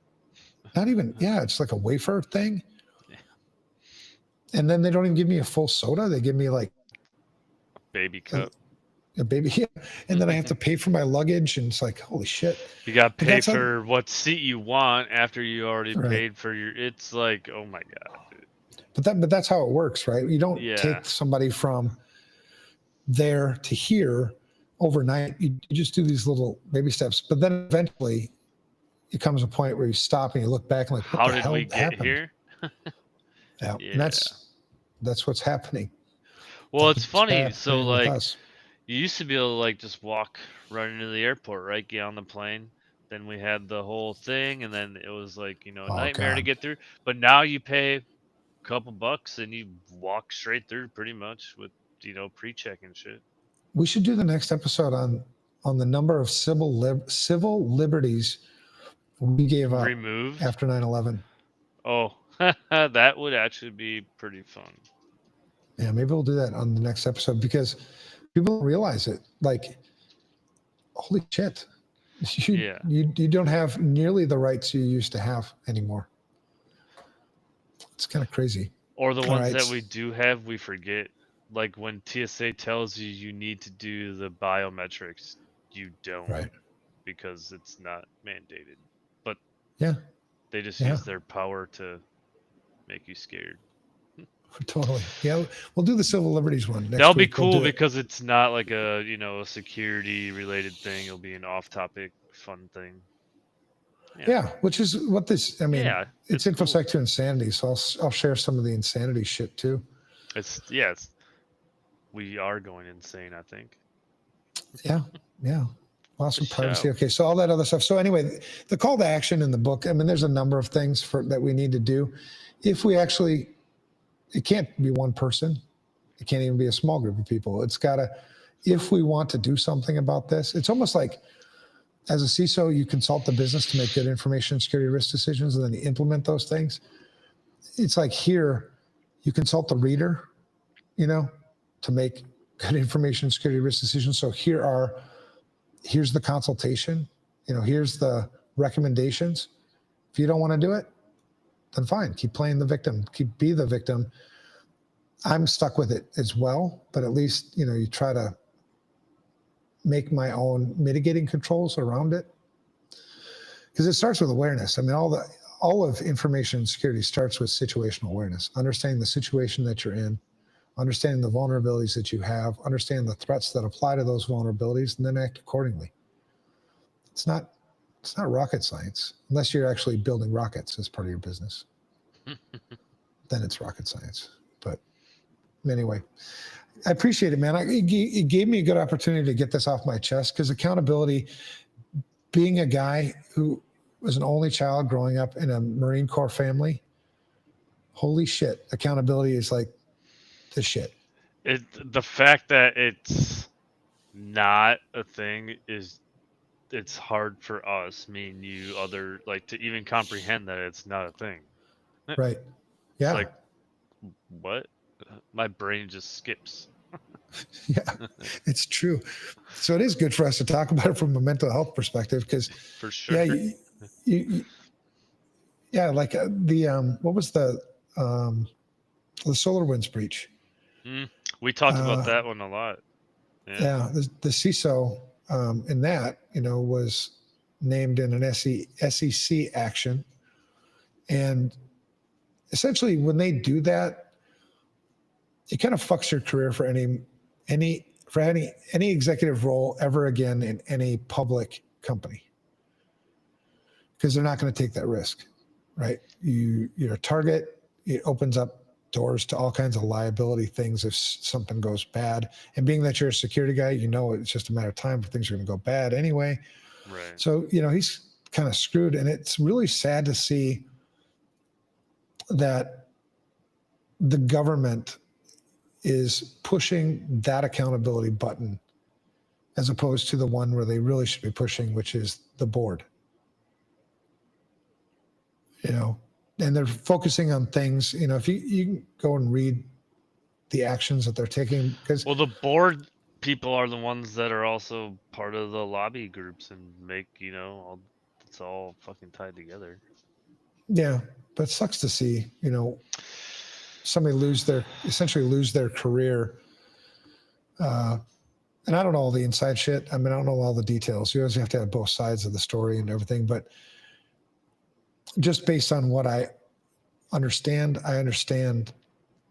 Not even, it's like a wafer thing. Yeah. And then they don't even give me a full soda. They give me like a baby cup. A baby, and then I have to pay for my luggage, and it's like, holy shit. You got to pay for what seat you want after you already paid for your. It's like, oh my God, dude. But that's how it works, right? You don't take somebody from there to here overnight. You just do these little baby steps, but then eventually it comes a point where you stop and you look back and like, what the hell happened? How did we get here? Yeah, and that's what's happening. Well, it's funny. So like. You used to be able to like just walk right into the airport, right? Get on the plane, then we had the whole thing, and then it was like, a Oh nightmare to God. get through. But now you pay a couple bucks and you walk straight through pretty much with, pre-check and shit. We should do the next episode on the number of civil liberties we gave up Removed. after 9/11. Oh, that would actually be pretty fun. Yeah, maybe we'll do that on the next episode because people don't realize it. Like, holy shit. You don't have nearly the rights you used to have anymore. It's kind of crazy. Or the ones that we do have, we forget. Like when TSA tells you need to do the biometrics, you don't, Right. because it's not mandated. But yeah, they just use their power to make you scared. Totally. Yeah, we'll do the civil liberties one next That'll week. be cool because it's not like a a security related thing. It'll be an off topic fun thing. Yeah, which is what this. I mean, it's InfoSec cool. to insanity. So I'll share some of the insanity shit too. We are going insane, I think. Yeah. Awesome privacy. Okay, so all that other stuff. So anyway, the call to action in the book. I mean, there's a number of things that we need to do. If we actually, it can't be one person. It can't even be a small group of people. It's got to. If we want to do something about this, it's almost like, as a CISO, you consult the business to make good information security risk decisions, and then you implement those things. It's like here, you consult the reader, to make good information security risk decisions. So here's the consultation, here's the recommendations. If you don't want to do it, then fine, keep playing the victim, be the victim. I'm stuck with it as well, but at least, you try to make my own mitigating controls around it. Because it starts with awareness. I mean, all of information security starts with situational awareness, understanding the situation that you're in, understanding the vulnerabilities that you have, understand the threats that apply to those vulnerabilities, and then act accordingly. It's not rocket science, unless you're actually building rockets as part of your business. Then it's rocket science. But anyway, I appreciate it, man. It gave me a good opportunity to get this off my chest, because accountability, being a guy who was an only child growing up in a Marine Corps family, holy shit, accountability is like the shit. The fact that it's not a thing it's hard for us, me and you, to even comprehend that it's not a thing. Right. Yeah. It's like, what? My brain just skips. Yeah, it's true. So it is good for us to talk about it from a mental health perspective, because for sure. Yeah, like what was the SolarWinds breach? We talked about that one a lot. Yeah, the CISO in that, was named in an SEC action, and essentially when they do that, it kind of fucks your career for any executive role ever again in any public company, because they're not going to take that risk, right? You're a target. It opens up doors to all kinds of liability things if something goes bad. And being that you're a security guy, it's just a matter of time for things are going to go bad anyway. Right. So, he's kind of screwed. And it's really sad to see that the government is pushing that accountability button as opposed to the one where they really should be pushing, which is the board. And they're focusing on things, if you can go and read the actions that they're taking, because the board people are the ones that are also part of the lobby groups and make, it's all fucking tied together. Yeah, but it sucks to see, somebody essentially lose their career. And I don't know all the inside shit. I mean, I don't know all the details. You always have to have both sides of the story and everything, but just based on what I understand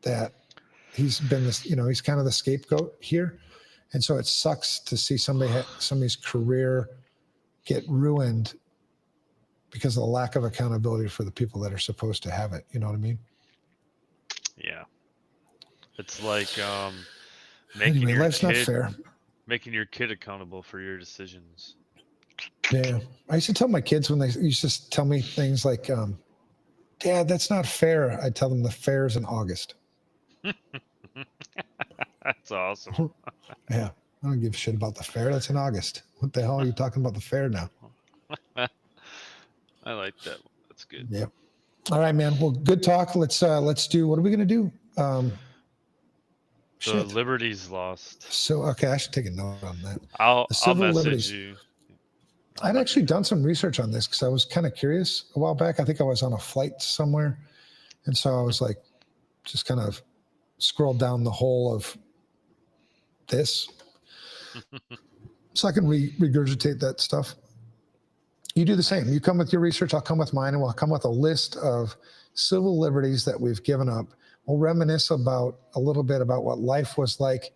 that he's been he's kind of the scapegoat here. And so it sucks to see somebody's career get ruined because of the lack of accountability for the people that are supposed to have it. You know what I mean? Yeah. It's like life's not fair. Making your kid accountable for your decisions. Yeah. I used to tell my kids when they used to tell me things like, Dad, that's not fair. I tell them the fair's in August. That's awesome. Yeah. I don't give a shit about the fair. That's in August. What the hell are you talking about the fair now? I like that one. That's good. Yep. All right, man. Well, good talk. Let's do, what are we going to do? The Shit. liberties lost. So, okay, I should take a note on that. I'll The civil message liberties. you. I'd actually done some research on this because I was kind of curious a while back. I think I was on a flight somewhere. And so I was like, just kind of scrolled down the whole of this so I can regurgitate that stuff. You do the same. You come with your research, I'll come with mine, and we'll come with a list of civil liberties that we've given up. We'll reminisce about a little bit about what life was like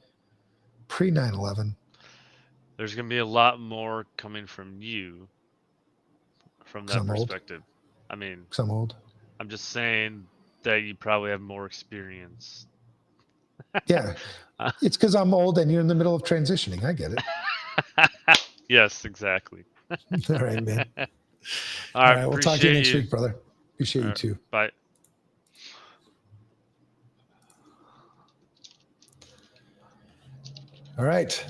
pre 9/11. There's going to be a lot more coming from you from that perspective. Old. I mean, because I'm old. I'm just saying that you probably have more experience. Yeah. It's because I'm old and you're in the middle of transitioning. I get it. Yes, exactly. All right, man. All right. We'll talk to you next week, brother. Appreciate you too. Bye. All right.